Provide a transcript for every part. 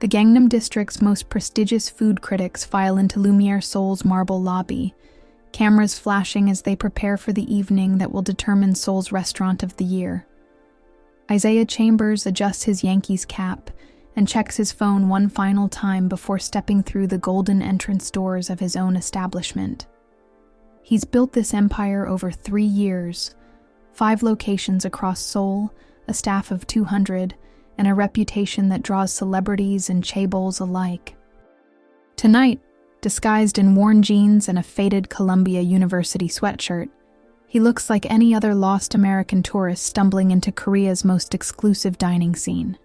The Gangnam District's most prestigious food critics file into Lumiere Seoul's marble lobby, cameras flashing as they prepare for the evening that will determine Seoul's restaurant of the year. Isaiah Chambers adjusts his Yankees cap and checks his phone one final time before stepping through the golden entrance doors of his own establishment. He's built this empire over 3 years, 5 locations across Seoul, a staff of 200, and a reputation that draws celebrities and chaebols alike. Tonight, disguised in worn jeans and a faded Columbia University sweatshirt, he looks like any other lost American tourist stumbling into Korea's most exclusive dining scene.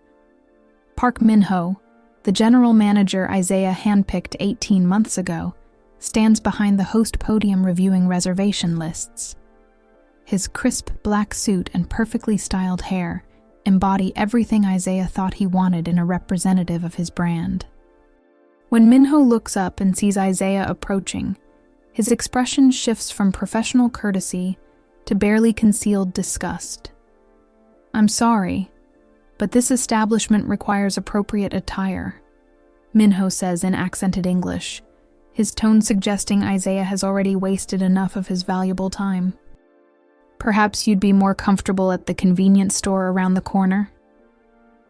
Park Min-ho, the general manager Isaiah handpicked 18 months ago, stands behind the host podium reviewing reservation lists. His crisp black suit and perfectly styled hair embody everything Isaiah thought he wanted in a representative of his brand. When Min-ho looks up and sees Isaiah approaching, his expression shifts from professional courtesy to barely concealed disgust. "I'm sorry, but this establishment requires appropriate attire," Min-ho says in accented English, his tone suggesting Isaiah has already wasted enough of his valuable time. "Perhaps you'd be more comfortable at the convenience store around the corner?"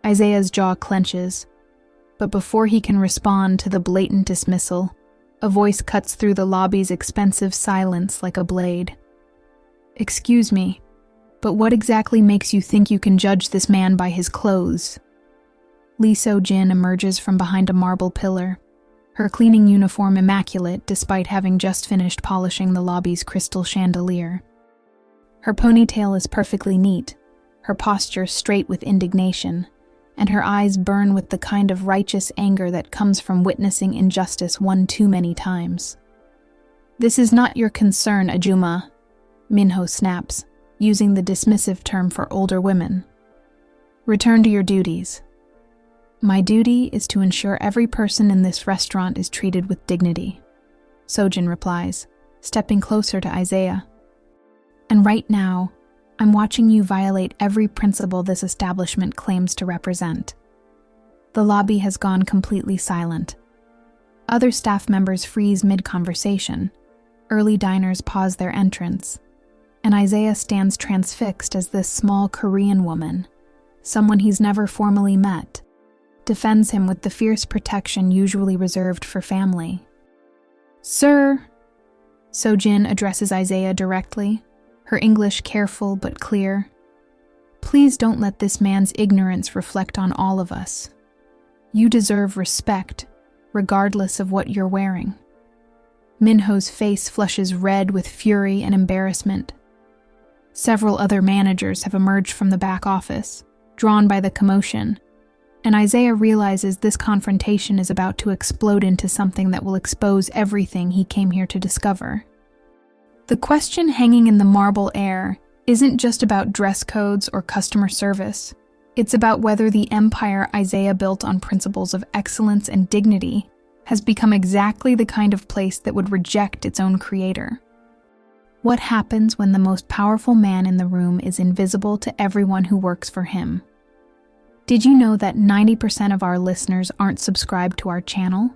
Isaiah's jaw clenches, but before he can respond to the blatant dismissal, a voice cuts through the lobby's expensive silence like a blade. "Excuse me, but what exactly makes you think you can judge this man by his clothes?" Lee So-jin emerges from behind a marble pillar, her cleaning uniform immaculate despite having just finished polishing the lobby's crystal chandelier. Her ponytail is perfectly neat, her posture straight with indignation, and her eyes burn with the kind of righteous anger that comes from witnessing injustice one too many times. "This is not your concern, Ajuma," Min-ho snaps, using the dismissive term for older women. "Return to your duties." "My duty is to ensure every person in this restaurant is treated with dignity," So-jin replies, stepping closer to Isaiah. "And right now, I'm watching you violate every principle this establishment claims to represent." The lobby has gone completely silent. Other staff members freeze mid-conversation, early diners pause their entrance, and Isaiah stands transfixed as this small Korean woman, someone he's never formally met, defends him with the fierce protection usually reserved for family. "Sir," So-jin addresses Isaiah directly, her English careful but clear, "please don't let this man's ignorance reflect on all of us. You deserve respect, regardless of what you're wearing." Min-ho's face flushes red with fury and embarrassment. Several other managers have emerged from the back office, drawn by the commotion, and Isaiah realizes this confrontation is about to explode into something that will expose everything he came here to discover. The question hanging in the marble air isn't just about dress codes or customer service. It's about whether the empire Isaiah built on principles of excellence and dignity has become exactly the kind of place that would reject its own creator. What happens when the most powerful man in the room is invisible to everyone who works for him? Did you know that 90% of our listeners aren't subscribed to our channel?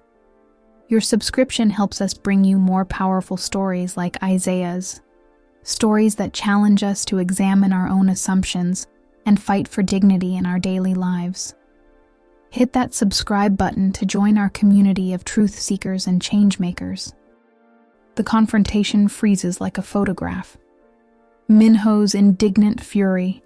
Your subscription helps us bring you more powerful stories like Isaiah's, stories that challenge us to examine our own assumptions and fight for dignity in our daily lives. Hit that subscribe button to join our community of truth seekers and change makers. The confrontation freezes like a photograph. Min-ho's indignant fury,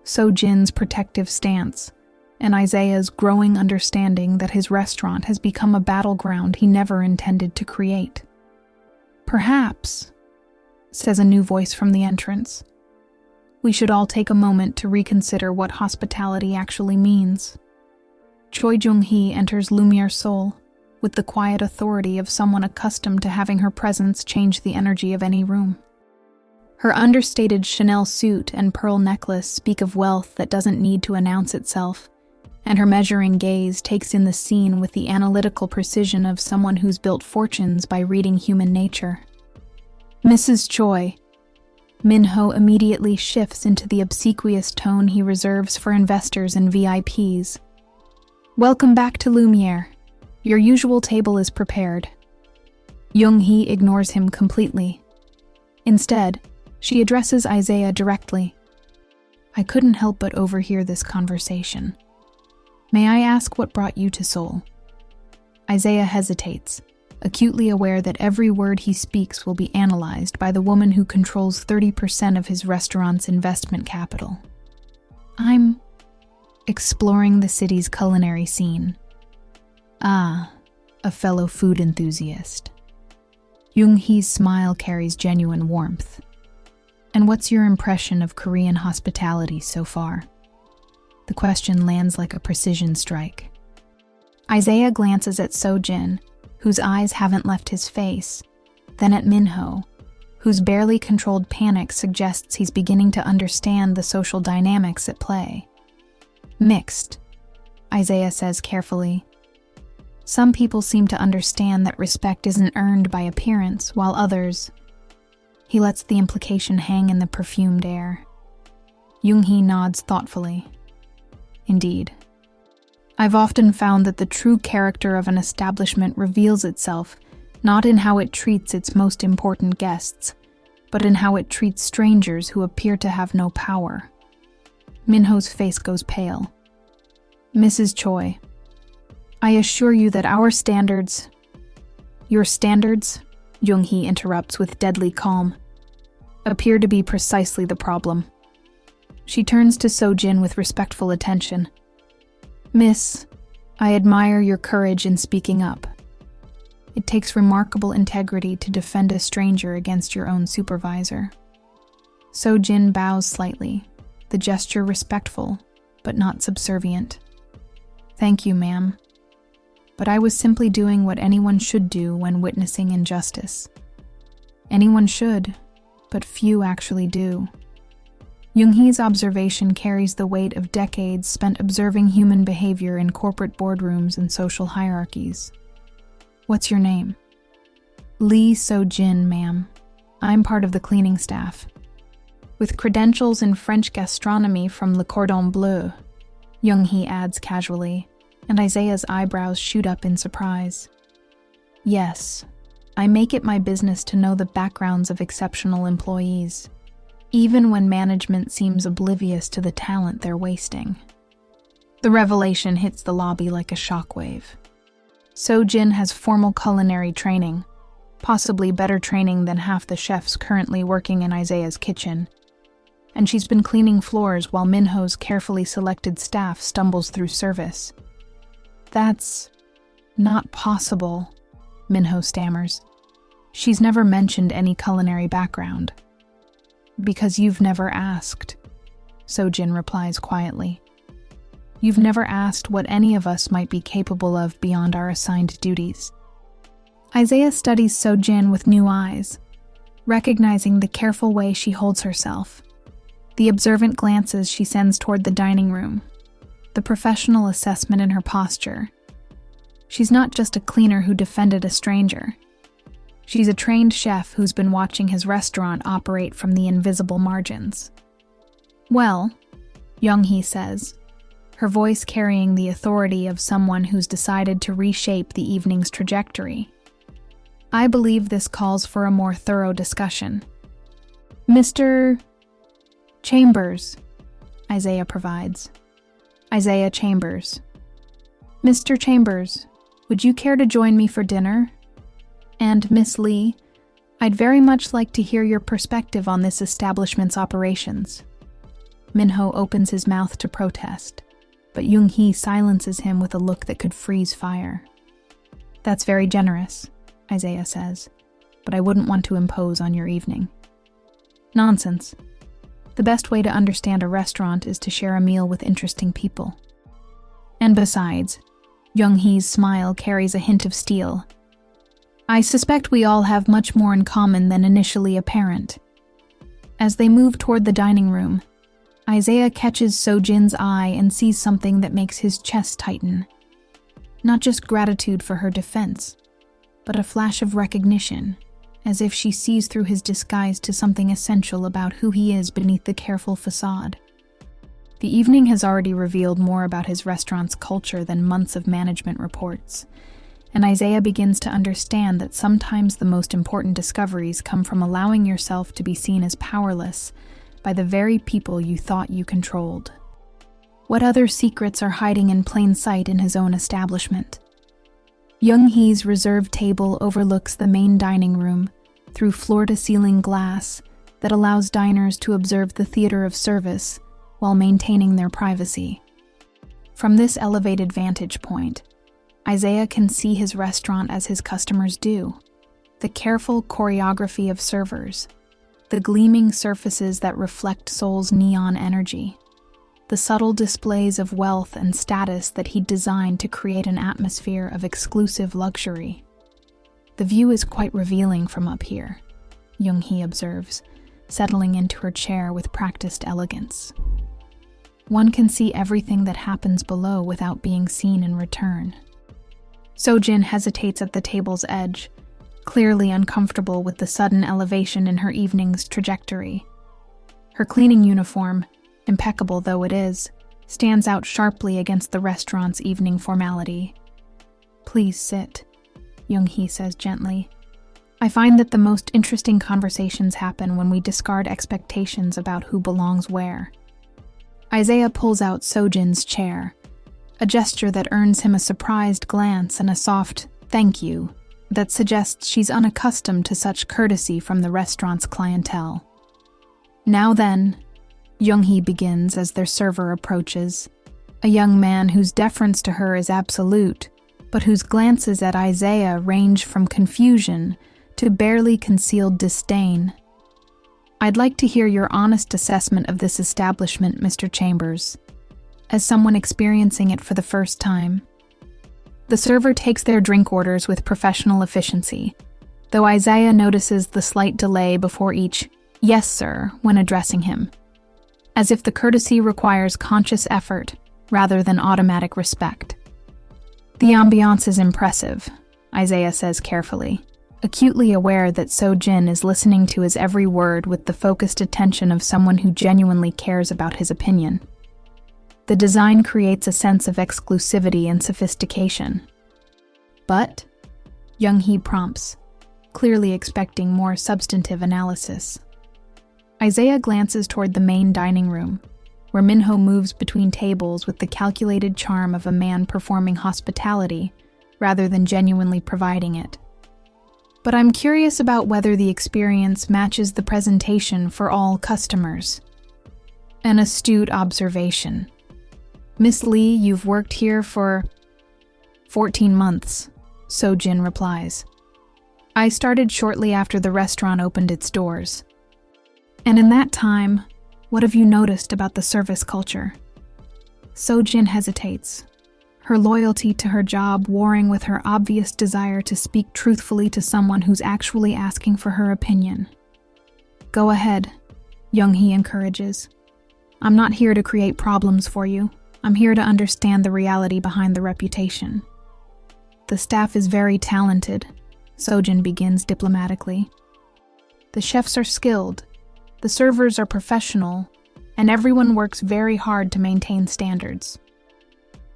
So-jin's protective stance, and Isaiah's growing understanding that his restaurant has become a battleground he never intended to create. "Perhaps," says a new voice from the entrance, "we should all take a moment to reconsider what hospitality actually means." Choi Jung-hee enters Lumiere Seoul with the quiet authority of someone accustomed to having her presence change the energy of any room. Her understated Chanel suit and pearl necklace speak of wealth that doesn't need to announce itself, and her measuring gaze takes in the scene with the analytical precision of someone who's built fortunes by reading human nature. "Mrs. Choi," Min-ho immediately shifts into the obsequious tone he reserves for investors and VIPs. Welcome back to Lumiere. Your usual table is prepared. Young-hee ignores him completely. Instead, she addresses Isaiah directly. I couldn't help but overhear this conversation. May I ask what brought you to Seoul? Isaiah hesitates, acutely aware that every word he speaks will be analyzed by the woman who controls 30% of his restaurant's investment capital. I'm exploring the city's culinary scene. Ah, a fellow food enthusiast. Young-hee's smile carries genuine warmth. And what's your impression of Korean hospitality so far? The question lands like a precision strike. Isaiah glances at Seo-jin, whose eyes haven't left his face, then at Min-ho, whose barely controlled panic suggests he's beginning to understand the social dynamics at play. Mixed, Isaiah says carefully. Some people seem to understand that respect isn't earned by appearance, while others... He lets the implication hang in the perfumed air. Young-hee nods thoughtfully. Indeed. I've often found that the true character of an establishment reveals itself not in how it treats its most important guests, but in how it treats strangers who appear to have no power. Min-ho's face goes pale. Mrs. Choi, I assure you that our standards... Your standards, Young-hee interrupts with deadly calm, appear to be precisely the problem. She turns to Seo-jin with respectful attention. Miss, I admire your courage in speaking up. It takes remarkable integrity to defend a stranger against your own supervisor. Seo-jin bows slightly, the gesture respectful, but not subservient. Thank you, ma'am. But I was simply doing what anyone should do when witnessing injustice. Anyone should, but few actually do. Young-hee's observation carries the weight of decades spent observing human behavior in corporate boardrooms and social hierarchies. What's your name? Lee Seo-jin, ma'am. I'm part of the cleaning staff. With credentials in French gastronomy from Le Cordon Bleu, Young-hee adds casually, and Isaiah's eyebrows shoot up in surprise. Yes, I make it my business to know the backgrounds of exceptional employees, even when management seems oblivious to the talent they're wasting. The revelation hits the lobby like a shockwave. Seo-jin has formal culinary training, possibly better training than half the chefs currently working in Isaiah's kitchen, and she's been cleaning floors while Min-ho's carefully selected staff stumbles through service. That's not possible, Min-ho stammers. She's never mentioned any culinary background. Because you've never asked, Seo-jin replies quietly. You've never asked what any of us might be capable of beyond our assigned duties. Isaiah studies Seo-jin with new eyes, recognizing the careful way she holds herself, the observant glances she sends toward the dining room, the professional assessment in her posture. She's not just a cleaner who defended a stranger. She's a trained chef who's been watching his restaurant operate from the invisible margins. Well, Young-hee says, her voice carrying the authority of someone who's decided to reshape the evening's trajectory. I believe this calls for a more thorough discussion. Mr. Chambers, Isaiah provides. Isaiah Chambers. Mr. Chambers, would you care to join me for dinner? And Miss Lee, I'd very much like to hear your perspective on this establishment's operations. Min-ho opens his mouth to protest, but Young-hee silences him with a look that could freeze fire. That's very generous, Isaiah says, but I wouldn't want to impose on your evening. Nonsense. The best way to understand a restaurant is to share a meal with interesting people. And besides, Young-hee's smile carries a hint of steel. I suspect we all have much more in common than initially apparent. As they move toward the dining room, Isaiah catches Seo-jin's eye and sees something that makes his chest tighten. Not just gratitude for her defense, but a flash of recognition, as if she sees through his disguise to something essential about who he is beneath the careful facade. The evening has already revealed more about his restaurant's culture than months of management reports, and Isaiah begins to understand that sometimes the most important discoveries come from allowing yourself to be seen as powerless by the very people you thought you controlled. What other secrets are hiding in plain sight in his own establishment? Young-hee's reserved table overlooks the main dining room through floor-to-ceiling glass that allows diners to observe the theater of service while maintaining their privacy. From this elevated vantage point, Isaiah can see his restaurant as his customers do. The careful choreography of servers, the gleaming surfaces that reflect Seoul's neon energy, the subtle displays of wealth and status that he designed to create an atmosphere of exclusive luxury. The view is quite revealing from up here, Young-hee observes, settling into her chair with practiced elegance. One can see everything that happens below without being seen in return. Sojin hesitates at the table's edge, clearly uncomfortable with the sudden elevation in her evening's trajectory. Her cleaning uniform, impeccable though it is, stands out sharply against the restaurant's evening formality. "Please sit," Young-hee says gently. "I find that the most interesting conversations happen when we discard expectations about who belongs where." Isaiah pulls out Sojin's chair, a gesture that earns him a surprised glance and a soft "thank you" that suggests she's unaccustomed to such courtesy from the restaurant's clientele. "Now then," Young-hee begins as their server approaches, a young man whose deference to her is absolute, but whose glances at Isaiah range from confusion to barely concealed disdain. "I'd like to hear your honest assessment of this establishment, Mr. Chambers, as someone experiencing it for the first time." The server takes their drink orders with professional efficiency, though Isaiah notices the slight delay before each "yes, sir" when addressing him, as if the courtesy requires conscious effort rather than automatic respect. "The ambiance is impressive," Isaiah says carefully, acutely aware that Sojin is listening to his every word with the focused attention of someone who genuinely cares about his opinion. The design creates a sense of exclusivity and sophistication. "But," Young-hee prompts, clearly expecting more substantive analysis. Isaiah glances toward the main dining room, where Minho moves between tables with the calculated charm of a man performing hospitality rather than genuinely providing it. "But I'm curious about whether the experience matches the presentation for all customers." An astute observation. "Miss Lee, you've worked here for 14 months, Sojin replies. "I started shortly after the restaurant opened its doors. And in that time, what have you noticed about the service culture?" Sojin hesitates, her loyalty to her job warring with her obvious desire to speak truthfully to someone who's actually asking for her opinion. "Go ahead," Young-hee encourages. "I'm not here to create problems for you. I'm here to understand the reality behind the reputation." "The staff is very talented," Sojin begins diplomatically. "The chefs are skilled, the servers are professional, and everyone works very hard to maintain standards.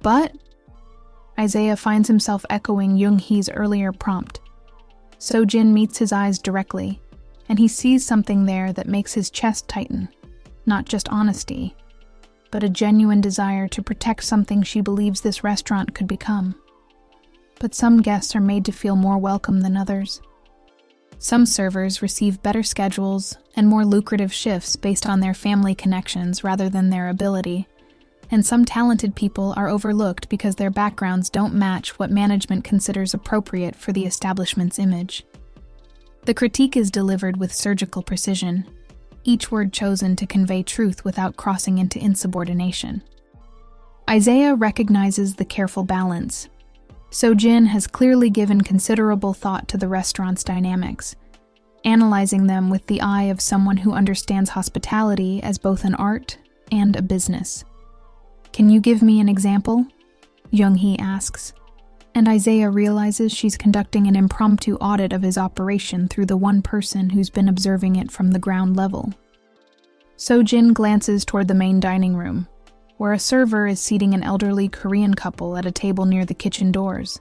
But," Isaiah finds himself echoing Young-hee's earlier prompt. Sojin meets his eyes directly, and he sees something there that makes his chest tighten. Not just honesty, but a genuine desire to protect something she believes this restaurant could become. But some guests are made to feel more welcome than others. Some servers receive better schedules and more lucrative shifts based on their family connections rather than their ability, and some talented people are overlooked because their backgrounds don't match what management considers appropriate for the establishment's image. The critique is delivered with surgical precision, each word chosen to convey truth without crossing into insubordination. Isaiah recognizes the careful balance. Sojin has clearly given considerable thought to the restaurant's dynamics, analyzing them with the eye of someone who understands hospitality as both an art and a business. "Can you give me an example?" Young-hee asks, and Isaiah realizes she's conducting an impromptu audit of his operation through the one person who's been observing it from the ground level. Sojin glances toward the main dining room, where a server is seating an elderly Korean couple at a table near the kitchen doors.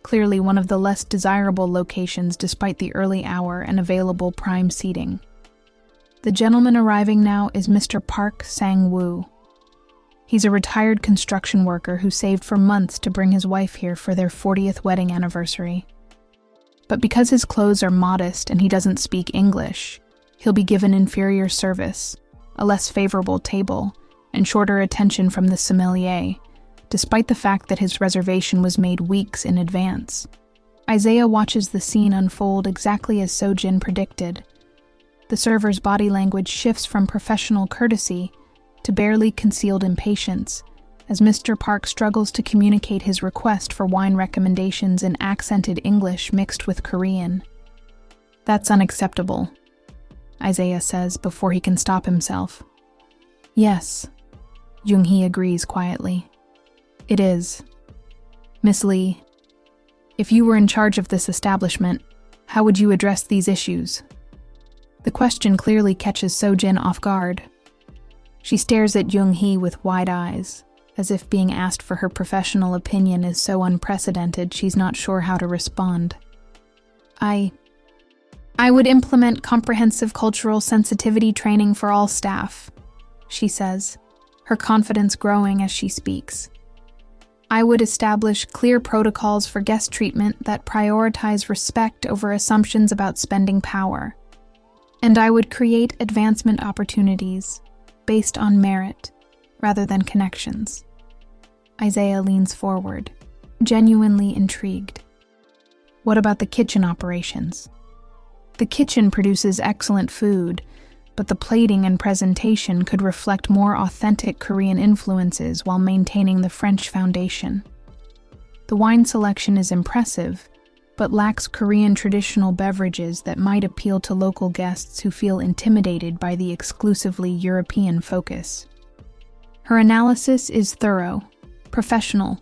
Clearly one of the less desirable locations despite the early hour and available prime seating. The gentleman arriving now is Mr. Park Sang-woo. He's a retired construction worker who saved for months to bring his wife here for their 40th wedding anniversary. But because his clothes are modest and he doesn't speak English, he'll be given inferior service, a less favorable table, and shorter attention from the sommelier, despite the fact that his reservation was made weeks in advance. Isaiah watches the scene unfold exactly as Sojin predicted. The server's body language shifts from professional courtesy to barely concealed impatience, as Mr. Park struggles to communicate his request for wine recommendations in accented English mixed with Korean. "That's unacceptable," Isaiah says before he can stop himself. "Yes," Jung-hee agrees quietly. "It is. Miss Lee, if you were in charge of this establishment, how would you address these issues?" The question clearly catches Sojin off guard. She stares at Jung-hee with wide eyes, as if being asked for her professional opinion is so unprecedented she's not sure how to respond. I would implement comprehensive cultural sensitivity training for all staff," she says, her confidence growing as she speaks. "I would establish clear protocols for guest treatment that prioritize respect over assumptions about spending power. And I would create advancement opportunities based on merit rather than connections." Isaiah leans forward, genuinely intrigued. "What about the kitchen operations?" "The kitchen produces excellent food, but the plating and presentation could reflect more authentic Korean influences while maintaining the French foundation. The wine selection is impressive, but lacks Korean traditional beverages that might appeal to local guests who feel intimidated by the exclusively European focus." Her analysis is thorough, professional,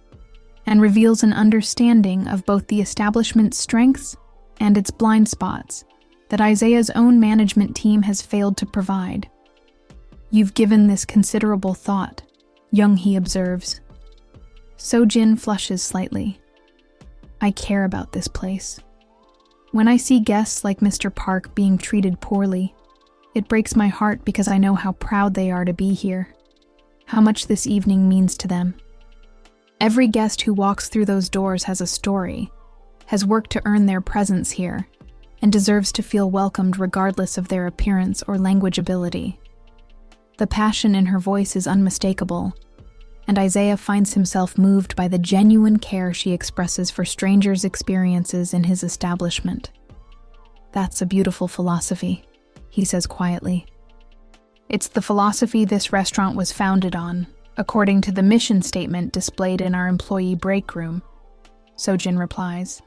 and reveals an understanding of both the establishment's strengths and its blind spots that Isaiah's own management team has failed to provide. "You've given this considerable thought," Jung-hee observes. Sojin flushes slightly. "I care about this place. When I see guests like Mr. Park being treated poorly, it breaks my heart because I know how proud they are to be here, how much this evening means to them. Every guest who walks through those doors has a story, has worked to earn their presence here, and deserves to feel welcomed regardless of their appearance or language ability." The passion in her voice is unmistakable, and Isaiah finds himself moved by the genuine care she expresses for strangers' experiences in his establishment. "That's a beautiful philosophy," he says quietly. "It's the philosophy this restaurant was founded on, according to the mission statement displayed in our employee break room," Sojin replies.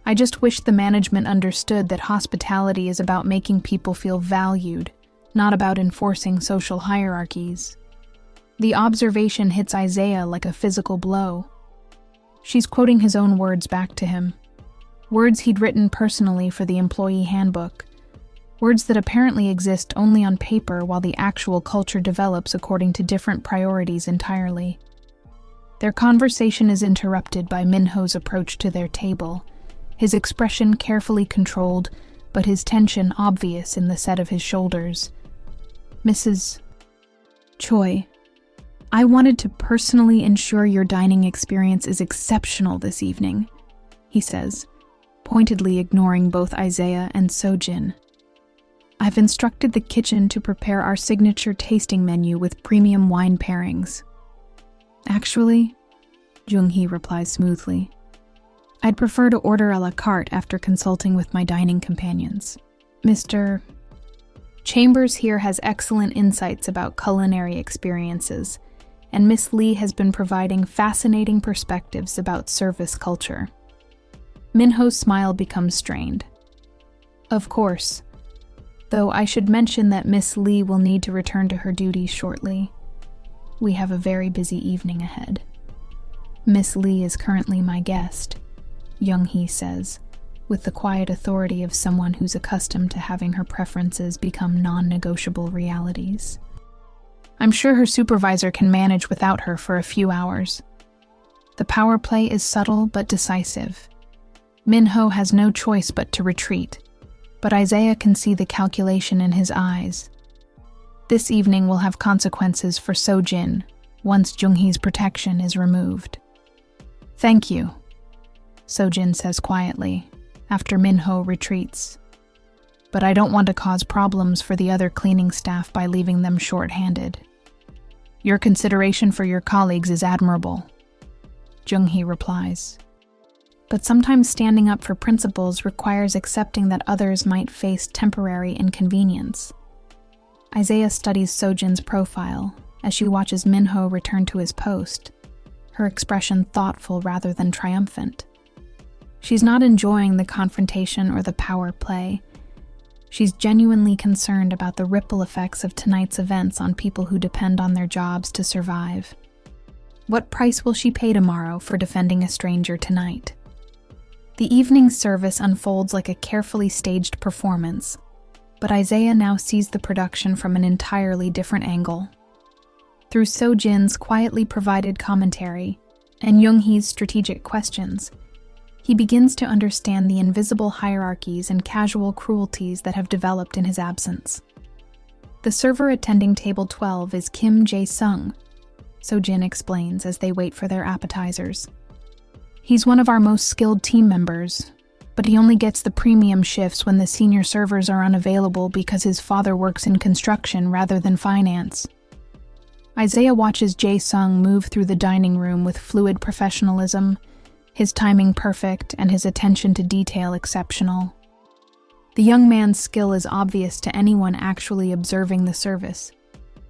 "I just wish the management understood that hospitality is about making people feel valued, not about enforcing social hierarchies." The observation hits Isaiah like a physical blow. She's quoting his own words back to him, words he'd written personally for the employee handbook, words that apparently exist only on paper while the actual culture develops according to different priorities entirely. Their conversation is interrupted by Minho's approach to their table, his expression carefully controlled, but his tension obvious in the set of his shoulders. "Mrs. Choi, I wanted to personally ensure your dining experience is exceptional this evening," he says, pointedly ignoring both Isaiah and Sojin. "I've instructed the kitchen to prepare our signature tasting menu with premium wine pairings." "Actually," Jung-hee replies smoothly, "I'd prefer to order a la carte after consulting with my dining companions. Mr. Chambers here has excellent insights about culinary experiences, and Miss Lee has been providing fascinating perspectives about service culture." Minho's smile becomes strained. "Of course, though I should mention that Miss Lee will need to return to her duties shortly. We have a very busy evening ahead." "Miss Lee is currently my guest," Jung-hee says, with the quiet authority of someone who's accustomed to having her preferences become non-negotiable realities. I'm sure her supervisor can manage without her for a few hours. The power play is subtle but decisive. Minho has no choice but to retreat, but Isaiah can see the calculation in his eyes. This evening will have consequences for Sojin once Junghee's protection is removed. Thank you, Sojin says quietly, after Minho retreats. But I don't want to cause problems for the other cleaning staff by leaving them short-handed. Your consideration for your colleagues is admirable, Junghee replies. But sometimes standing up for principles requires accepting that others might face temporary inconvenience. Isaiah studies Sojin's profile as she watches Minho return to his post, her expression thoughtful rather than triumphant. She's not enjoying the confrontation or the power play. She's genuinely concerned about the ripple effects of tonight's events on people who depend on their jobs to survive. What price will she pay tomorrow for defending a stranger tonight? The evening service unfolds like a carefully staged performance, but Isaiah now sees the production from an entirely different angle. Through Sojin's quietly provided commentary and Junghee's strategic questions, he begins to understand the invisible hierarchies and casual cruelties that have developed in his absence. The server attending table 12 is Kim Jae-sung, Sojin explains as they wait for their appetizers. He's one of our most skilled team members, but he only gets the premium shifts when the senior servers are unavailable because his father works in construction rather than finance. Isaiah watches Jae-sung move through the dining room with fluid professionalism, his timing perfect and his attention to detail exceptional. The young man's skill is obvious to anyone actually observing the service,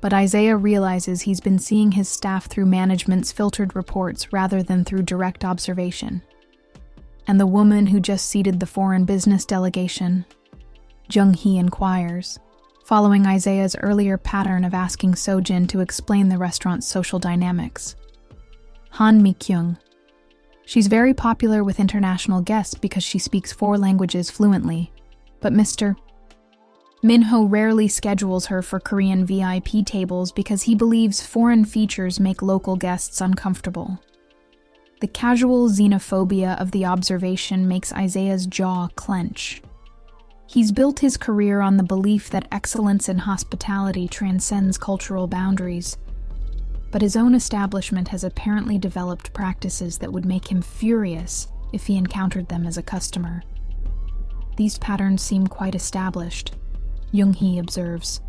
but Isaiah realizes he's been seeing his staff through management's filtered reports rather than through direct observation. And the woman who just seated the foreign business delegation? Junghee inquires, following Isaiah's earlier pattern of asking Sojin to explain the restaurant's social dynamics. Han Mi-kyung. She's very popular with international guests because she speaks 4 languages fluently, but Mr. Minho rarely schedules her for Korean VIP tables because he believes foreign features make local guests uncomfortable. The casual xenophobia of the observation makes Isaiah's jaw clench. He's built his career on the belief that excellence in hospitality transcends cultural boundaries, but his own establishment has apparently developed practices that would make him furious if he encountered them as a customer. These patterns seem quite established, Junghee observes.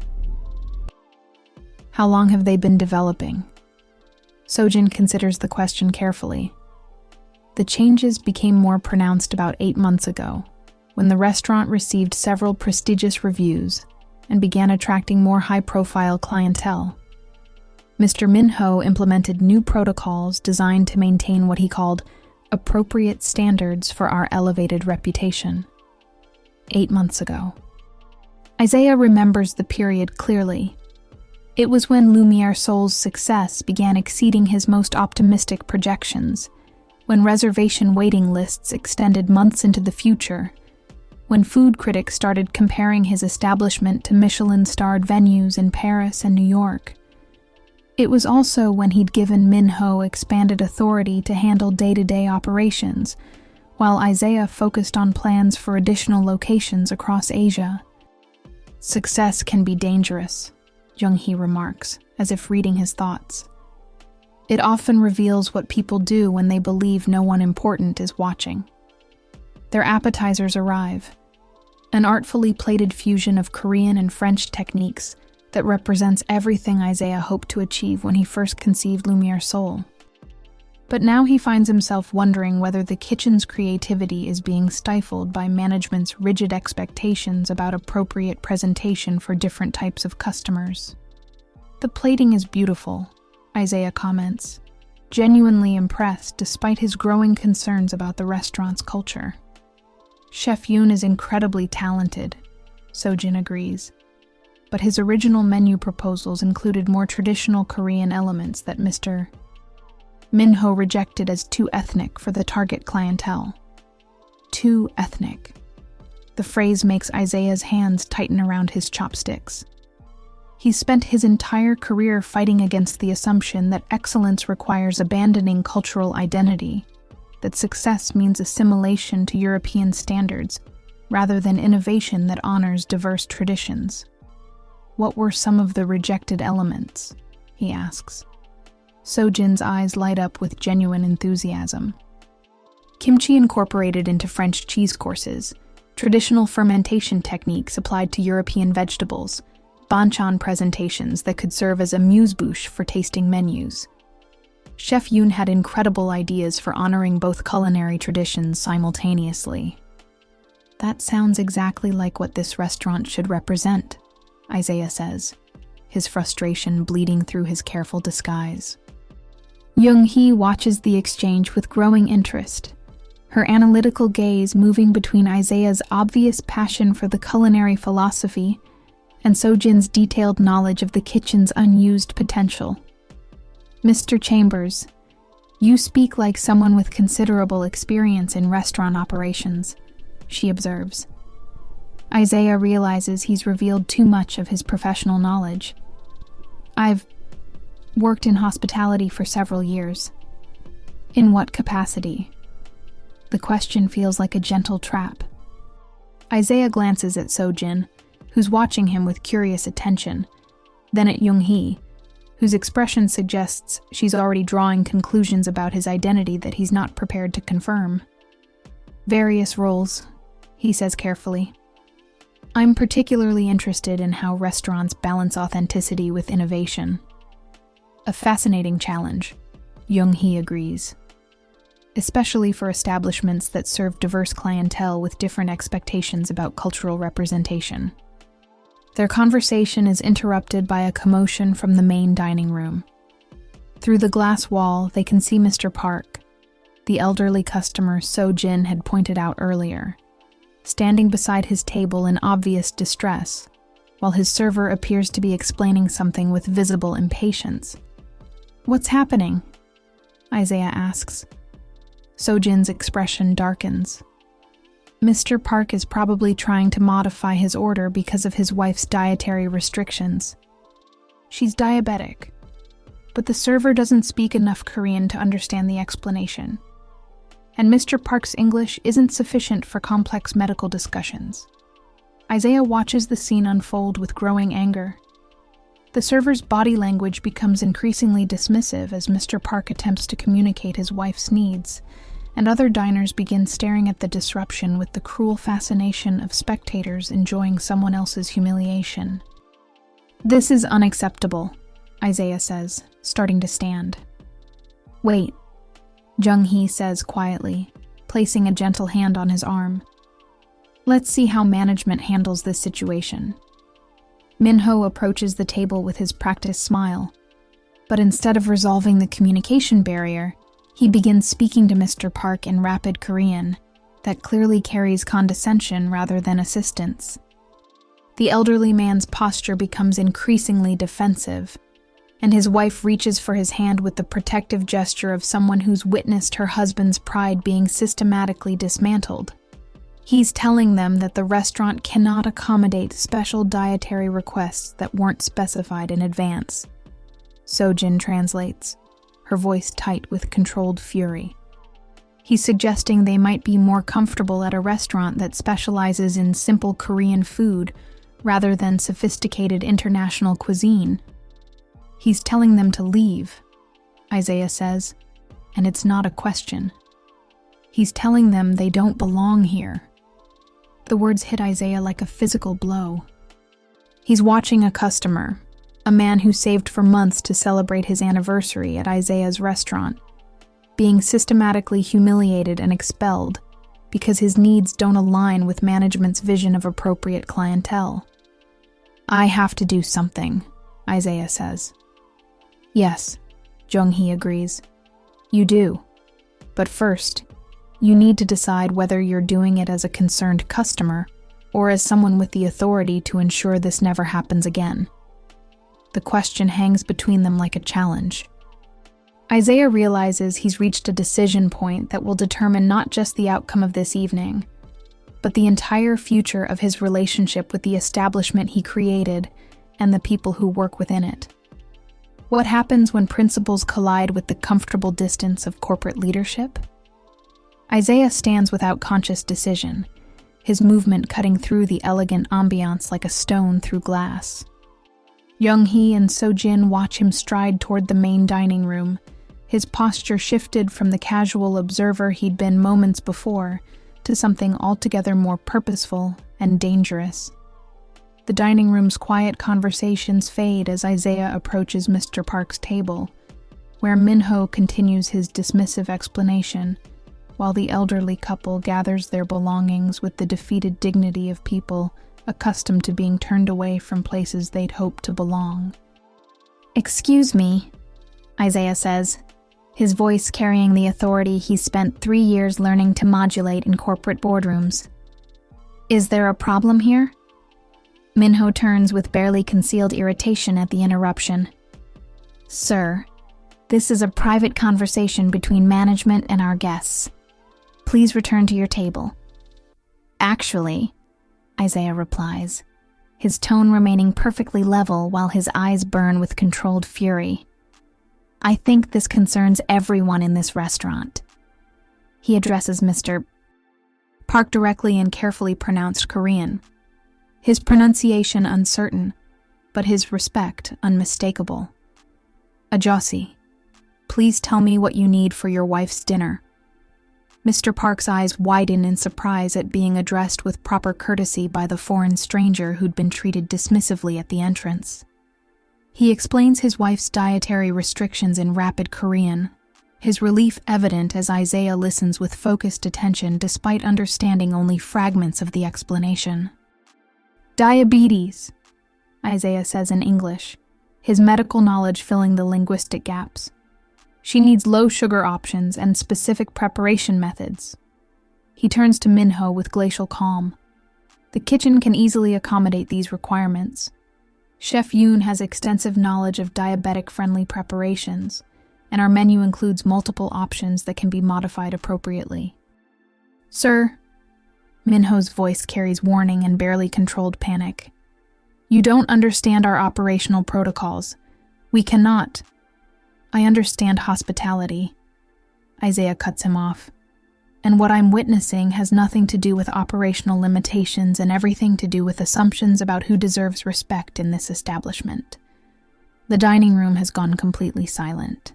How long have they been developing? Sojin considers the question carefully. The changes became more pronounced about 8 months ago, when the restaurant received several prestigious reviews and began attracting more high-profile clientele. Mr. Minho implemented new protocols designed to maintain what he called appropriate standards for our elevated reputation. 8 months ago. Isaiah remembers the period clearly. It was when Lumiere Soul's success began exceeding his most optimistic projections, when reservation waiting lists extended months into the future, when food critics started comparing his establishment to Michelin-starred venues in Paris and New York. It was also when he'd given Minho expanded authority to handle day-to-day operations, while Isaiah focused on plans for additional locations across Asia. Success can be dangerous, Junghee remarks, as if reading his thoughts. It often reveals what people do when they believe no one important is watching. Their appetizers arrive, an artfully plated fusion of Korean and French techniques that represents everything Isaiah hoped to achieve when he first conceived Lumiere Soul. But now he finds himself wondering whether the kitchen's creativity is being stifled by management's rigid expectations about appropriate presentation for different types of customers. The plating is beautiful, Isaiah comments, genuinely impressed despite his growing concerns about the restaurant's culture. Chef Yoon is incredibly talented, Sojin agrees, but his original menu proposals included more traditional Korean elements that Mr. Minho rejected as too ethnic for the target clientele. Too ethnic. The phrase makes Isaiah's hands tighten around his chopsticks. He's spent his entire career fighting against the assumption that excellence requires abandoning cultural identity, that success means assimilation to European standards, rather than innovation that honors diverse traditions. What were some of the rejected elements? He asks. Sojin's eyes light up with genuine enthusiasm. Kimchi incorporated into French cheese courses, traditional fermentation techniques applied to European vegetables, banchan presentations that could serve as amuse-bouche for tasting menus. Chef Yoon had incredible ideas for honoring both culinary traditions simultaneously. That sounds exactly like what this restaurant should represent, Isaiah says, his frustration bleeding through his careful disguise. Young-hee watches the exchange with growing interest, her analytical gaze moving between Isaiah's obvious passion for the culinary philosophy and Sojin's detailed knowledge of the kitchen's unused potential. Mr. Chambers, you speak like someone with considerable experience in restaurant operations, she observes. Isaiah realizes he's revealed too much of his professional knowledge. I've worked in hospitality for several years. In what capacity? The question feels like a gentle trap. Isaiah glances at Sojin, who's watching him with curious attention, then at Young-hee, whose expression suggests she's already drawing conclusions about his identity that he's not prepared to confirm. Various roles, he says carefully. I'm particularly interested in how restaurants balance authenticity with innovation. A fascinating challenge, Young-hee agrees, especially for establishments that serve diverse clientele with different expectations about cultural representation. Their conversation is interrupted by a commotion from the main dining room. Through the glass wall, they can see Mr. Park, the elderly customer Sojin had pointed out earlier, standing beside his table in obvious distress, while his server appears to be explaining something with visible impatience. What's happening? Isaiah asks. Sojin's expression darkens. Mr. Park is probably trying to modify his order because of his wife's dietary restrictions. She's diabetic, but the server doesn't speak enough Korean to understand the explanation. And Mr. Park's English isn't sufficient for complex medical discussions. Isaiah watches the scene unfold with growing anger. The server's body language becomes increasingly dismissive as Mr. Park attempts to communicate his wife's needs, and other diners begin staring at the disruption with the cruel fascination of spectators enjoying someone else's humiliation. This is unacceptable, Isaiah says, starting to stand. Wait, Jung-hee says quietly, placing a gentle hand on his arm. Let's see how management handles this situation. Minho approaches the table with his practiced smile, but instead of resolving the communication barrier, he begins speaking to Mr. Park in rapid Korean that clearly carries condescension rather than assistance. The elderly man's posture becomes increasingly defensive, and his wife reaches for his hand with the protective gesture of someone who's witnessed her husband's pride being systematically dismantled. He's telling them that the restaurant cannot accommodate special dietary requests that weren't specified in advance. Sojin translates, her voice tight with controlled fury. He's suggesting they might be more comfortable at a restaurant that specializes in simple Korean food rather than sophisticated international cuisine. He's telling them to leave, Isaiah says, and it's not a question. He's telling them they don't belong here. The words hit Isaiah like a physical blow. He's watching a customer, a man who saved for months to celebrate his anniversary at Isaiah's restaurant, being systematically humiliated and expelled because his needs don't align with management's vision of appropriate clientele. I have to do something, Isaiah says. Yes, Jung-hee agrees. You do. But first, you need to decide whether you're doing it as a concerned customer or as someone with the authority to ensure this never happens again. The question hangs between them like a challenge. Isaiah realizes he's reached a decision point that will determine not just the outcome of this evening, but the entire future of his relationship with the establishment he created and the people who work within it. What happens when principles collide with the comfortable distance of corporate leadership? Isaiah stands without conscious decision, his movement cutting through the elegant ambiance like a stone through glass. Young-hee and So-jin watch him stride toward the main dining room, his posture shifted from the casual observer he'd been moments before to something altogether more purposeful and dangerous. The dining room's quiet conversations fade as Isaiah approaches Mr. Park's table, where Minho continues his dismissive explanation, while the elderly couple gathers their belongings with the defeated dignity of people accustomed to being turned away from places they'd hoped to belong. "Excuse me," Isaiah says, his voice carrying the authority he spent 3 years learning to modulate in corporate boardrooms. "Is there a problem here?" Minho turns with barely concealed irritation at the interruption. "Sir, this is a private conversation between management and our guests. Please return to your table." "Actually," Isaiah replies, his tone remaining perfectly level while his eyes burn with controlled fury, "I think this concerns everyone in this restaurant." He addresses Mr. Park directly in carefully pronounced Korean, his pronunciation uncertain, but his respect unmistakable. "Ajosi, please tell me what you need for your wife's dinner." Mr. Park's eyes widen in surprise at being addressed with proper courtesy by the foreign stranger who'd been treated dismissively at the entrance. He explains his wife's dietary restrictions in rapid Korean, his relief evident as Isaiah listens with focused attention despite understanding only fragments of the explanation. "Diabetes," Isaiah says in English, his medical knowledge filling the linguistic gaps. "She needs low-sugar options and specific preparation methods." He turns to Minho with glacial calm. The kitchen can easily accommodate these requirements. Chef Yoon has extensive knowledge of diabetic-friendly preparations, and our menu includes multiple options that can be modified appropriately. "Sir," Minho's voice carries warning and barely controlled panic, "you don't understand our operational protocols. We cannot—" "I understand hospitality," Isaiah cuts him off, "and what I'm witnessing has nothing to do with operational limitations and everything to do with assumptions about who deserves respect in this establishment." The dining room has gone completely silent.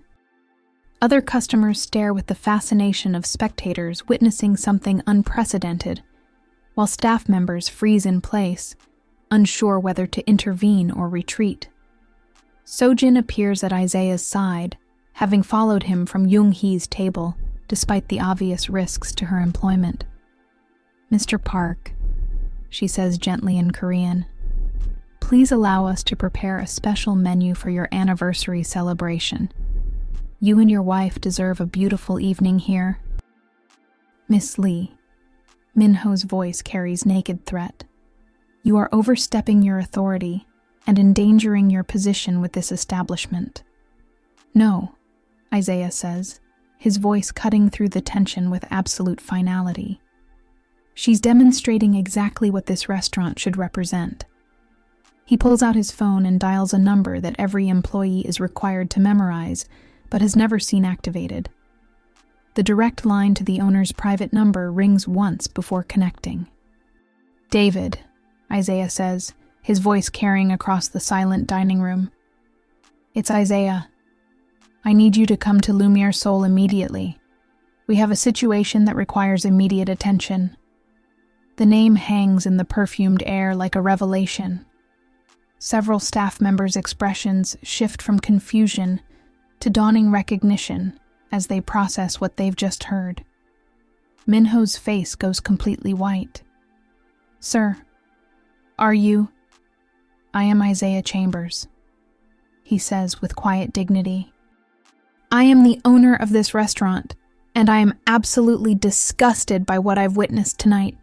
Other customers stare with the fascination of spectators witnessing something unprecedented, while staff members freeze in place, unsure whether to intervene or retreat. So-jin appears at Isaiah's side, having followed him from Young-hee's table, despite the obvious risks to her employment. "Mr. Park," she says gently in Korean, "please allow us to prepare a special menu for your anniversary celebration. You and your wife deserve a beautiful evening here." "Miss Lee," Minho's voice carries naked threat, "you are overstepping your authority and endangering your position with this establishment." "No," Isaiah says, his voice cutting through the tension with absolute finality. "She's demonstrating exactly what this restaurant should represent." He pulls out his phone and dials a number that every employee is required to memorize, but has never seen activated. The direct line to the owner's private number rings once before connecting. "David," Isaiah says, his voice carrying across the silent dining room. "It's Isaiah. I need you to come to Lumiere Seoul immediately. We have a situation that requires immediate attention." The name hangs in the perfumed air like a revelation. Several staff members' expressions shift from confusion to dawning recognition as they process what they've just heard. Minho's face goes completely white. "Sir, are you—" "I am Isaiah Chambers," he says with quiet dignity. "I am the owner of this restaurant, and I am absolutely disgusted by what I've witnessed tonight."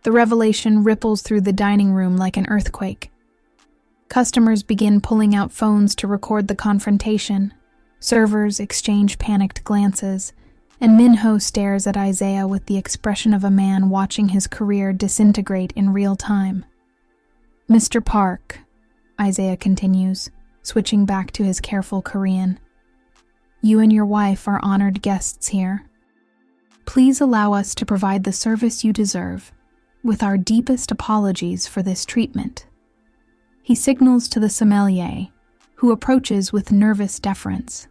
The revelation ripples through the dining room like an earthquake. Customers begin pulling out phones to record the confrontation. Servers exchange panicked glances, and Minho stares at Isaiah with the expression of a man watching his career disintegrate in real time. "Mr. Park," Isaiah continues, switching back to his careful Korean. You and your wife are honored guests here. Please allow us to provide the service you deserve, with our deepest apologies for this treatment. He signals to the sommelier, who approaches with nervous deference.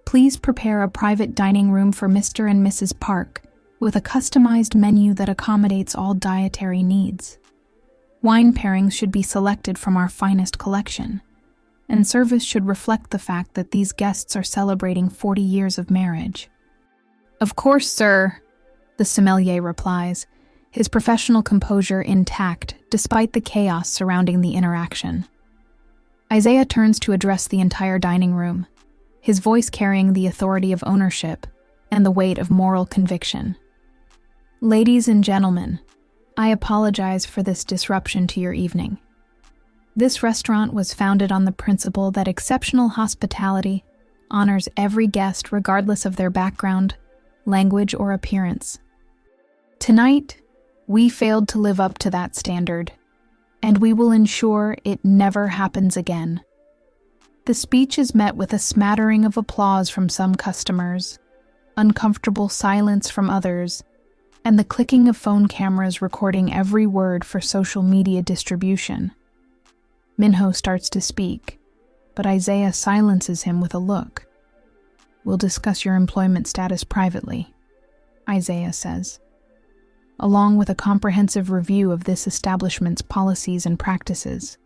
Please prepare a private dining room for Mr. and Mrs. Park, with a customized menu that accommodates all dietary needs. Wine pairings should be selected from our finest collection, and service should reflect the fact that these guests are celebrating 40 years of marriage. Of course, sir, the sommelier replies, his professional composure intact despite the chaos surrounding the interaction. Isaiah turns to address the entire dining room, his voice carrying the authority of ownership and the weight of moral conviction. Ladies and gentlemen, I apologize for this disruption to your evening. This restaurant was founded on the principle that exceptional hospitality honors every guest regardless of their background, language, or appearance. Tonight, we failed to live up to that standard, and we will ensure it never happens again. The speech is met with a smattering of applause from some customers, uncomfortable silence from others, and the clicking of phone cameras recording every word for social media distribution. Minho starts to speak, but Isaiah silences him with a look. We'll discuss your employment status privately, Isaiah says, along with a comprehensive review of this establishment's policies and practices.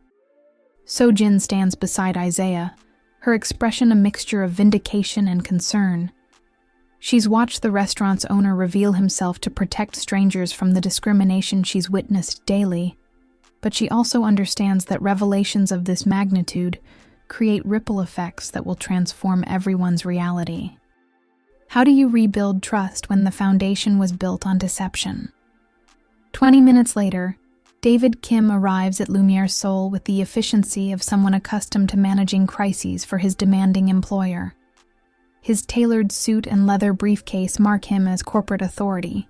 Sojin stands beside Isaiah, her expression a mixture of vindication and concern. She's watched the restaurant's owner reveal himself to protect strangers from the discrimination she's witnessed daily, but she also understands that revelations of this magnitude create ripple effects that will transform everyone's reality. How do you rebuild trust when the foundation was built on deception? 20 minutes later, David Kim arrives at Lumiere Seoul with the efficiency of someone accustomed to managing crises for his demanding employer. His tailored suit and leather briefcase mark him as corporate authority,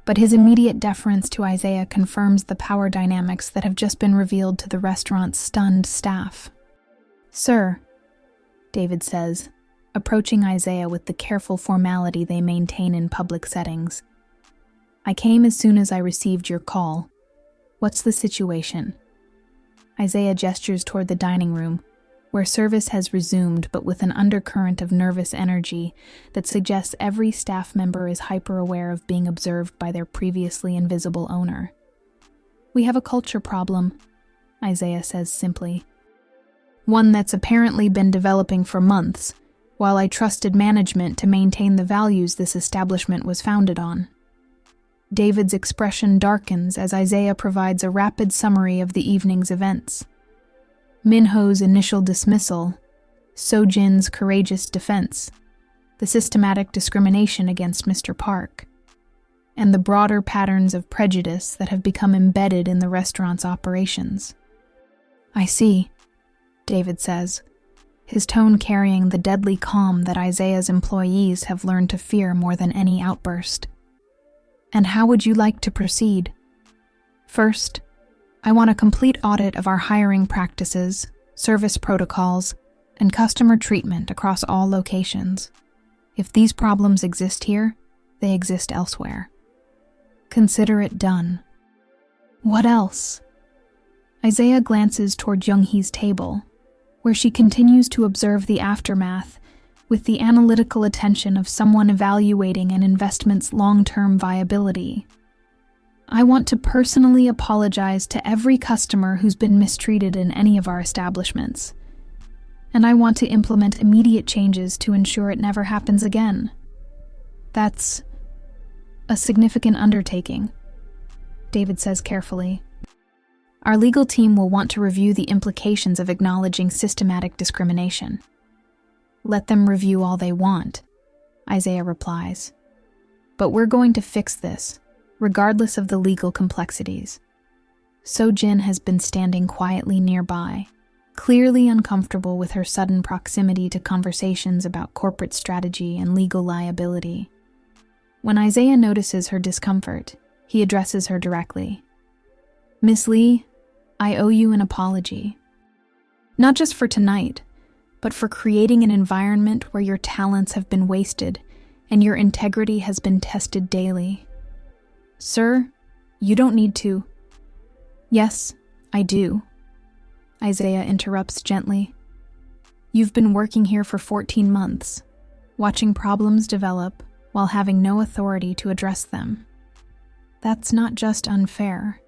but his immediate deference to Isaiah confirms the power dynamics that have just been revealed to the restaurant's stunned staff. Sir, David says, approaching Isaiah with the careful formality they maintain in public settings. I came as soon as I received your call. What's the situation? Isaiah gestures toward the dining room, where service has resumed but with an undercurrent of nervous energy that suggests every staff member is hyper-aware of being observed by their previously invisible owner. We have a culture problem, Isaiah says simply. One that's apparently been developing for months, while I trusted management to maintain the values this establishment was founded on. David's expression darkens as Isaiah provides a rapid summary of the evening's events. Minho's initial dismissal, Sojin's courageous defense, the systematic discrimination against Mr. Park, and the broader patterns of prejudice that have become embedded in the restaurant's operations. I see, David says, his tone carrying the deadly calm that Isaiah's employees have learned to fear more than any outburst. And how would you like to proceed? First, I want a complete audit of our hiring practices, service protocols, and customer treatment across all locations. If these problems exist here, they exist elsewhere. Consider it done. What else? Isaiah glances toward Jung-hee's table, where she continues to observe the aftermath with the analytical attention of someone evaluating an investment's long-term viability. I want to personally apologize to every customer who's been mistreated in any of our establishments, and I want to implement immediate changes to ensure it never happens again. That's a significant undertaking, David says carefully. Our legal team will want to review the implications of acknowledging systematic discrimination. Let them review all they want, Isaiah replies. But we're going to fix this, regardless of the legal complexities. Sojin has been standing quietly nearby, clearly uncomfortable with her sudden proximity to conversations about corporate strategy and legal liability. When Isaiah notices her discomfort, he addresses her directly. Miss Lee, I owe you an apology. Not just for tonight, but for creating an environment where your talents have been wasted and your integrity has been tested daily. Sir, you don't need to. Yes, I do. Isaiah interrupts gently. You've been working here for 14 months, watching problems develop while having no authority to address them. That's not just unfair.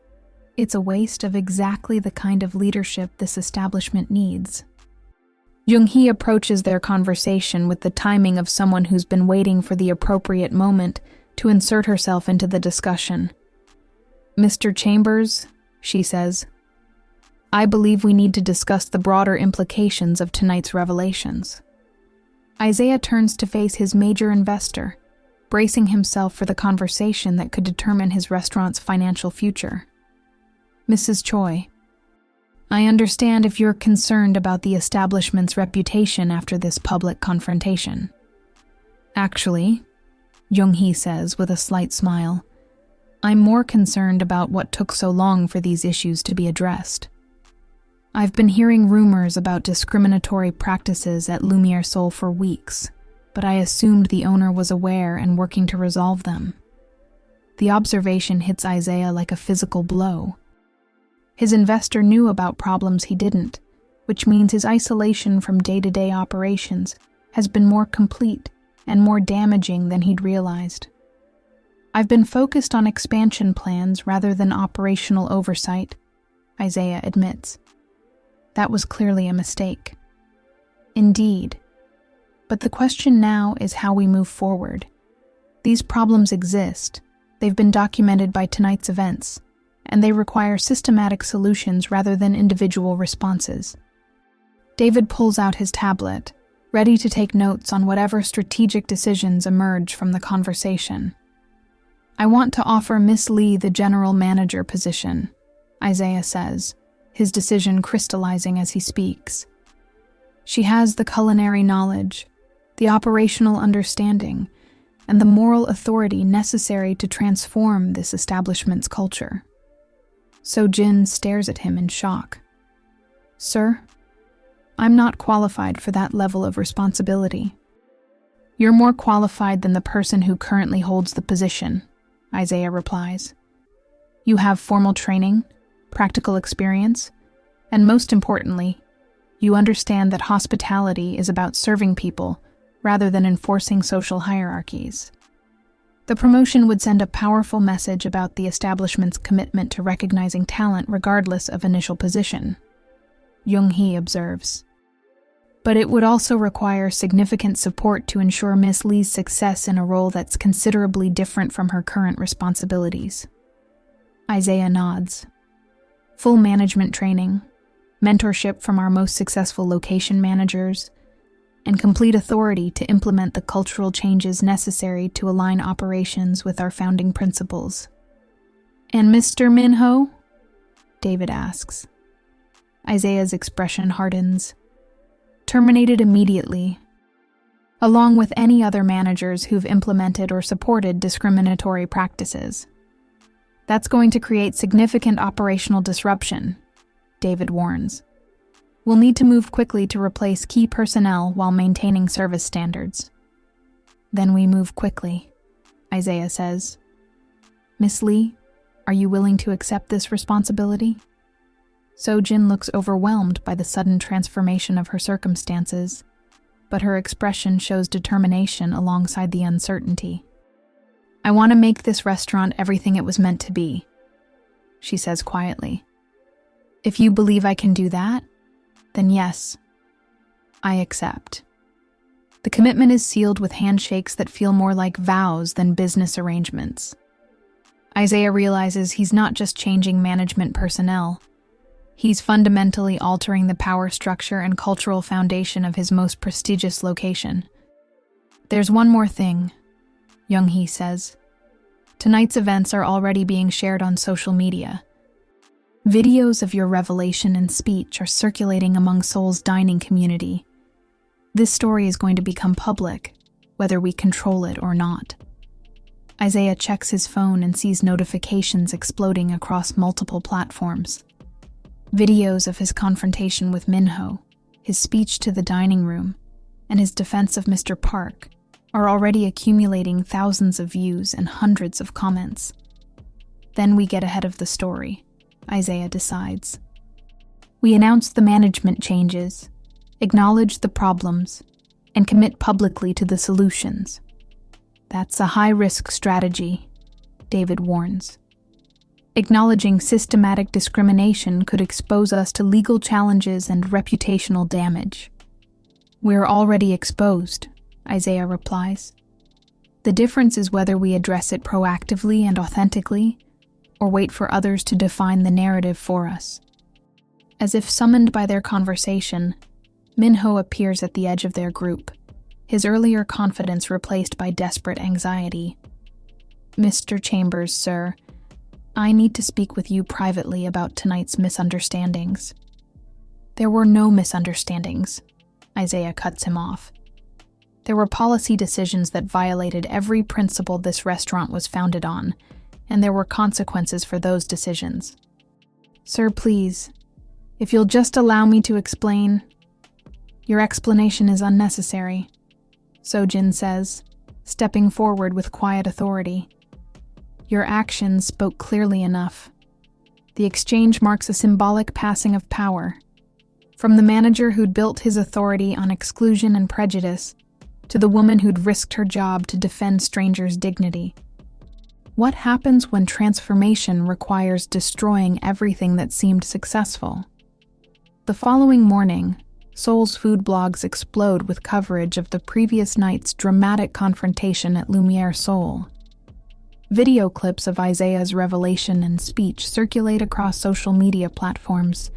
It's a waste of exactly the kind of leadership this establishment needs. Jung-hee approaches their conversation with the timing of someone who's been waiting for the appropriate moment to insert herself into the discussion. Mr. Chambers, she says, I believe we need to discuss the broader implications of tonight's revelations. Isaiah turns to face his major investor, bracing himself for the conversation that could determine his restaurant's financial future. Mrs. Choi, I understand if you're concerned about the establishment's reputation after this public confrontation. Actually, Jung-hee says with a slight smile, I'm more concerned about what took so long for these issues to be addressed. I've been hearing rumors about discriminatory practices at Lumiere Sol for weeks, but I assumed the owner was aware and working to resolve them. The observation hits Isaiah like a physical blow. His investor knew about problems he didn't, which means his isolation from day-to-day operations has been more complete and more damaging than he'd realized. I've been focused on expansion plans rather than operational oversight, Isaiah admits. That was clearly a mistake. Indeed. But the question now is how we move forward. These problems exist. They've been documented by tonight's events, and they require systematic solutions rather than individual responses. David pulls out his tablet, ready to take notes on whatever strategic decisions emerge from the conversation. I want to offer Miss Lee the general manager position, Isaiah says, his decision crystallizing as he speaks. She has the culinary knowledge, the operational understanding, and the moral authority necessary to transform this establishment's culture. So-jin stares at him in shock. Sir, I'm not qualified for that level of responsibility. You're more qualified than the person who currently holds the position, Isaiah replies. You have formal training, practical experience, and most importantly, you understand that hospitality is about serving people rather than enforcing social hierarchies. The promotion would send a powerful message about the establishment's commitment to recognizing talent regardless of initial position, Jung-hee observes. But it would also require significant support to ensure Miss Lee's success in a role that's considerably different from her current responsibilities. Isaiah nods. Full management training, mentorship from our most successful location managers, and complete authority to implement the cultural changes necessary to align operations with our founding principles. And Mr. Minho? David asks. Isaiah's expression hardens. Terminated immediately, along with any other managers who've implemented or supported discriminatory practices. That's going to create significant operational disruption, David warns. We'll need to move quickly to replace key personnel while maintaining service standards. Then we move quickly, Isaiah says. Miss Lee, are you willing to accept this responsibility? So-jin looks overwhelmed by the sudden transformation of her circumstances, but her expression shows determination alongside the uncertainty. I want to make this restaurant everything it was meant to be, she says quietly. If you believe I can do that, then yes, I accept. The commitment is sealed with handshakes that feel more like vows than business arrangements. Isaiah realizes he's not just changing management personnel. He's fundamentally altering the power structure and cultural foundation of his most prestigious location. There's one more thing, Jung-hee says. Tonight's events are already being shared on social media. Videos of your revelation and speech are circulating among Seoul's dining community. This story is going to become public, whether we control it or not. Isaiah checks his phone and sees notifications exploding across multiple platforms. Videos of his confrontation with Minho, his speech to the dining room, and his defense of Mr. Park are already accumulating thousands of views and hundreds of comments. Then we get ahead of the story, Isaiah decides. We announce the management changes, acknowledge the problems, and commit publicly to the solutions. That's a high-risk strategy, David warns. Acknowledging systematic discrimination could expose us to legal challenges and reputational damage. We're already exposed, Isaiah replies. The difference is whether we address it proactively and authentically, or wait for others to define the narrative for us. As if summoned by their conversation, Minho appears at the edge of their group, his earlier confidence replaced by desperate anxiety. "Mr. Chambers, sir, I need to speak with you privately about tonight's misunderstandings." "There were no misunderstandings," Isaiah cuts him off. "There were policy decisions that violated every principle this restaurant was founded on, and there were consequences for those decisions." "Sir, please, if you'll just allow me to explain." "Your explanation is unnecessary," Sojin says, stepping forward with quiet authority. "Your actions spoke clearly enough. The exchange marks a symbolic passing of power, from the manager who'd built his authority on exclusion and prejudice to the woman who'd risked her job to defend strangers' dignity. What happens when transformation requires destroying everything that seemed successful?" The following morning, Seoul's food blogs explode with coverage of the previous night's dramatic confrontation at Lumiere Seoul. Video clips of Isaiah's revelation and speech circulate across social media platforms,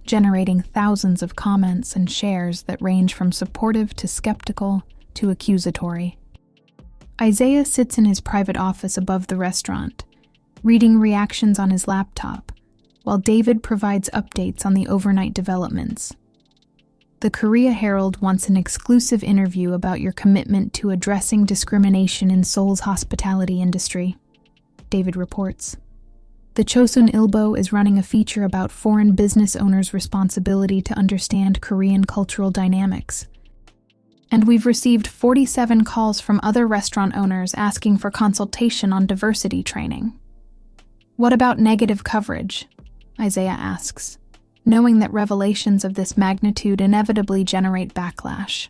generating thousands of comments and shares that range from supportive to skeptical to accusatory. Isaiah sits in his private office above the restaurant, reading reactions on his laptop, while David provides updates on the overnight developments. "The Korea Herald wants an exclusive interview about your commitment to addressing discrimination in Seoul's hospitality industry," David reports. "The Chosun Ilbo is running a feature about foreign business owners' responsibility to understand Korean cultural dynamics. And we've received 47 calls from other restaurant owners asking for consultation on diversity training." "What about negative coverage?" Isaiah asks, knowing that revelations of this magnitude inevitably generate backlash.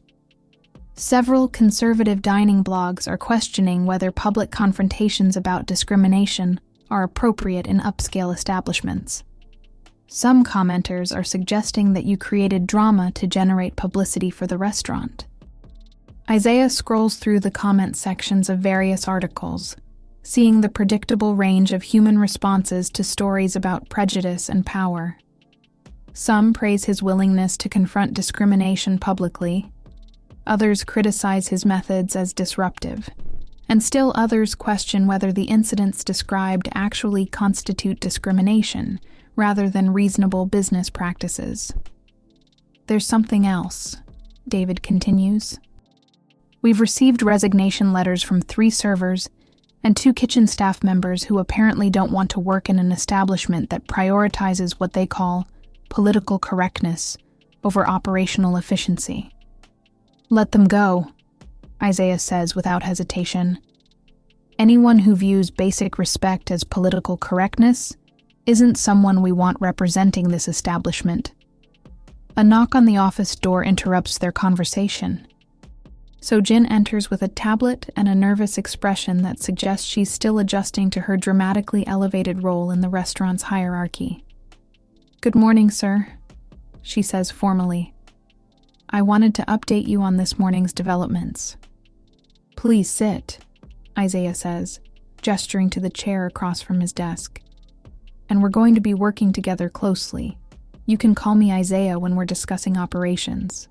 Several conservative dining blogs are questioning whether public confrontations about discrimination are appropriate in upscale establishments. Some commenters are suggesting that you created drama to generate publicity for the restaurant. Isaiah scrolls through the comment sections of various articles, seeing the predictable range of human responses to stories about prejudice and power. Some praise his willingness to confront discrimination publicly, others criticize his methods as disruptive, and still others question whether the incidents described actually constitute discrimination rather than reasonable business practices. "There's something else," David continues. "We've received resignation letters from 3 servers and 2 kitchen staff members who apparently don't want to work in an establishment that prioritizes what they call political correctness over operational efficiency." "Let them go," Isaiah says without hesitation. "Anyone who views basic respect as political correctness isn't someone we want representing this establishment." A knock on the office door interrupts their conversation. Sojin enters with a tablet and a nervous expression that suggests she's still adjusting to her dramatically elevated role in the restaurant's hierarchy. "Good morning, sir," she says formally. "I wanted to update you on this morning's developments." "Please sit," Isaiah says, gesturing to the chair across from his desk. "And we're going to be working together closely. You can call me Isaiah when we're discussing operations."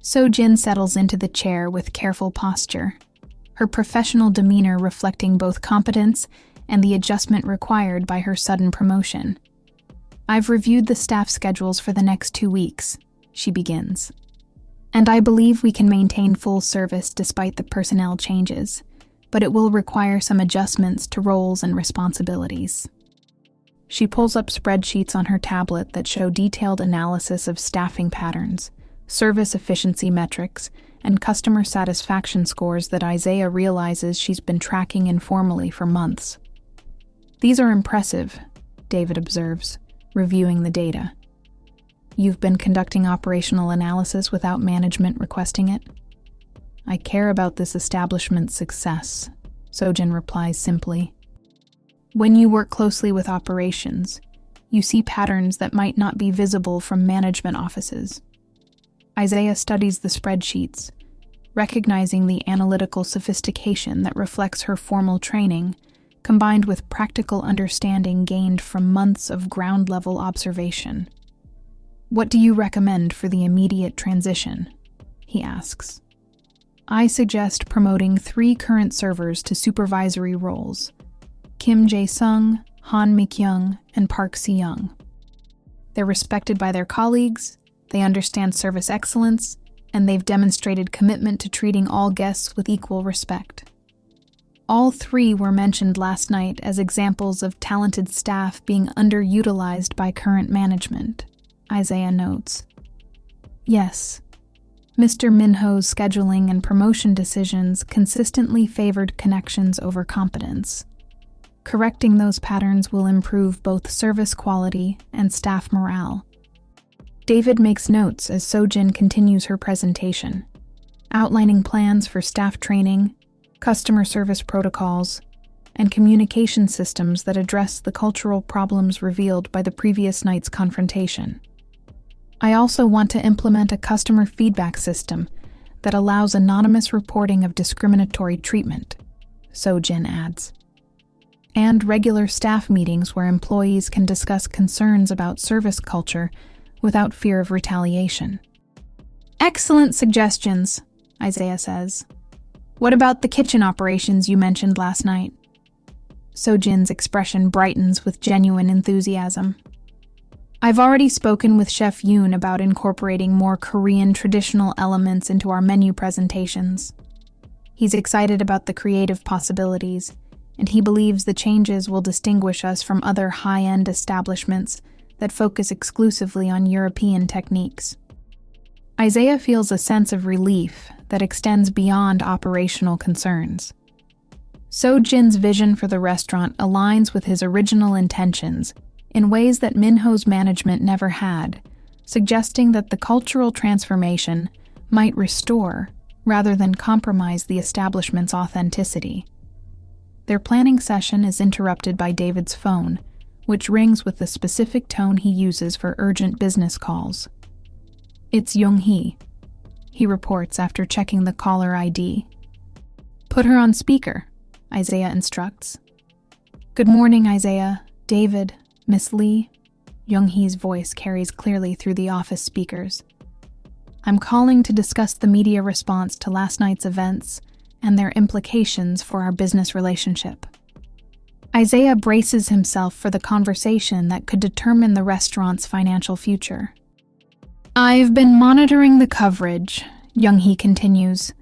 Sojin settles into the chair with careful posture, her professional demeanor reflecting both competence and the adjustment required by her sudden promotion. "I've reviewed the staff schedules for the next 2 weeks," she begins. "And I believe we can maintain full service despite the personnel changes, but it will require some adjustments to roles and responsibilities." She pulls up spreadsheets on her tablet that show detailed analysis of staffing patterns, service efficiency metrics, and customer satisfaction scores that Isaiah realizes she's been tracking informally for months. "These are impressive," David observes, reviewing the data. "You've been conducting operational analysis without management requesting it?" "I care about this establishment's success," Sojin replies simply. "When you work closely with operations, you see patterns that might not be visible from management offices." Isaiah studies the spreadsheets, recognizing the analytical sophistication that reflects her formal training, combined with practical understanding gained from months of ground-level observation. "What do you recommend for the immediate transition?" he asks. "I suggest promoting 3 current servers to supervisory roles: Kim Jae-sung, Han Mi-kyung, and Park Si-young. They're respected by their colleagues, they understand service excellence, and they've demonstrated commitment to treating all guests with equal respect." All 3 were mentioned last night as examples of talented staff being underutilized by current management, Isaiah notes. "Yes. Mr. Minho's scheduling and promotion decisions consistently favored connections over competence. Correcting those patterns will improve both service quality and staff morale." David makes notes as Sojin continues her presentation, outlining plans for staff training, customer service protocols, and communication systems that address the cultural problems revealed by the previous night's confrontation. "I also want to implement a customer feedback system that allows anonymous reporting of discriminatory treatment," Sojin adds. "And regular staff meetings where employees can discuss concerns about service culture without fear of retaliation." "Excellent suggestions," Isaiah says. "What about the kitchen operations you mentioned last night?" Sojin's expression brightens with genuine enthusiasm. "I've already spoken with Chef Yoon about incorporating more Korean traditional elements into our menu presentations. He's excited about the creative possibilities, and he believes the changes will distinguish us from other high-end establishments that focus exclusively on European techniques." Isaiah feels a sense of relief that extends beyond operational concerns. Sojin's vision for the restaurant aligns with his original intentions in ways that Minho's management never had, suggesting that the cultural transformation might restore rather than compromise the establishment's authenticity. Their planning session is interrupted by David's phone, which rings with the specific tone he uses for urgent business calls. "It's Young-hee," he reports after checking the caller ID. "Put her on speaker," Isaiah instructs. "Good morning, Isaiah, David, Miss Lee." Young-hee's voice carries clearly through the office speakers. "I'm calling to discuss the media response to last night's events and their implications for our business relationship." Isaiah braces himself for the conversation that could determine the restaurant's financial future. "I've been monitoring the coverage," Young-hee continues,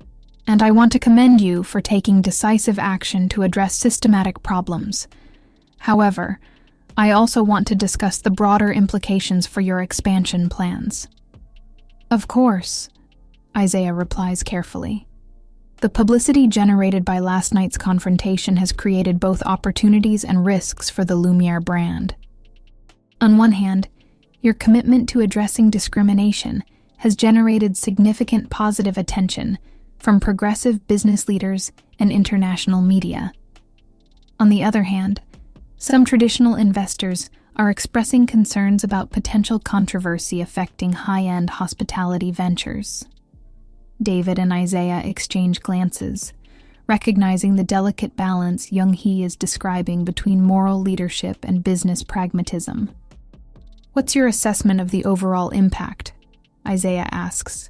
"and I want to commend you for taking decisive action to address systematic problems. However, I also want to discuss the broader implications for your expansion plans." "Of course," Isaiah replies carefully. "The publicity generated by last night's confrontation has created both opportunities and risks for the Lumiere brand. On one hand, your commitment to addressing discrimination has generated significant positive attention from progressive business leaders and international media. On the other hand, some traditional investors are expressing concerns about potential controversy affecting high-end hospitality ventures." David and Isaiah exchange glances, recognizing the delicate balance Young-hee is describing between moral leadership and business pragmatism. "What's your assessment of the overall impact?" Isaiah asks.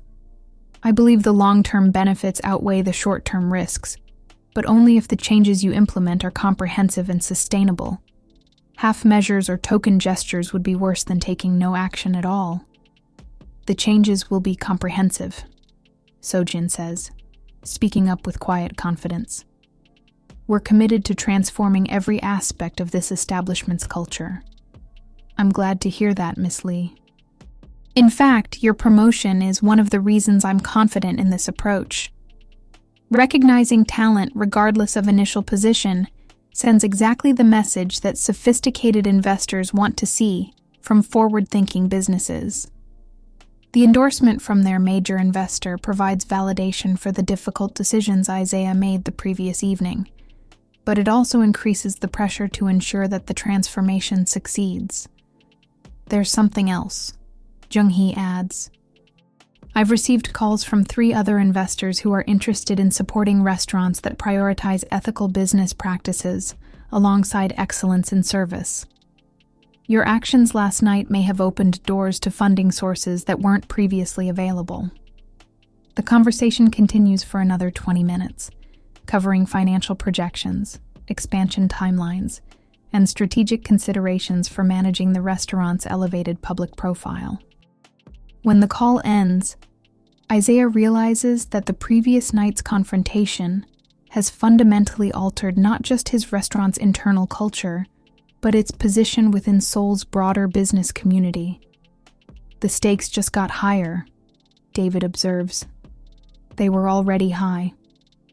"I believe the long-term benefits outweigh the short-term risks, but only if the changes you implement are comprehensive and sustainable. Half measures or token gestures would be worse than taking no action at all." "The changes will be comprehensive," Sojin says, speaking up with quiet confidence. "We're committed to transforming every aspect of this establishment's culture. I'm glad to hear that, Miss Lee. In fact, your promotion is one of the reasons I'm confident in this approach. Recognizing talent regardless of initial position sends exactly the message that sophisticated investors want to see from forward-thinking businesses. The endorsement from their major investor provides validation for the difficult decisions Isaiah made the previous evening, but it also increases the pressure to ensure that the transformation succeeds. There's something else, Jung-hee adds. I've received calls from 3 other investors who are interested in supporting restaurants that prioritize ethical business practices alongside excellence in service. Your actions last night may have opened doors to funding sources that weren't previously available. The conversation continues for another 20 minutes, covering financial projections, expansion timelines, and strategic considerations for managing the restaurant's elevated public profile. When the call ends, Isaiah realizes that the previous night's confrontation has fundamentally altered not just his restaurant's internal culture, but its position within Seoul's broader business community. The stakes just got higher, David observes. They were already high,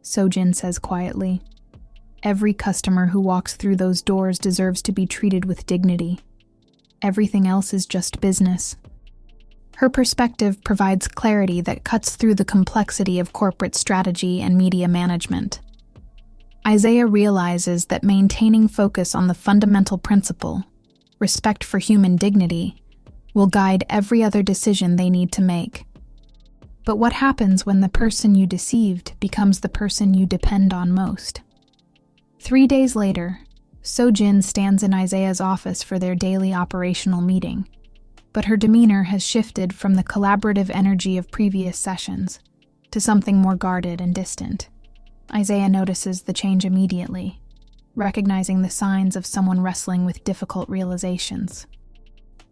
Sojin says quietly. Every customer who walks through those doors deserves to be treated with dignity. Everything else is just business. Her perspective provides clarity that cuts through the complexity of corporate strategy and media management. Isaiah realizes that maintaining focus on the fundamental principle, respect for human dignity, will guide every other decision they need to make. But what happens when the person you deceived becomes the person you depend on most? 3 days later, Sojin stands in Isaiah's office for their daily operational meeting, but her demeanor has shifted from the collaborative energy of previous sessions to something more guarded and distant. Isaiah notices the change immediately, recognizing the signs of someone wrestling with difficult realizations.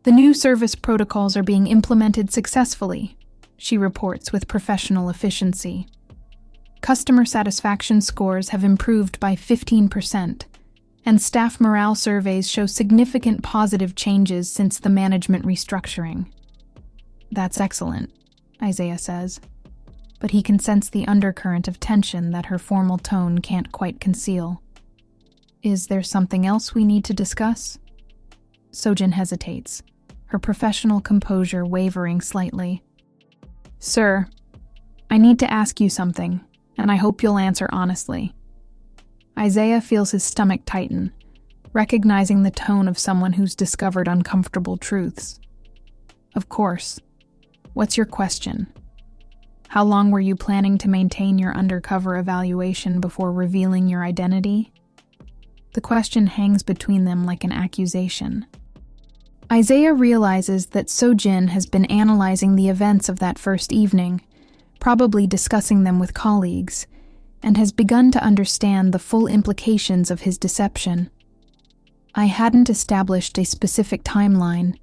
The new service protocols are being implemented successfully, she reports with professional efficiency. Customer satisfaction scores have improved by 15%, and staff morale surveys show significant positive changes since the management restructuring. That's excellent, Isaiah says, but he can sense the undercurrent of tension that her formal tone can't quite conceal. Is there something else we need to discuss? Sojin hesitates, her professional composure wavering slightly. Sir, I need to ask you something, and I hope you'll answer honestly. Isaiah feels his stomach tighten, recognizing the tone of someone who's discovered uncomfortable truths. Of course. What's your question? How long were you planning to maintain your undercover evaluation before revealing your identity? The question hangs between them like an accusation. Isaiah realizes that Sojin has been analyzing the events of that first evening, probably discussing them with colleagues, and has begun to understand the full implications of his deception. I hadn't established a specific timeline,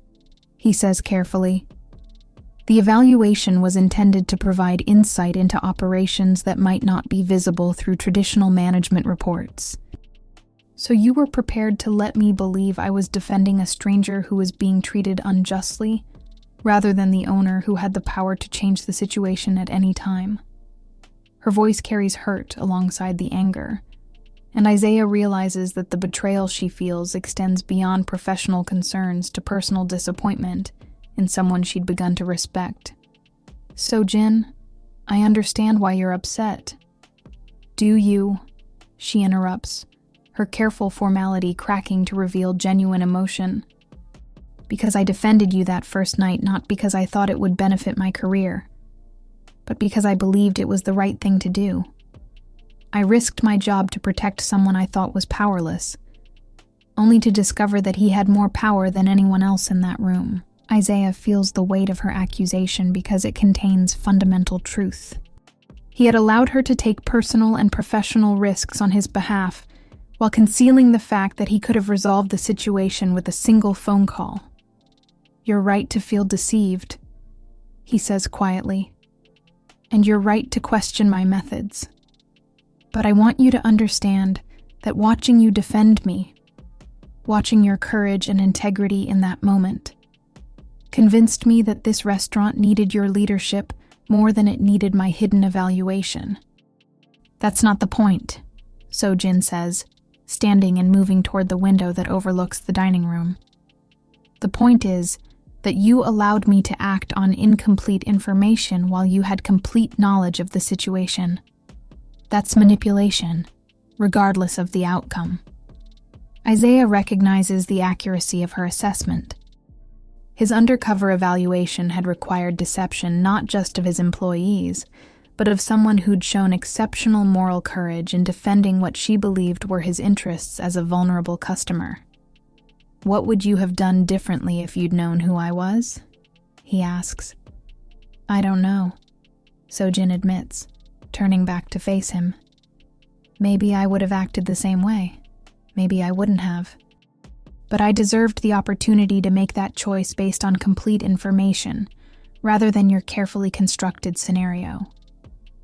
he says carefully. The evaluation was intended to provide insight into operations that might not be visible through traditional management reports. So you were prepared to let me believe I was defending a stranger who was being treated unjustly, rather than the owner who had the power to change the situation at any time. Her voice carries hurt alongside the anger, and Isaiah realizes that the betrayal she feels extends beyond professional concerns to personal disappointment in someone she'd begun to respect. Sojin, I understand why you're upset. Do you? She interrupts, her careful formality cracking to reveal genuine emotion. Because I defended you that first night, not because I thought it would benefit my career, but because I believed it was the right thing to do. I risked my job to protect someone I thought was powerless, only to discover that he had more power than anyone else in that room. Isaiah feels the weight of her accusation because it contains fundamental truth. He had allowed her to take personal and professional risks on his behalf, while concealing the fact that he could have resolved the situation with a single phone call. You're right to feel deceived, he says quietly, and you're right to question my methods. But I want you to understand that watching you defend me, watching your courage and integrity in that moment. Convinced me that this restaurant needed your leadership more than it needed my hidden evaluation. That's not the point, So-jin says, standing and moving toward the window that overlooks the dining room. The point is that you allowed me to act on incomplete information while you had complete knowledge of the situation. That's manipulation, regardless of the outcome. Isaiah recognizes the accuracy of her assessment. His undercover evaluation had required deception not just of his employees, but of someone who'd shown exceptional moral courage in defending what she believed were his interests as a vulnerable customer. "What would you have done differently if you'd known who I was?" he asks. "I don't know," So-jin admits, turning back to face him. "Maybe I would have acted the same way. Maybe I wouldn't have. But I deserved the opportunity to make that choice based on complete information, rather than your carefully constructed scenario."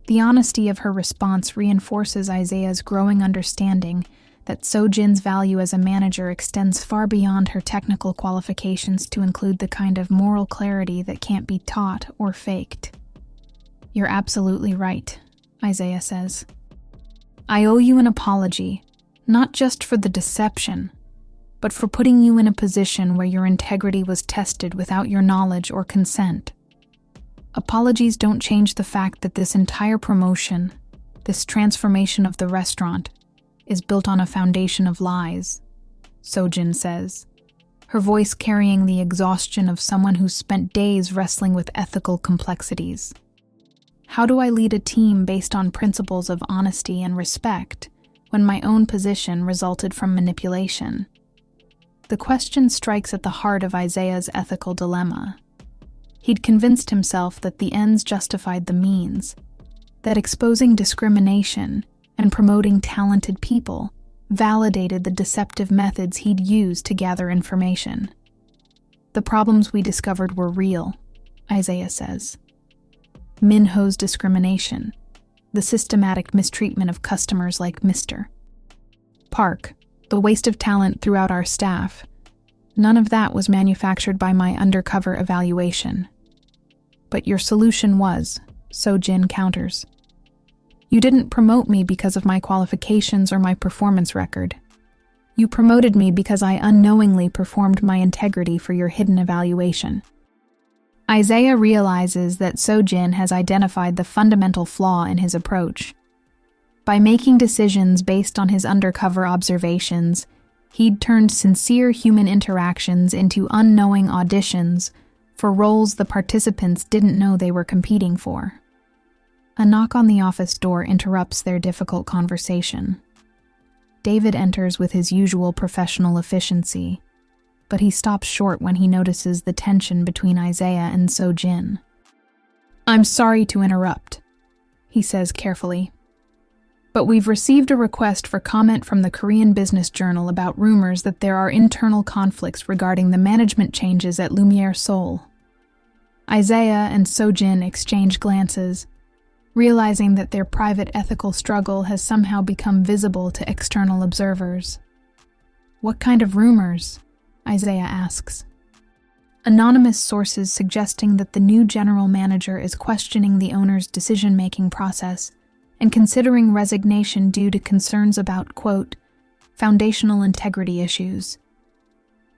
The honesty of her response reinforces Isaiah's growing understanding that So-jin's value as a manager extends far beyond her technical qualifications to include the kind of moral clarity that can't be taught or faked. "You're absolutely right," Isaiah says. "I owe you an apology, not just for the deception, but for putting you in a position where your integrity was tested without your knowledge or consent. Apologies don't change the fact that this entire promotion, this transformation of the restaurant, is built on a foundation of lies," So-jin says, her voice carrying the exhaustion of someone who's spent days wrestling with ethical complexities. "How do I lead a team based on principles of honesty and respect when my own position resulted from manipulation?" The question strikes at the heart of Isaiah's ethical dilemma. He'd convinced himself that the ends justified the means, that exposing discrimination and promoting talented people validated the deceptive methods he'd used to gather information. "The problems we discovered were real," Isaiah says. Minho's discrimination, the systematic mistreatment of customers like Mr. Park, the waste of talent throughout our staff, none of that was manufactured by my undercover evaluation. "But your solution was," So-jin counters. "You didn't promote me because of my qualifications or my performance record. You promoted me because I unknowingly performed my integrity for your hidden evaluation." Isaiah realizes that So-jin has identified the fundamental flaw in his approach. By making decisions based on his undercover observations, he'd turned sincere human interactions into unknowing auditions for roles the participants didn't know they were competing for. A knock on the office door interrupts their difficult conversation. David enters with his usual professional efficiency, but he stops short when he notices the tension between Isaiah and So-jin. "I'm sorry to interrupt," he says carefully, "but we've received a request for comment from the Korean Business Journal about rumors that there are internal conflicts regarding the management changes at Lumiere Seoul." Isaiah and So-jin exchange glances, realizing that their private ethical struggle has somehow become visible to external observers. "What kind of rumors?" Isaiah asks. Anonymous sources suggesting that the new general manager is questioning the owner's decision-making process and considering resignation due to concerns about, quote, "foundational integrity issues."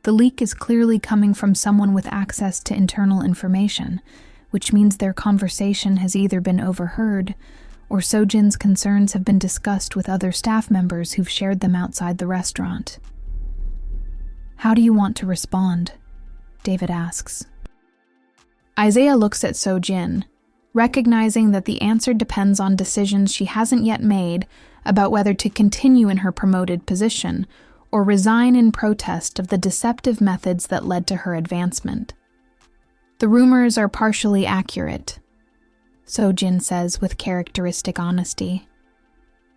The leak is clearly coming from someone with access to internal information, which means their conversation has either been overheard or So-jin's concerns have been discussed with other staff members who've shared them outside the restaurant. "How do you want to respond?" David asks. Isaiah looks at So-jin, recognizing that the answer depends on decisions she hasn't yet made about whether to continue in her promoted position or resign in protest of the deceptive methods that led to her advancement. "The rumors are partially accurate," So-jin says with characteristic honesty.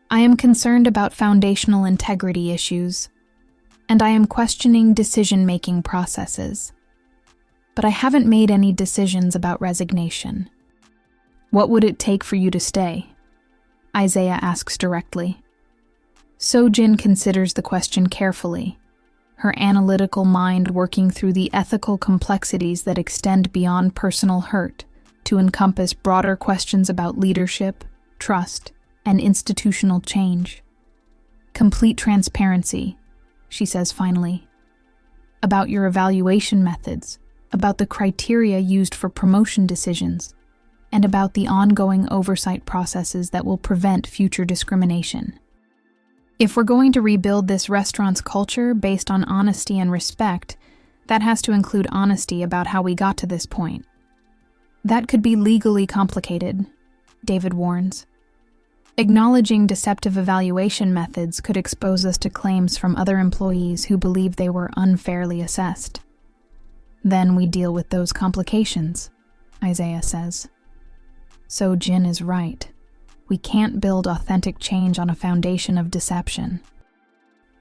"I am concerned about foundational integrity issues, and I am questioning decision-making processes. But I haven't made any decisions about resignation." "What would it take for you to stay?" Isaiah asks directly. So-jin considers the question carefully, her analytical mind working through the ethical complexities that extend beyond personal hurt to encompass broader questions about leadership, trust, and institutional change. Complete transparency, she says finally, about your evaluation methods, about the criteria used for promotion decisions, and about the ongoing oversight processes that will prevent future discrimination. If we're going to rebuild this restaurant's culture based on honesty and respect, that has to include honesty about how we got to this point. That could be legally complicated, David warns. Acknowledging deceptive evaluation methods could expose us to claims from other employees who believe they were unfairly assessed. Then we deal with those complications, Isaiah says. So Jin is right. We can't build authentic change on a foundation of deception.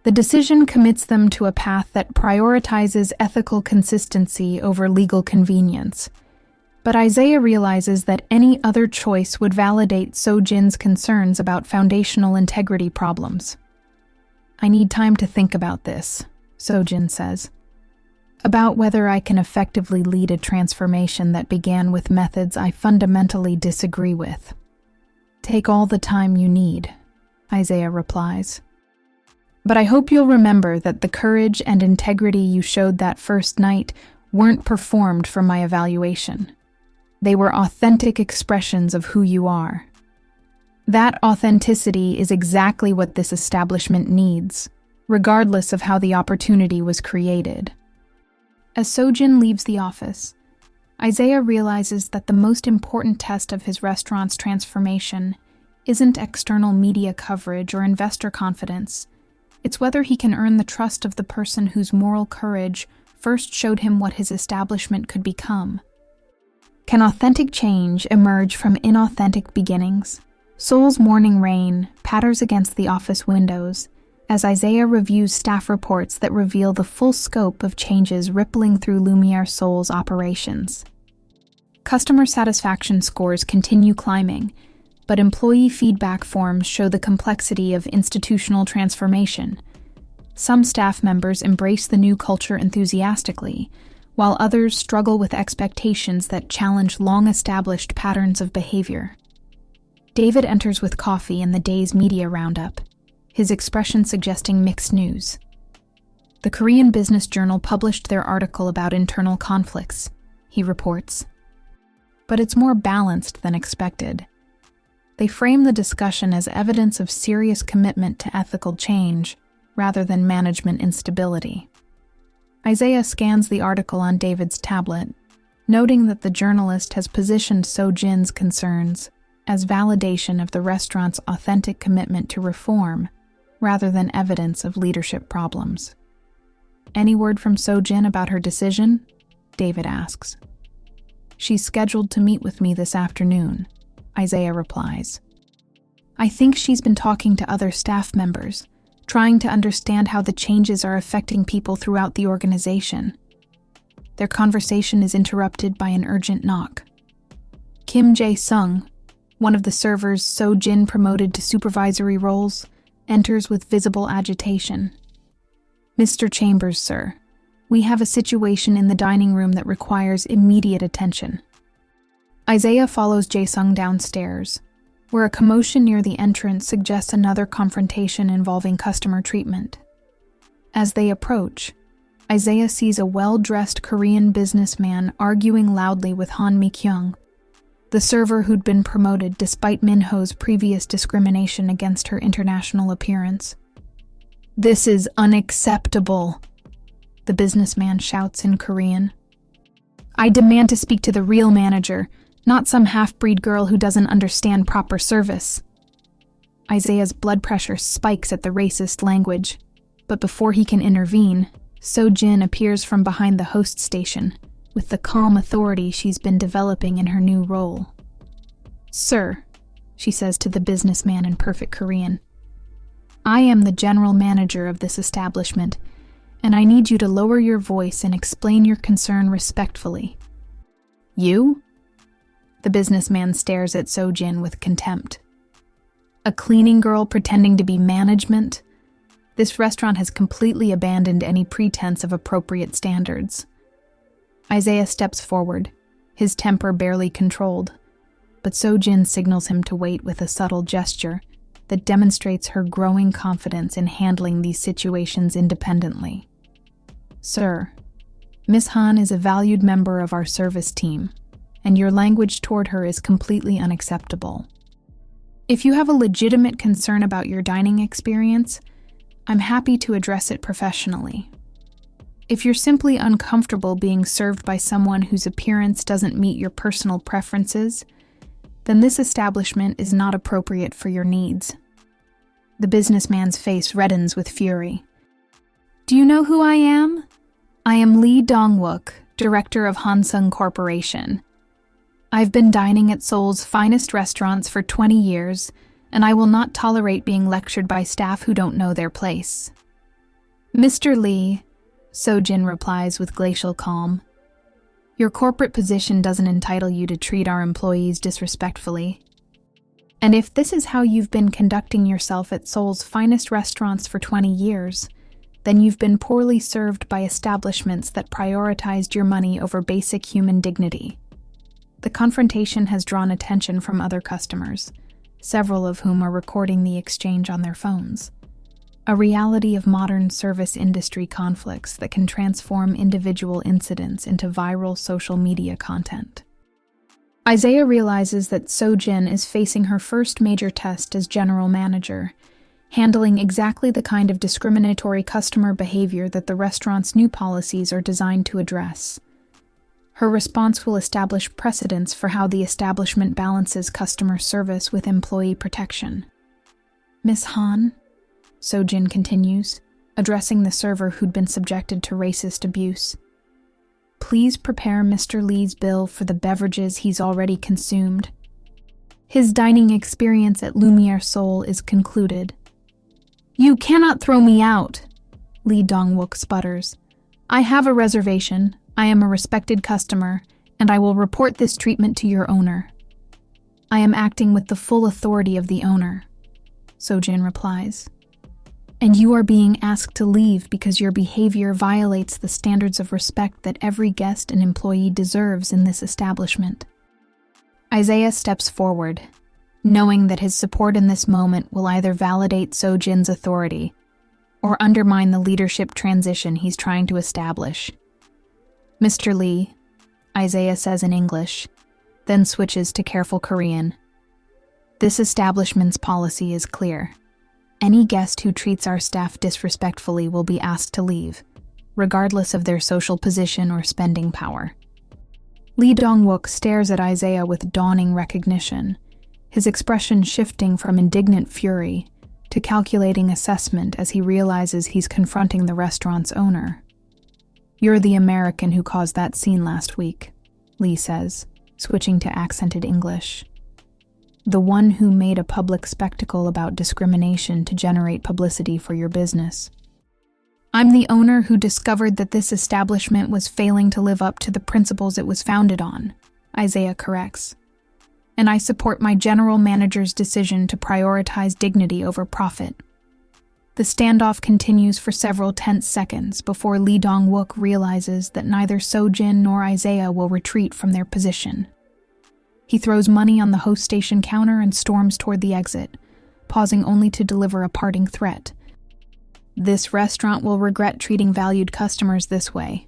The decision commits them to a path that prioritizes ethical consistency over legal convenience. But Isaiah realizes that any other choice would validate So-jin's concerns about foundational integrity problems. I need time to think about this, So-jin says. About whether I can effectively lead a transformation that began with methods I fundamentally disagree with. Take all the time you need, Isaiah replies. But I hope you'll remember that the courage and integrity you showed that first night weren't performed for my evaluation. They were authentic expressions of who you are. That authenticity is exactly what this establishment needs, regardless of how the opportunity was created. As So-jin leaves the office, Isaiah realizes that the most important test of his restaurant's transformation isn't external media coverage or investor confidence. It's whether he can earn the trust of the person whose moral courage first showed him what his establishment could become. Can authentic change emerge from inauthentic beginnings? Seoul's morning rain patters against the office windows as Isaiah reviews staff reports that reveal the full scope of changes rippling through Lumiere Seoul's operations. Customer satisfaction scores continue climbing, but employee feedback forms show the complexity of institutional transformation. Some staff members embrace the new culture enthusiastically, while others struggle with expectations that challenge long-established patterns of behavior. David enters with coffee and the day's media roundup, his expression suggesting mixed news. The Korean Business Journal published their article about internal conflicts, he reports. But it's more balanced than expected. They frame the discussion as evidence of serious commitment to ethical change, rather than management instability. Isaiah scans the article on David's tablet, noting that the journalist has positioned So-jin's concerns as validation of the restaurant's authentic commitment to reform, rather than evidence of leadership problems. Any word from So-jin about her decision? David asks. She's scheduled to meet with me this afternoon, Isaiah replies. I think she's been talking to other staff members, trying to understand how the changes are affecting people throughout the organization. Their conversation is interrupted by an urgent knock. Kim Jae-sung, one of the servers So-jin promoted to supervisory roles, enters with visible agitation. Mr. Chambers, sir, we have a situation in the dining room that requires immediate attention. Isaiah follows Jae-sung downstairs, where a commotion near the entrance suggests another confrontation involving customer treatment. As they approach, Isaiah sees a well-dressed Korean businessman arguing loudly with Han Mi-kyung, the server who'd been promoted despite Minho's previous discrimination against her international appearance. This is unacceptable, the businessman shouts in Korean. I demand to speak to the real manager, not some half-breed girl who doesn't understand proper service. Isaiah's blood pressure spikes at the racist language, but before he can intervene, So-jin appears from behind the host station, with the calm authority she's been developing in her new role. Sir, she says to the businessman in perfect Korean, I am the general manager of this establishment, and I need you to lower your voice and explain your concern respectfully. You? The businessman stares at So-jin with contempt. A cleaning girl pretending to be management? This restaurant has completely abandoned any pretense of appropriate standards. Isaiah steps forward, his temper barely controlled, but Sojin signals him to wait with a subtle gesture that demonstrates her growing confidence in handling these situations independently. Sir, Miss Han is a valued member of our service team, and your language toward her is completely unacceptable. If you have a legitimate concern about your dining experience, I'm happy to address it professionally. If you're simply uncomfortable being served by someone whose appearance doesn't meet your personal preferences, then this establishment is not appropriate for your needs. The businessman's face reddens with fury. Do you know who I am? I am Lee Dong-wook, director of Hansung Corporation. I've been dining at Seoul's finest restaurants for 20 years, and I will not tolerate being lectured by staff who don't know their place. Mr. Lee, Sojin replies with glacial calm, your corporate position doesn't entitle you to treat our employees disrespectfully. And if this is how you've been conducting yourself at Seoul's finest restaurants for 20 years, then you've been poorly served by establishments that prioritized your money over basic human dignity. The confrontation has drawn attention from other customers, several of whom are recording the exchange on their phones. A reality of modern service industry conflicts that can transform individual incidents into viral social media content. Isaiah realizes that Sojin is facing her first major test as general manager, handling exactly the kind of discriminatory customer behavior that the restaurant's new policies are designed to address. Her response will establish precedents for how the establishment balances customer service with employee protection. Miss Han, Sojin continues, addressing the server who'd been subjected to racist abuse. Please prepare Mr. Lee's bill for the beverages he's already consumed. His dining experience at Lumiere Seoul is concluded. You cannot throw me out, Lee Dong-wook sputters. I have a reservation, I am a respected customer, and I will report this treatment to your owner. I am acting with the full authority of the owner, Sojin replies. And you are being asked to leave because your behavior violates the standards of respect that every guest and employee deserves in this establishment. Isaiah steps forward, knowing that his support in this moment will either validate Sojin's authority or undermine the leadership transition he's trying to establish. Mr. Lee, Isaiah says in English, then switches to careful Korean. This establishment's policy is clear. Any guest who treats our staff disrespectfully will be asked to leave, regardless of their social position or spending power. Lee Dong-wook stares at Isaiah with dawning recognition, his expression shifting from indignant fury to calculating assessment as he realizes he's confronting the restaurant's owner. You're the American who caused that scene last week, Lee says, switching to accented English. The one who made a public spectacle about discrimination to generate publicity for your business. I'm the owner who discovered that this establishment was failing to live up to the principles it was founded on, Isaiah corrects. And I support my general manager's decision to prioritize dignity over profit. The standoff continues for several tense seconds before Lee Dong-wook realizes that neither Sojin nor Isaiah will retreat from their position. He throws money on the host station counter and storms toward the exit, pausing only to deliver a parting threat. This restaurant will regret treating valued customers this way,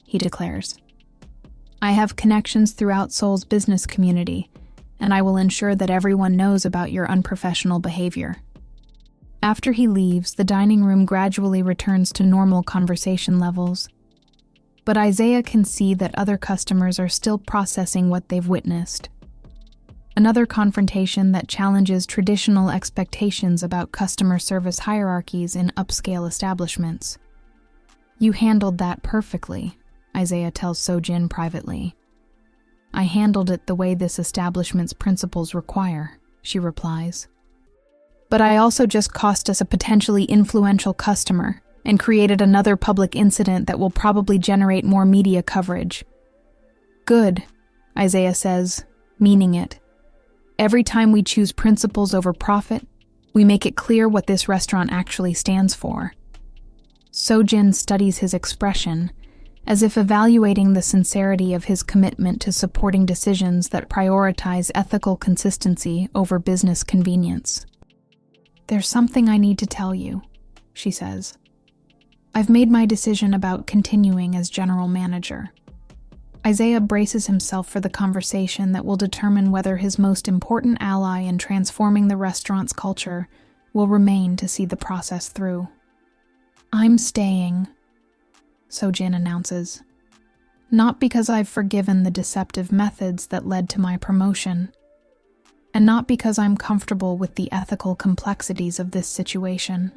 he declares. I have connections throughout Seoul's business community, and I will ensure that everyone knows about your unprofessional behavior. After he leaves, the dining room gradually returns to normal conversation levels. But Isaiah can see that other customers are still processing what they've witnessed. Another confrontation that challenges traditional expectations about customer service hierarchies in upscale establishments. You handled that perfectly, Isaiah tells Sojin privately. I handled it the way this establishment's principles require, she replies. But I also just cost us a potentially influential customer and created another public incident that will probably generate more media coverage. Good, Isaiah says, meaning it. Every time we choose principles over profit, We make it clear what this restaurant actually stands for. Sojin studies his expression, as if evaluating the sincerity of his commitment to supporting decisions that prioritize ethical consistency over business convenience. "There's something I need to tell you," she says. "I've made my decision about continuing as general manager." Isaiah braces himself for the conversation that will determine whether his most important ally in transforming the restaurant's culture will remain to see the process through. "I'm staying," Sojin announces. "Not because I've forgiven the deceptive methods that led to my promotion, and not because I'm comfortable with the ethical complexities of this situation.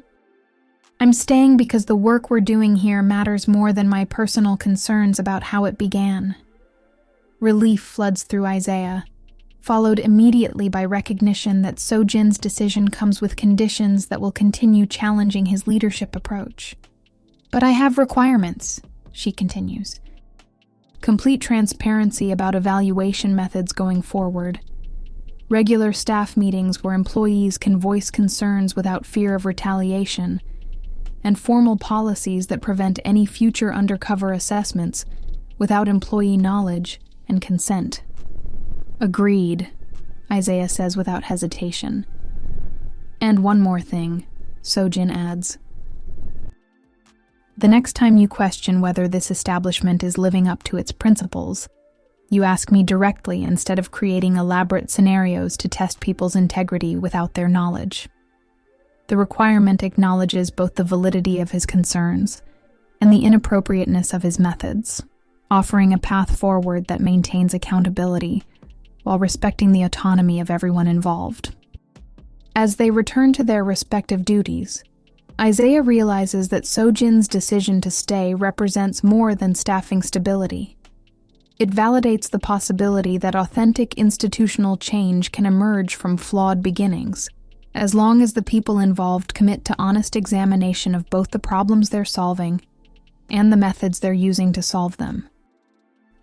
I'm staying because the work we're doing here matters more than my personal concerns about how it began." Relief floods through Isaiah, followed immediately by recognition that Sojin's decision comes with conditions that will continue challenging his leadership approach. "But I have requirements," she continues. Complete transparency about evaluation methods going forward. Regular staff meetings where employees can voice concerns without fear of retaliation, and formal policies that prevent any future undercover assessments without employee knowledge and consent. "Agreed," Isaiah says without hesitation. "And one more thing," Sojin adds. "The next time you question whether this establishment is living up to its principles, you ask me directly instead of creating elaborate scenarios to test people's integrity without their knowledge." The requirement acknowledges both the validity of his concerns and the inappropriateness of his methods, offering a path forward that maintains accountability while respecting the autonomy of everyone involved. As they return to their respective duties, Isaiah realizes that Sojin's decision to stay represents more than staffing stability. It validates the possibility that authentic institutional change can emerge from flawed beginnings, as long as the people involved commit to honest examination of both the problems they're solving and the methods they're using to solve them.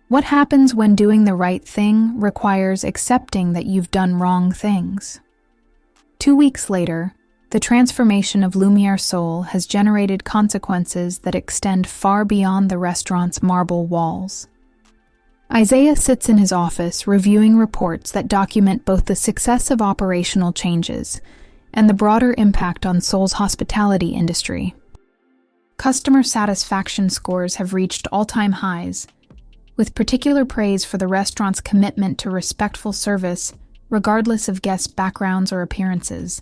What happens when doing the right thing requires accepting that you've done wrong things? 2 weeks later, the transformation of Lumiere Soul has generated consequences that extend far beyond the restaurant's marble walls. Isaiah sits in his office reviewing reports that document both the success of operational changes and the broader impact on Seoul's hospitality industry. Customer satisfaction scores have reached all-time highs, with particular praise for the restaurant's commitment to respectful service, regardless of guests' backgrounds or appearances.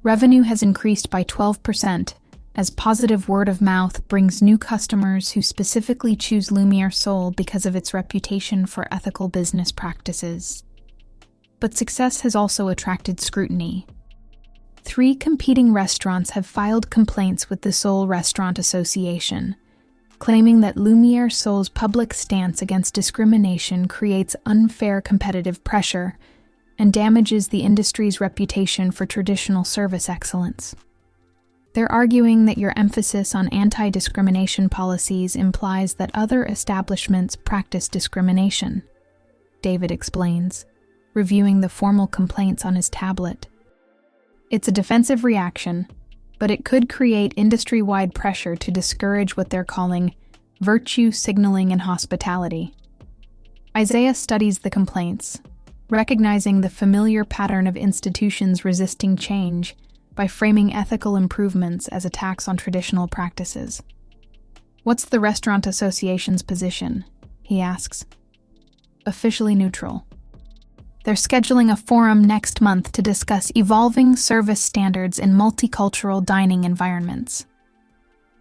Revenue has increased by 12%, as positive word of mouth brings new customers who specifically choose Lumiere Soul because of its reputation for ethical business practices. But success has also attracted scrutiny. 3 competing restaurants have filed complaints with the Seoul Restaurant Association, claiming that Lumiere Soul's public stance against discrimination creates unfair competitive pressure and damages the industry's reputation for traditional service excellence. They're arguing that your emphasis on anti-discrimination policies implies that other establishments practice discrimination, David explains, reviewing the formal complaints on his tablet. It's a defensive reaction, but it could create industry-wide pressure to discourage what they're calling virtue signaling in hospitality. Isaiah studies the complaints, recognizing the familiar pattern of institutions resisting change by framing ethical improvements as attacks on traditional practices. "What's the Restaurant Association's position?" he asks. "Officially neutral. They're scheduling a forum next month to discuss evolving service standards in multicultural dining environments.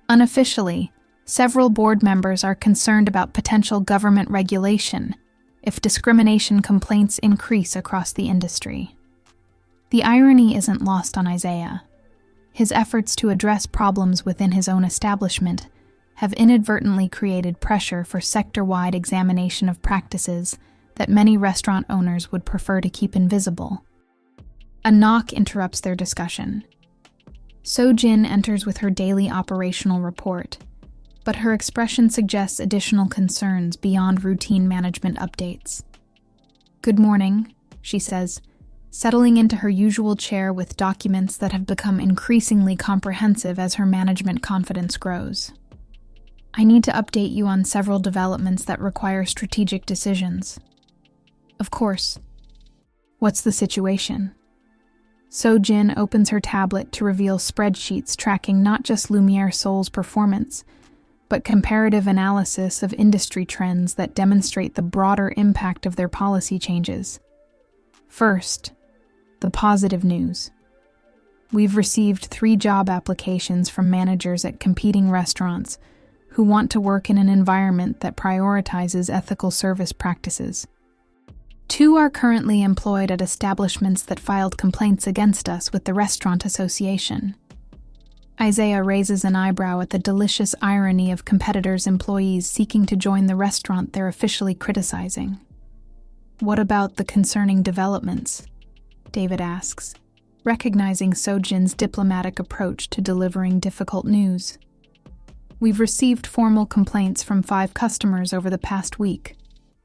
Unofficially, several board members are concerned about potential government regulation if discrimination complaints increase across the industry." The irony isn't lost on Isaiah. His efforts to address problems within his own establishment have inadvertently created pressure for sector-wide examination of practices that many restaurant owners would prefer to keep invisible. A knock interrupts their discussion. Sojin enters with her daily operational report, but her expression suggests additional concerns beyond routine management updates. "Good morning," she says, settling into her usual chair with documents that have become increasingly comprehensive as her management confidence grows. I need to update you on several developments that require strategic decisions. Of course. What's the situation? So-Jin opens her tablet to reveal spreadsheets tracking not just Lumiere Soul's performance, but comparative analysis of industry trends that demonstrate the broader impact of their policy changes. First, the positive news. We've received 3 job applications from managers at competing restaurants who want to work in an environment that prioritizes ethical service practices. 2 are currently employed at establishments that filed complaints against us with the Restaurant Association. Isaiah raises an eyebrow at the delicious irony of competitors' employees seeking to join the restaurant they're officially criticizing. What about the concerning developments? David asks, recognizing So-Jin's diplomatic approach to delivering difficult news. We've received formal complaints from 5 customers over the past week,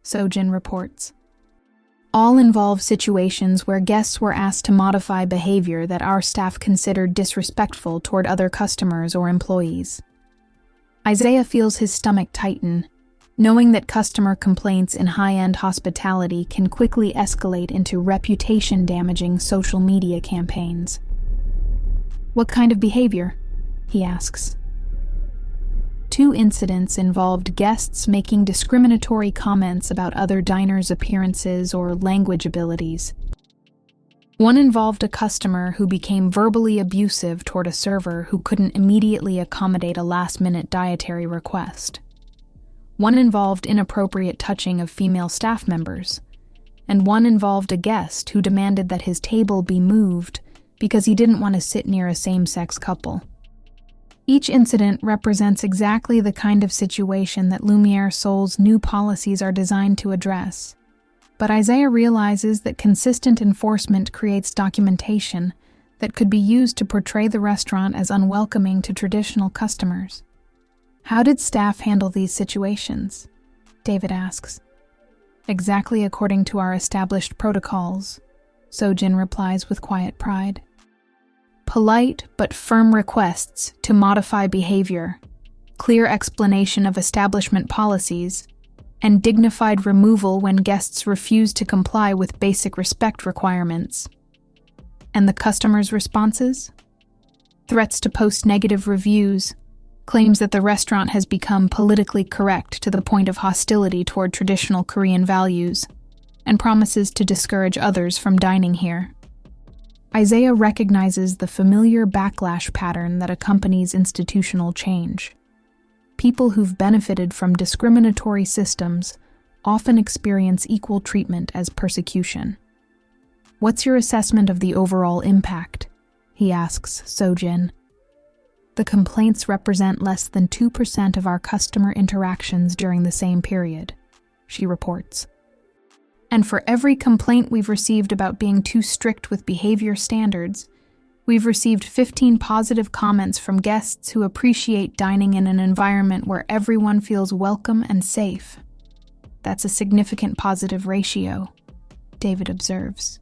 So-Jin reports. All involve situations where guests were asked to modify behavior that our staff considered disrespectful toward other customers or employees. Isaiah feels his stomach tighten, knowing that customer complaints in high-end hospitality can quickly escalate into reputation-damaging social media campaigns. What kind of behavior? He asks. 2 incidents involved guests making discriminatory comments about other diners' appearances or language abilities. One involved a customer who became verbally abusive toward a server who couldn't immediately accommodate a last-minute dietary request. One involved inappropriate touching of female staff members, and one involved a guest who demanded that his table be moved because he didn't want to sit near a same-sex couple. Each incident represents exactly the kind of situation that Lumiere Soul's new policies are designed to address. But Isaiah realizes that consistent enforcement creates documentation that could be used to portray the restaurant as unwelcoming to traditional customers. How did staff handle these situations? David asks. Exactly according to our established protocols, So-Jin replies with quiet pride. Polite but firm requests to modify behavior, clear explanation of establishment policies, and dignified removal when guests refuse to comply with basic respect requirements. And the customers' responses? Threats to post negative reviews, claims that the restaurant has become politically correct to the point of hostility toward traditional Korean values, and promises to discourage others from dining here. Isaiah recognizes the familiar backlash pattern that accompanies institutional change. People who've benefited from discriminatory systems often experience equal treatment as persecution. What's your assessment of the overall impact? He asks So-Jin. The complaints represent less than 2% of our customer interactions during the same period, she reports. And for every complaint we've received about being too strict with behavior standards, we've received 15 positive comments from guests who appreciate dining in an environment where everyone feels welcome and safe. That's a significant positive ratio, David observes.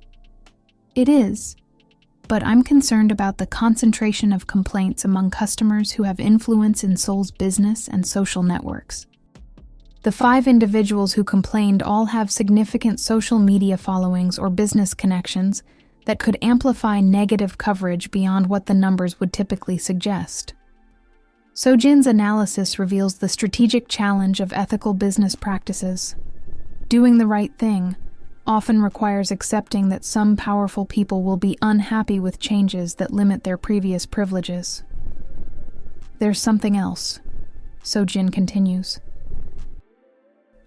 It is, but I'm concerned about the concentration of complaints among customers who have influence in Seoul's business and social networks. The 5 individuals who complained all have significant social media followings or business connections that could amplify negative coverage beyond what the numbers would typically suggest. So-Jin's analysis reveals the strategic challenge of ethical business practices. Doing the right thing often requires accepting that some powerful people will be unhappy with changes that limit their previous privileges. There's something else, So-Jin continues.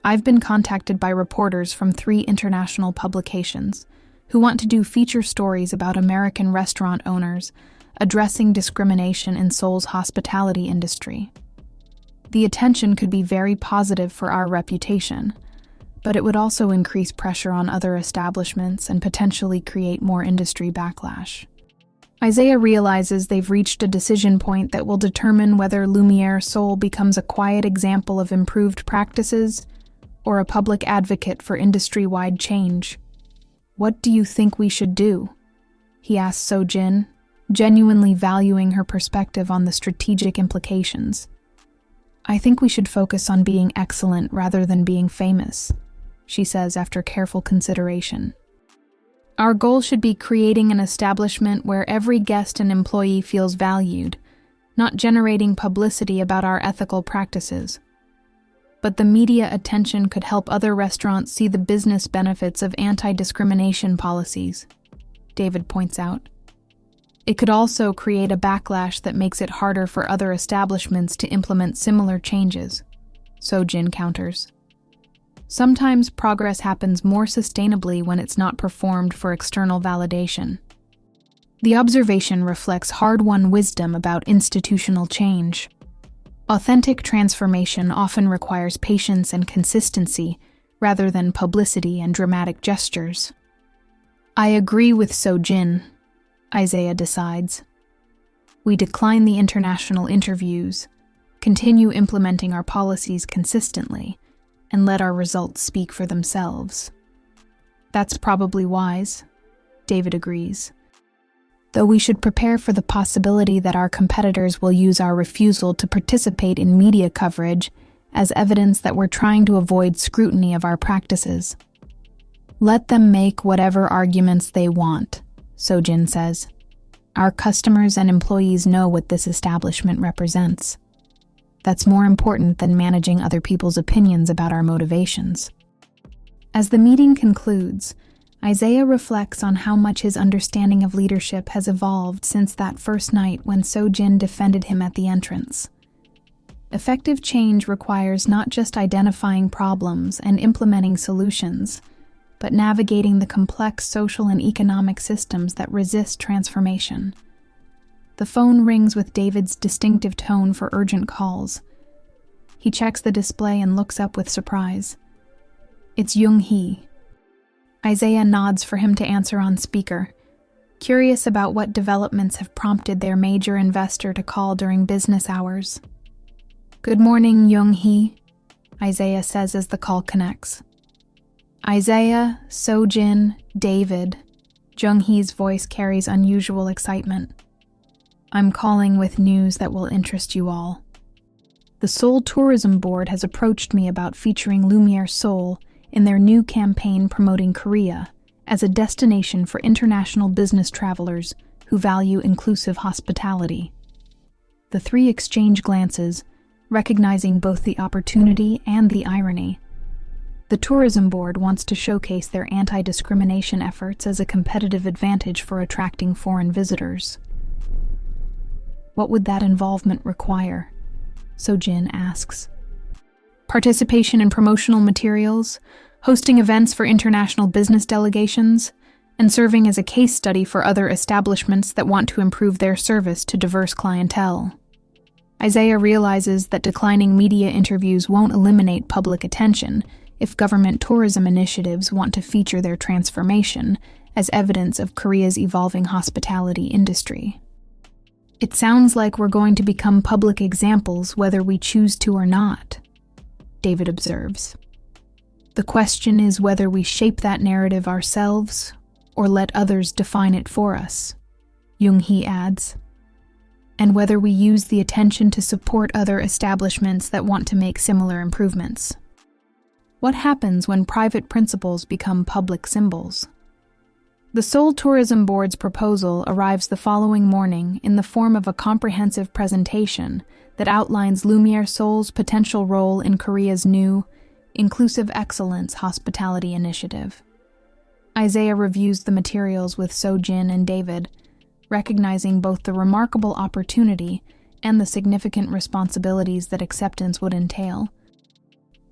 I've been contacted by reporters from 3 international publications who want to do feature stories about American restaurant owners addressing discrimination in Seoul's hospitality industry. The attention could be very positive for our reputation, but it would also increase pressure on other establishments and potentially create more industry backlash. Isaiah realizes they've reached a decision point that will determine whether Lumiere Soul becomes a quiet example of improved practices or a public advocate for industry-wide change. "What do you think we should do?" he asked Sojin, genuinely valuing her perspective on the strategic implications. "I think we should focus on being excellent rather than being famous," she says after careful consideration. "Our goal should be creating an establishment where every guest and employee feels valued, not generating publicity about our ethical practices. But the media attention could help other restaurants see the business benefits of anti-discrimination policies," David points out. "It could also create a backlash that makes it harder for other establishments to implement similar changes," Sojin counters. "Sometimes progress happens more sustainably when it's not performed for external validation." The observation reflects hard-won wisdom about institutional change. Authentic transformation often requires patience and consistency rather than publicity and dramatic gestures. "I agree with Sojin," Isaiah decides. "We decline the international interviews, continue implementing our policies consistently, and let our results speak for themselves." "That's probably wise," David agrees. "Though we should prepare for the possibility that our competitors will use our refusal to participate in media coverage as evidence that we're trying to avoid scrutiny of our practices." "Let them make whatever arguments they want," Sojin says. "Our customers and employees know what this establishment represents. That's more important than managing other people's opinions about our motivations." As the meeting concludes, Isaiah reflects on how much his understanding of leadership has evolved since that first night when Sojin defended him at the entrance. Effective change requires not just identifying problems and implementing solutions, but navigating the complex social and economic systems that resist transformation. The phone rings with David's distinctive tone for urgent calls. He checks the display and looks up with surprise. It's Jung-hee. Isaiah nods for him to answer on speaker, curious about what developments have prompted their major investor to call during business hours. "Good morning, Jung-hee," Isaiah says as the call connects. "Isaiah, Sojin, David," Jung-hee's voice carries unusual excitement. "I'm calling with news that will interest you all. The Seoul Tourism Board has approached me about featuring Lumiere Seoul in their new campaign promoting Korea as a destination for international business travelers who value inclusive hospitality." The three exchange glances, recognizing both the opportunity and the irony. The Tourism Board wants to showcase their anti-discrimination efforts as a competitive advantage for attracting foreign visitors. "What would that involvement require?" Sojin asks. "Participation in promotional materials, hosting events for international business delegations, and serving as a case study for other establishments that want to improve their service to diverse clientele." Isaiah realizes that declining media interviews won't eliminate public attention if government tourism initiatives want to feature their transformation as evidence of Korea's evolving hospitality industry. "It sounds like we're going to become public examples whether we choose to or not," David observes. "The question is whether we shape that narrative ourselves or let others define it for us," Jung-hee adds, "and whether we use the attention to support other establishments that want to make similar improvements. What happens when private principles become public symbols?" The Seoul Tourism Board's proposal arrives the following morning in the form of a comprehensive presentation that outlines Lumiere Seoul's potential role in Korea's new Inclusive Excellence Hospitality Initiative. Isaiah reviews the materials with Sojin and David, recognizing both the remarkable opportunity and the significant responsibilities that acceptance would entail.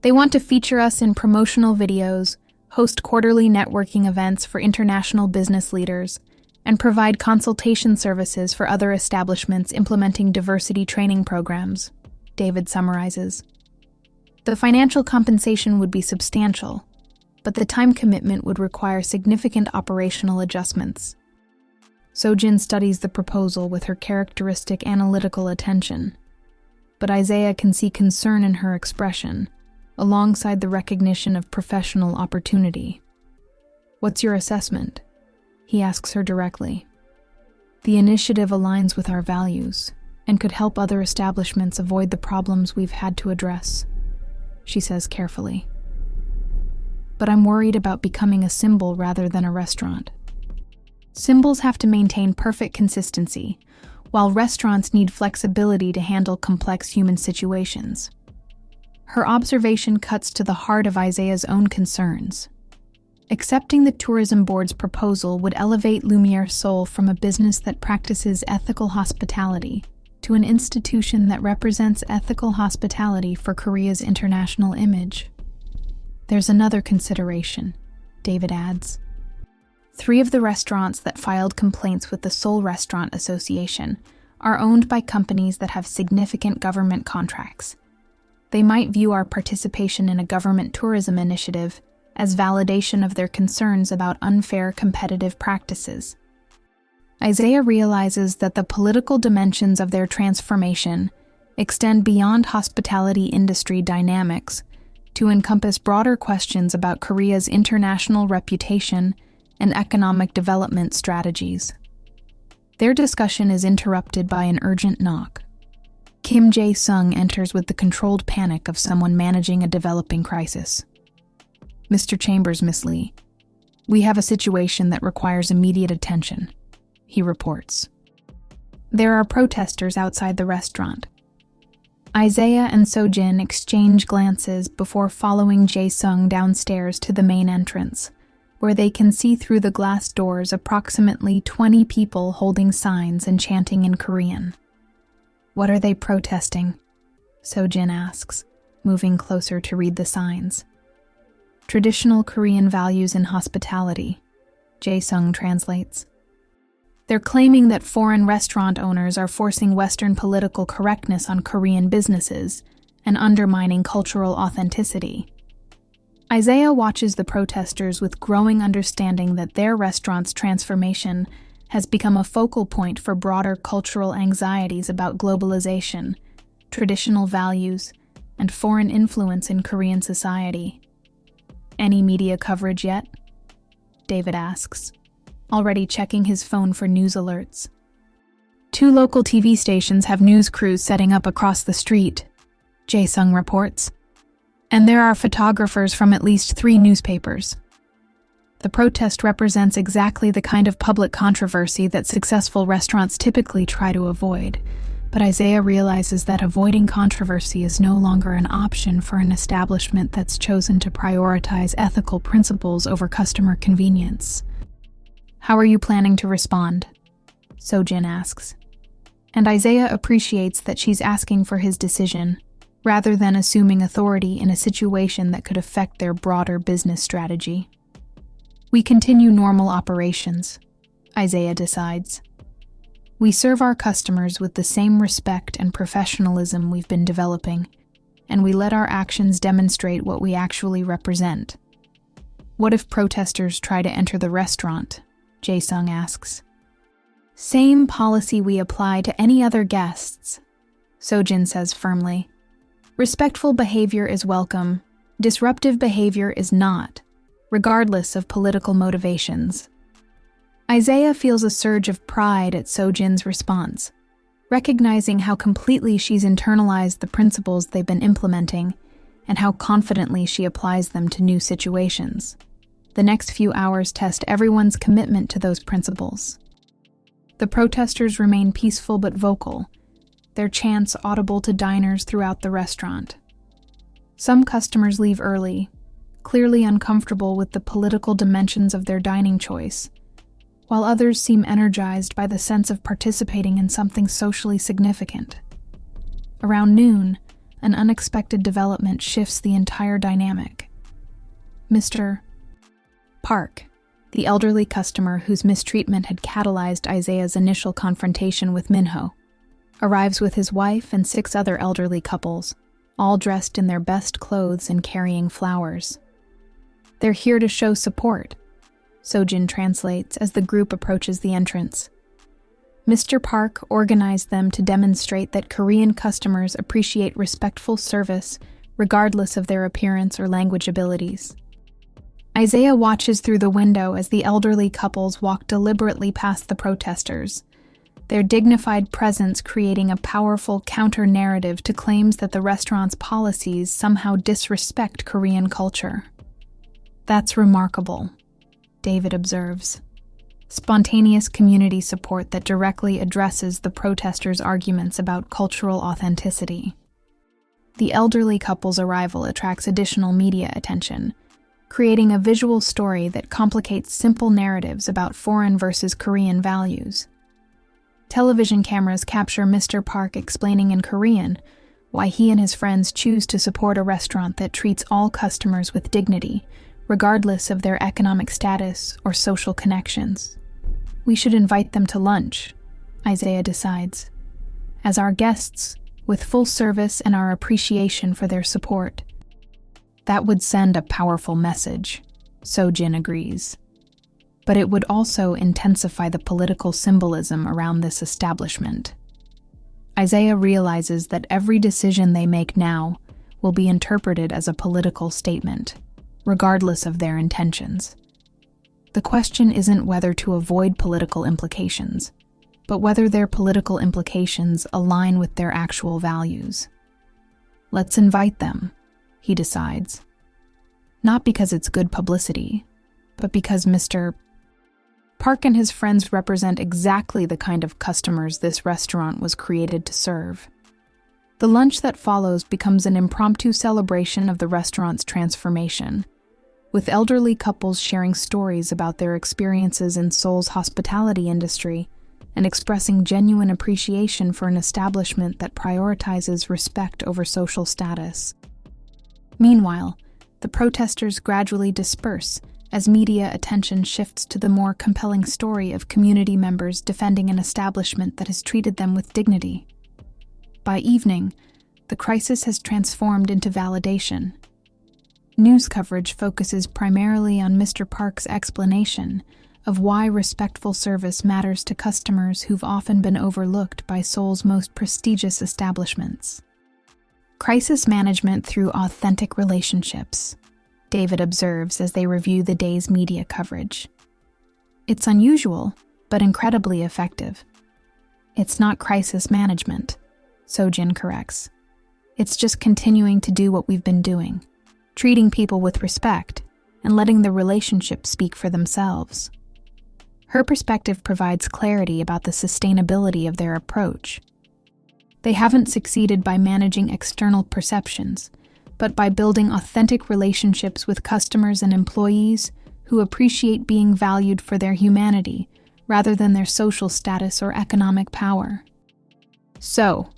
They want to feature us in promotional videos, host quarterly networking events for international business leaders, and provide consultation services for other establishments implementing diversity training programs, David summarizes. The financial compensation would be substantial, but the time commitment would require significant operational adjustments. Sojin studies the proposal with her characteristic analytical attention, but Isaiah can see concern in her expression, alongside the recognition of professional opportunity. "What's your assessment?" he asks her directly. "The initiative aligns with our values and could help other establishments avoid the problems we've had to address," she says carefully. "But I'm worried about becoming a symbol rather than a restaurant. Symbols have to maintain perfect consistency, while restaurants need flexibility to handle complex human situations." Her observation cuts to the heart of Isaiah's own concerns. Accepting the tourism board's proposal would elevate Lumiere Seoul from a business that practices ethical hospitality to an institution that represents ethical hospitality for Korea's international image. "There's another consideration," David adds. 3 of the restaurants that filed complaints with the Seoul Restaurant Association are owned by companies that have significant government contracts. They might view our participation in a government tourism initiative as validation of their concerns about unfair competitive practices. Isaiah realizes that the political dimensions of their transformation extend beyond hospitality industry dynamics to encompass broader questions about Korea's international reputation and economic development strategies. Their discussion is interrupted by an urgent knock. Kim Jae-sung enters with the controlled panic of someone managing a developing crisis. "Mr. Chambers, Miss Lee, we have a situation that requires immediate attention," he reports. There are protesters outside the restaurant. Isaiah and Sojin exchange glances before following Jae-sung downstairs to the main entrance, where they can see through the glass doors approximately 20 people holding signs and chanting in Korean. "What are they protesting?" Sojin asks, moving closer to read the signs. "Traditional Korean values in hospitality," Jae-sung translates. "They're claiming that foreign restaurant owners are forcing Western political correctness on Korean businesses and undermining cultural authenticity." Isaiah watches the protesters with growing understanding that their restaurant's transformation has become a focal point for broader cultural anxieties about globalization, traditional values, and foreign influence in Korean society. "Any media coverage yet?" David asks, already checking his phone for news alerts. 2 local TV stations have news crews setting up across the street, Jae-sung reports. "And there are photographers from at least 3 newspapers." The protest represents exactly the kind of public controversy that successful restaurants typically try to avoid, but Isaiah realizes that avoiding controversy is no longer an option for an establishment that's chosen to prioritize ethical principles over customer convenience. "How are you planning to respond?" Sojin asks. And Isaiah appreciates that she's asking for his decision, rather than assuming authority in a situation that could affect their broader business strategy. "We continue normal operations," Isaiah decides. "We serve our customers with the same respect and professionalism we've been developing, and we let our actions demonstrate what we actually represent." "What if protesters try to enter the restaurant?" Jae-sung asks. "Same policy we apply to any other guests," Sojin says firmly. "Respectful behavior is welcome. Disruptive behavior is not, regardless of political motivations." Isaiah feels a surge of pride at Sojin's response, recognizing how completely she's internalized the principles they've been implementing and how confidently she applies them to new situations. The next few hours test everyone's commitment to those principles. The protesters remain peaceful but vocal, their chants audible to diners throughout the restaurant. Some customers leave early, clearly uncomfortable with the political dimensions of their dining choice, while others seem energized by the sense of participating in something socially significant. Around noon, an unexpected development shifts the entire dynamic. Mr. Park, the elderly customer whose mistreatment had catalyzed Isaiah's initial confrontation with Minho, arrives with his wife and 6 other elderly couples, all dressed in their best clothes and carrying flowers. "They're here to show support," Sojin translates as the group approaches the entrance. Mr. Park organized them to demonstrate that Korean customers appreciate respectful service regardless of their appearance or language abilities. Isaiah watches through the window as the elderly couples walk deliberately past the protesters, their dignified presence creating a powerful counter-narrative to claims that the restaurant's policies somehow disrespect Korean culture. "That's remarkable," David observes. Spontaneous community support that directly addresses the protesters' arguments about cultural authenticity. The elderly couple's arrival attracts additional media attention, creating a visual story that complicates simple narratives about foreign versus Korean values. Television cameras capture Mr. Park explaining in Korean why he and his friends choose to support a restaurant that treats all customers with dignity, regardless of their economic status or social connections. "We should invite them to lunch," Isaiah decides, "as our guests, with full service and our appreciation for their support." That would send a powerful message, Sojin agrees. But it would also intensify the political symbolism around this establishment. Isaiah realizes that every decision they make now will be interpreted as a political statement, regardless of their intentions. The question isn't whether to avoid political implications, but whether their political implications align with their actual values. "Let's invite them," he decides. Not because it's good publicity, but because Mr. Park and his friends represent exactly the kind of customers this restaurant was created to serve. The lunch that follows becomes an impromptu celebration of the restaurant's transformation, with elderly couples sharing stories about their experiences in Seoul's hospitality industry and expressing genuine appreciation for an establishment that prioritizes respect over social status. Meanwhile, the protesters gradually disperse as media attention shifts to the more compelling story of community members defending an establishment that has treated them with dignity. By evening, the crisis has transformed into validation. News coverage focuses primarily on Mr. Park's explanation of why respectful service matters to customers who've often been overlooked by Seoul's most prestigious establishments. "Crisis management through authentic relationships," David observes as they review the day's media coverage. "It's unusual, but incredibly effective." "It's not crisis management," Sojin corrects. "It's just continuing to do what we've been doing, treating people with respect and letting the relationship speak for themselves." Her perspective provides clarity about the sustainability of their approach. They haven't succeeded by managing external perceptions, but by building authentic relationships with customers and employees who appreciate being valued for their humanity rather than their social status or economic power. "So,"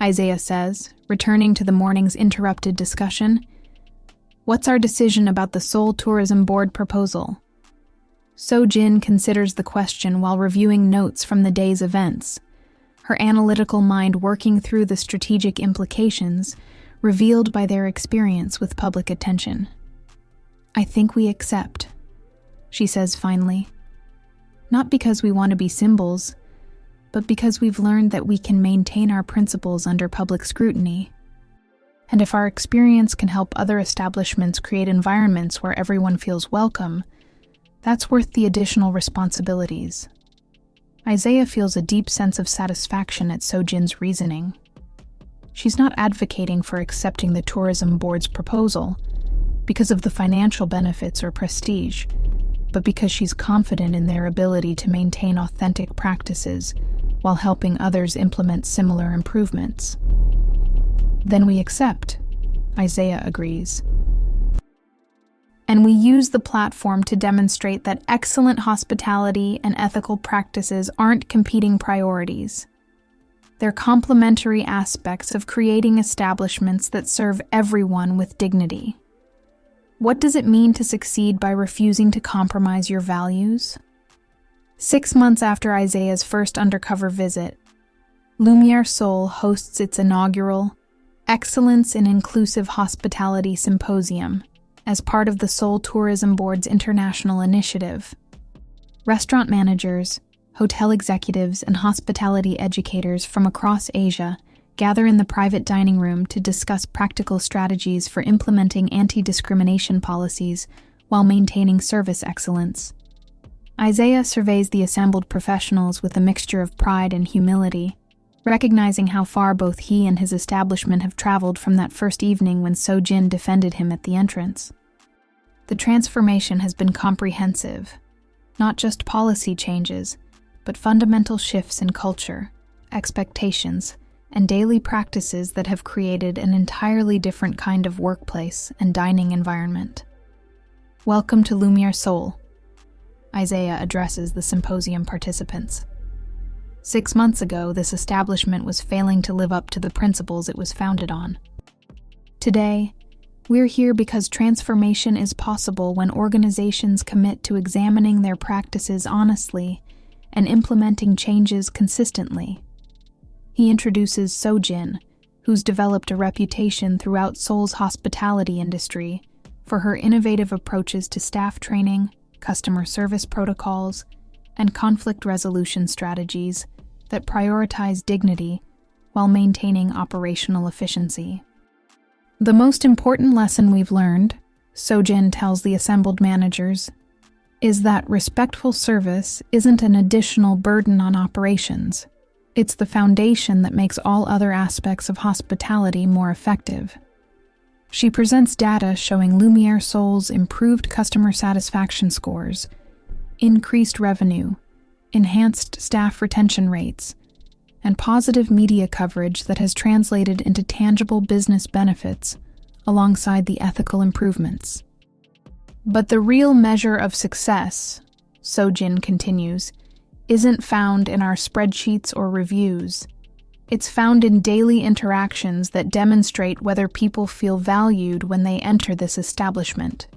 Isaiah says, returning to the morning's interrupted discussion, "what's our decision about the Seoul Tourism Board proposal?" Sojin considers the question while reviewing notes from the day's events, her analytical mind working through the strategic implications revealed by their experience with public attention. "I think we accept," she says finally. "Not because we want to be symbols, but because we've learned that we can maintain our principles under public scrutiny. And if our experience can help other establishments create environments where everyone feels welcome, that's worth the additional responsibilities." Isaiah feels a deep sense of satisfaction at Sojin's reasoning. She's not advocating for accepting the tourism board's proposal because of the financial benefits or prestige, but because she's confident in their ability to maintain authentic practices while helping others implement similar improvements. "Then we accept," Isaiah agrees. "And we use the platform to demonstrate that excellent hospitality and ethical practices aren't competing priorities. They're complementary aspects of creating establishments that serve everyone with dignity." What does it mean to succeed by refusing to compromise your values? 6 months after Isaiah's first undercover visit, Lumiere Seoul hosts its inaugural Excellence in Inclusive Hospitality Symposium as part of the Seoul Tourism Board's international initiative. Restaurant managers, hotel executives, and hospitality educators from across Asia gather in the private dining room to discuss practical strategies for implementing anti-discrimination policies while maintaining service excellence. Isaiah surveys the assembled professionals with a mixture of pride and humility, recognizing how far both he and his establishment have traveled from that first evening when So-jin defended him at the entrance. The transformation has been comprehensive, not just policy changes, but fundamental shifts in culture, expectations, and daily practices that have created an entirely different kind of workplace and dining environment. Welcome to Lumiere Seoul, Isaiah addresses the symposium participants. 6 months ago, this establishment was failing to live up to the principles it was founded on. Today, we're here because transformation is possible when organizations commit to examining their practices honestly and implementing changes consistently. He introduces So-jin, who's developed a reputation throughout Seoul's hospitality industry for her innovative approaches to staff training, customer service protocols, and conflict resolution strategies that prioritize dignity while maintaining operational efficiency. The most important lesson we've learned, So-jin tells the assembled managers, is that respectful service isn't an additional burden on operations. It's the foundation that makes all other aspects of hospitality more effective. She presents data showing Lumiere Seoul's improved customer satisfaction scores, increased revenue, enhanced staff retention rates, and positive media coverage that has translated into tangible business benefits alongside the ethical improvements. But the real measure of success, So-jin continues, isn't found in our spreadsheets or reviews. It's found in daily interactions that demonstrate whether people feel valued when they enter this establishment.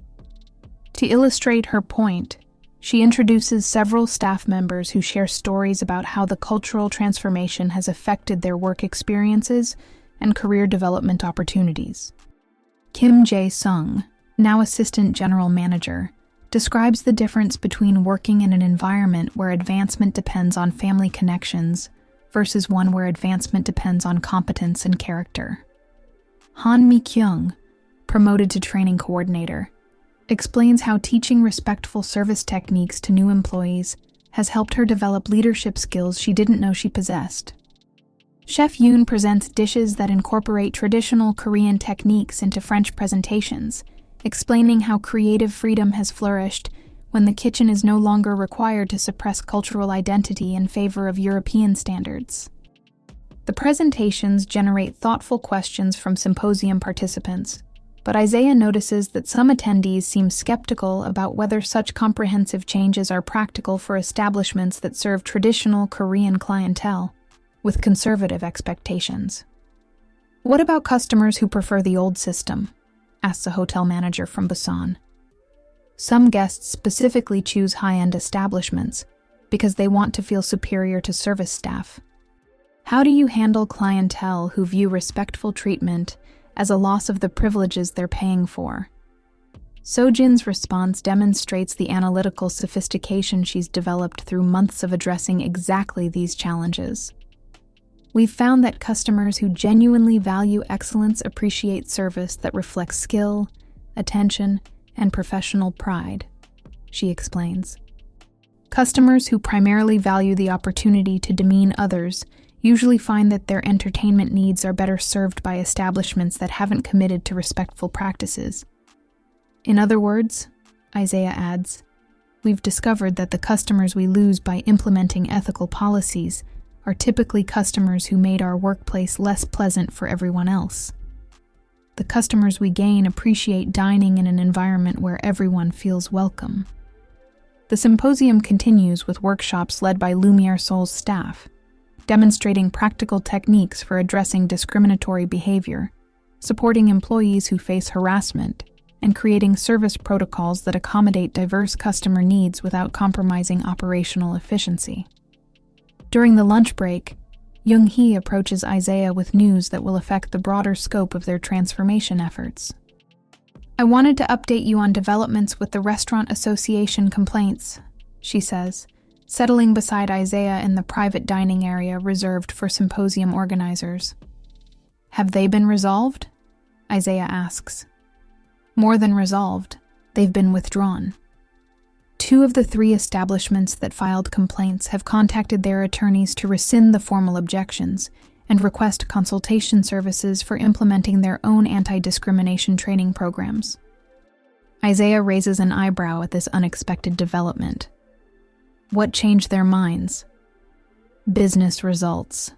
To illustrate her point, she introduces several staff members who share stories about how the cultural transformation has affected their work experiences and career development opportunities. Kim Jae-sung, now Assistant General Manager, describes the difference between working in an environment where advancement depends on family connections versus one where advancement depends on competence and character. Han Mi-kyung, promoted to training coordinator, explains how teaching respectful service techniques to new employees has helped her develop leadership skills she didn't know she possessed. Chef Yoon presents dishes that incorporate traditional Korean techniques into French presentations, explaining how creative freedom has flourished when the kitchen is no longer required to suppress cultural identity in favor of European standards. The presentations generate thoughtful questions from symposium participants, but Isaiah notices that some attendees seem skeptical about whether such comprehensive changes are practical for establishments that serve traditional Korean clientele with conservative expectations. What about customers who prefer the old system? Asks a hotel manager from Busan. Some guests specifically choose high-end establishments because they want to feel superior to service staff. How do you handle clientele who view respectful treatment as a loss of the privileges they're paying for? So-jin's response demonstrates the analytical sophistication she's developed through months of addressing exactly these challenges. We've found that customers who genuinely value excellence appreciate service that reflects skill, attention, and professional pride, she explains. Customers who primarily value the opportunity to demean others usually find that their entertainment needs are better served by establishments that haven't committed to respectful practices. In other words, Isaiah adds, we've discovered that the customers we lose by implementing ethical policies are typically customers who made our workplace less pleasant for everyone else. The customers we gain appreciate dining in an environment where everyone feels welcome. The symposium continues with workshops led by Lumiere Seoul's staff, demonstrating practical techniques for addressing discriminatory behavior, supporting employees who face harassment, and creating service protocols that accommodate diverse customer needs without compromising operational efficiency. During the lunch break, Young-hee approaches Isaiah with news that will affect the broader scope of their transformation efforts. I wanted to update you on developments with the Restaurant Association complaints, she says, settling beside Isaiah in the private dining area reserved for symposium organizers. Have they been resolved? Isaiah asks. More than resolved, They've been withdrawn. 2 of the 3 establishments that filed complaints have contacted their attorneys to rescind the formal objections and request consultation services for implementing their own anti-discrimination training programs. Isaiah raises an eyebrow at this unexpected development. What changed their minds? Business results,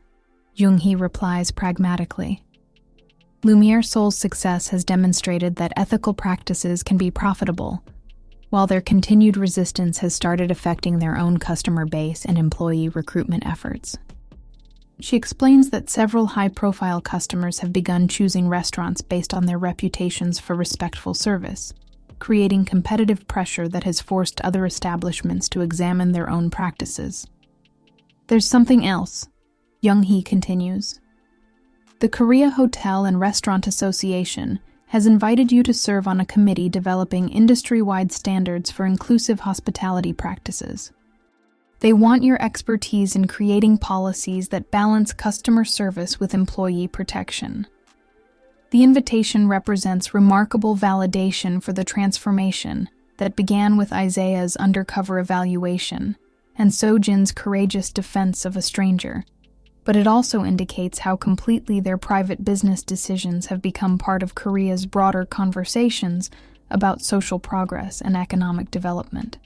Jung-hee replies pragmatically. Lumiere Soul's success has demonstrated that ethical practices can be profitable, while their continued resistance has started affecting their own customer base and employee recruitment efforts. She explains that several high-profile customers have begun choosing restaurants based on their reputations for respectful service, creating competitive pressure that has forced other establishments to examine their own practices. There's something else, Jung-hee continues. The Korea Hotel and Restaurant Association has invited you to serve on a committee developing industry-wide standards for inclusive hospitality practices. They want your expertise in creating policies that balance customer service with employee protection. The invitation represents remarkable validation for the transformation that began with Isaiah's undercover evaluation and Sojin's courageous defense of a stranger, but it also indicates how completely their private business decisions have become part of Korea's broader conversations about social progress and economic development.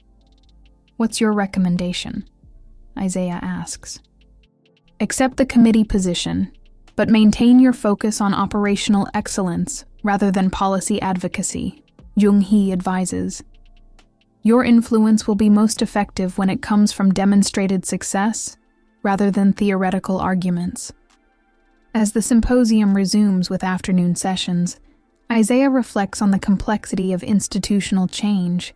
What's your recommendation? Isaiah asks. Accept the committee position, but maintain your focus on operational excellence rather than policy advocacy, Jung-hee advises. Your influence will be most effective when it comes from demonstrated success rather than theoretical arguments. As the symposium resumes with afternoon sessions, Isaiah reflects on the complexity of institutional change.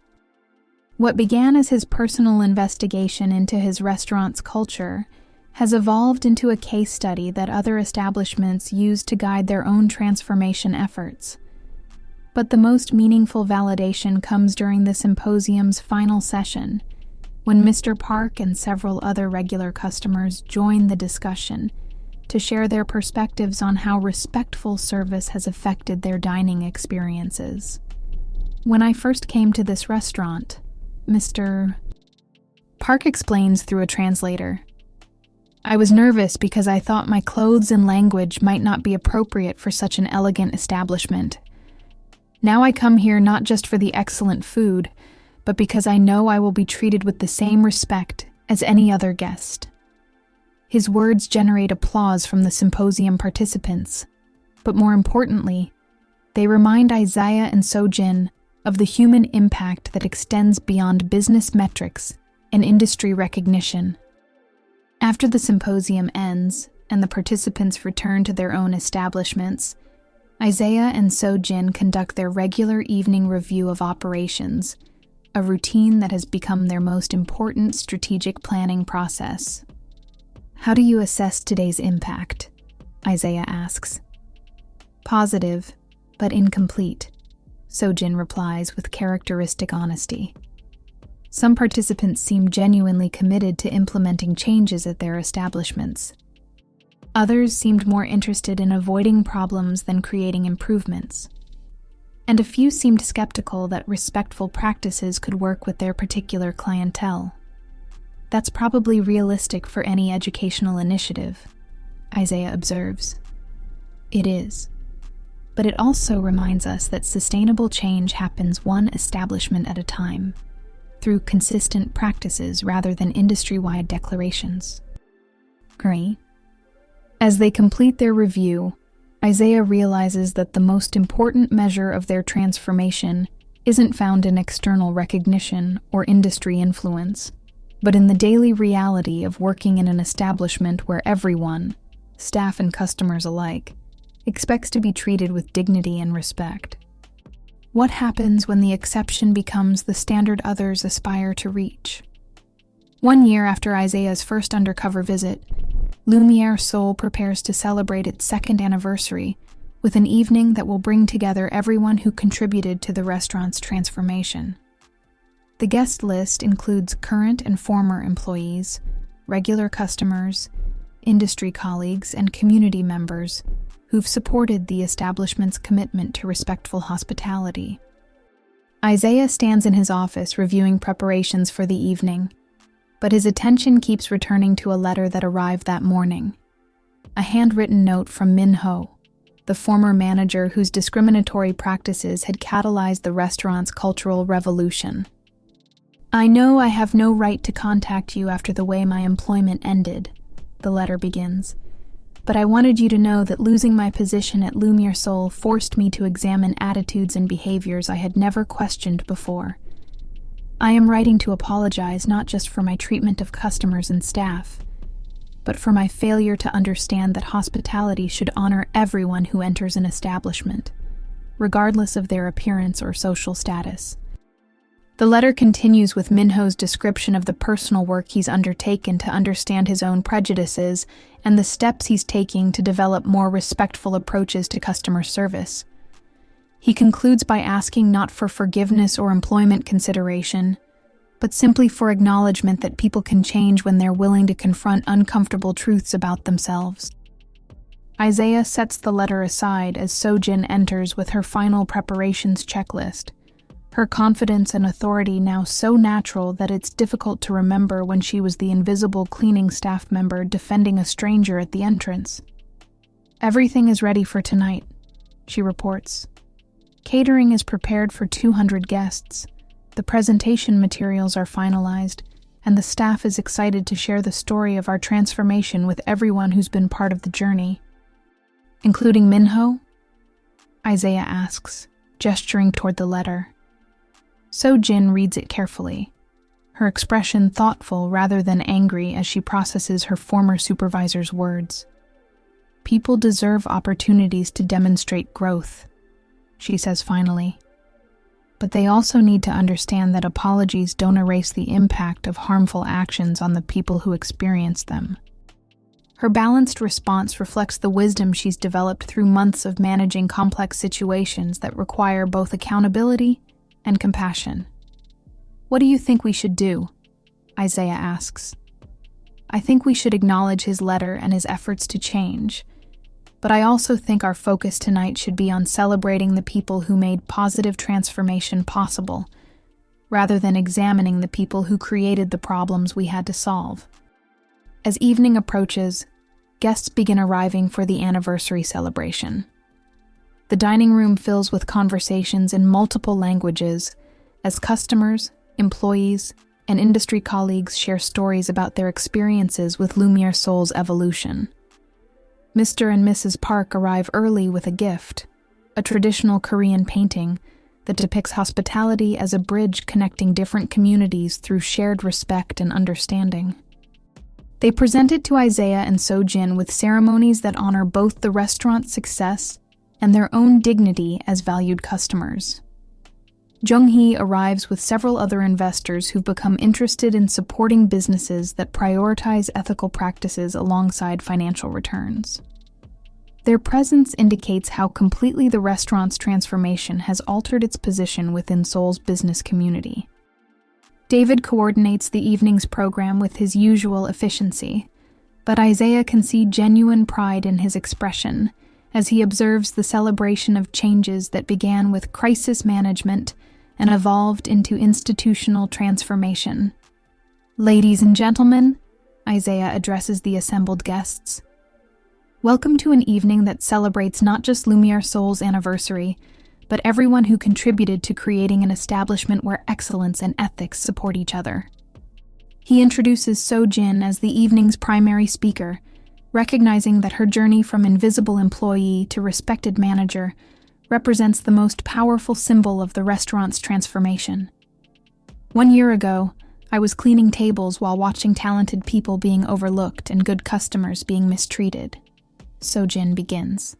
What began as his personal investigation into his restaurant's culture has evolved into a case study that other establishments use to guide their own transformation efforts. But the most meaningful validation comes during the symposium's final session, when Mr. Park and several other regular customers join the discussion to share their perspectives on how respectful service has affected their dining experiences. When I first came to this restaurant, Mr. Park explains through a translator, I was nervous because I thought my clothes and language might not be appropriate for such an elegant establishment. Now I come here not just for the excellent food, but because I know I will be treated with the same respect as any other guest. His words generate applause from the symposium participants, but more importantly, they remind Isaiah and Sojin of the human impact that extends beyond business metrics and industry recognition. After the symposium ends and the participants return to their own establishments, Isaiah and Sojin conduct their regular evening review of operations, a routine that has become their most important strategic planning process. How do you assess today's impact? Isaiah asks. Positive, but incomplete, Sojin replies with characteristic honesty. Some participants seem genuinely committed to implementing changes at their establishments. Others seemed more interested in avoiding problems than creating improvements. And a few seemed skeptical that respectful practices could work with their particular clientele. That's probably realistic for any educational initiative, Isaiah observes. It is. But it also reminds us that sustainable change happens one establishment at a time, through consistent practices rather than industry-wide declarations. Agree? As they complete their review, Isaiah realizes that the most important measure of their transformation isn't found in external recognition or industry influence, but in the daily reality of working in an establishment where everyone, staff and customers alike, expects to be treated with dignity and respect. What happens when the exception becomes the standard others aspire to reach? 1 year after Isaiah's first undercover visit, Lumiere Soul prepares to celebrate its 2nd anniversary with an evening that will bring together everyone who contributed to the restaurant's transformation. The guest list includes current and former employees, regular customers, industry colleagues, and community members who've supported the establishment's commitment to respectful hospitality. Isaiah stands in his office reviewing preparations for the evening, but his attention keeps returning to a letter that arrived that morning. A handwritten note from Min Ho, the former manager whose discriminatory practices had catalyzed the restaurant's cultural revolution. "I know I have no right to contact you after the way my employment ended," the letter begins, "but I wanted you to know that losing my position at Lumiere Soul forced me to examine attitudes and behaviors I had never questioned before. I am writing to apologize not just for my treatment of customers and staff, but for my failure to understand that hospitality should honor everyone who enters an establishment, regardless of their appearance or social status." The letter continues with Minho's description of the personal work he's undertaken to understand his own prejudices and the steps he's taking to develop more respectful approaches to customer service. He concludes by asking not for forgiveness or employment consideration, but simply for acknowledgement that people can change when they're willing to confront uncomfortable truths about themselves. Isaiah sets the letter aside as Sojin enters with her final preparations checklist, her confidence and authority now so natural that it's difficult to remember when she was the invisible cleaning staff member defending a stranger at the entrance. "Everything is ready for tonight," she reports. "Catering is prepared for 200 guests. The presentation materials are finalized, and the staff is excited to share the story of our transformation with everyone who's been part of the journey." "Including Minho?" Isaiah asks, gesturing toward the letter. Sojin reads it carefully, her expression thoughtful rather than angry as she processes her former supervisor's words. "People deserve opportunities to demonstrate growth," she says finally. "But they also need to understand that apologies don't erase the impact of harmful actions on the people who experience them." Her balanced response reflects the wisdom she's developed through months of managing complex situations that require both accountability and compassion. "What do you think we should do?" Isaiah asks. "I think we should acknowledge his letter and his efforts to change, but I also think our focus tonight should be on celebrating the people who made positive transformation possible, rather than examining the people who created the problems we had to solve." As evening approaches, guests begin arriving for the anniversary celebration. The dining room fills with conversations in multiple languages as customers, employees, and industry colleagues share stories about their experiences with Lumiere Soul's evolution. Mr. and Mrs. Park arrive early with a gift, a traditional Korean painting that depicts hospitality as a bridge connecting different communities through shared respect and understanding. They present it to Isaiah and Sojin with ceremonies that honor both the restaurant's success and their own dignity as valued customers. Jung-hee arrives with several other investors who've become interested in supporting businesses that prioritize ethical practices alongside financial returns. Their presence indicates how completely the restaurant's transformation has altered its position within Seoul's business community. David coordinates the evening's program with his usual efficiency, but Isaiah can see genuine pride in his expression as he observes the celebration of changes that began with crisis management and evolved into institutional transformation. "Ladies and gentlemen," Isaiah addresses the assembled guests, "welcome to an evening that celebrates not just Lumiere Soul's anniversary, but everyone who contributed to creating an establishment where excellence and ethics support each other." He introduces Sojin as the evening's primary speaker, recognizing that her journey from invisible employee to respected manager represents the most powerful symbol of the restaurant's transformation. "1 year ago, I was cleaning tables while watching talented people being overlooked and good customers being mistreated," Sojin begins.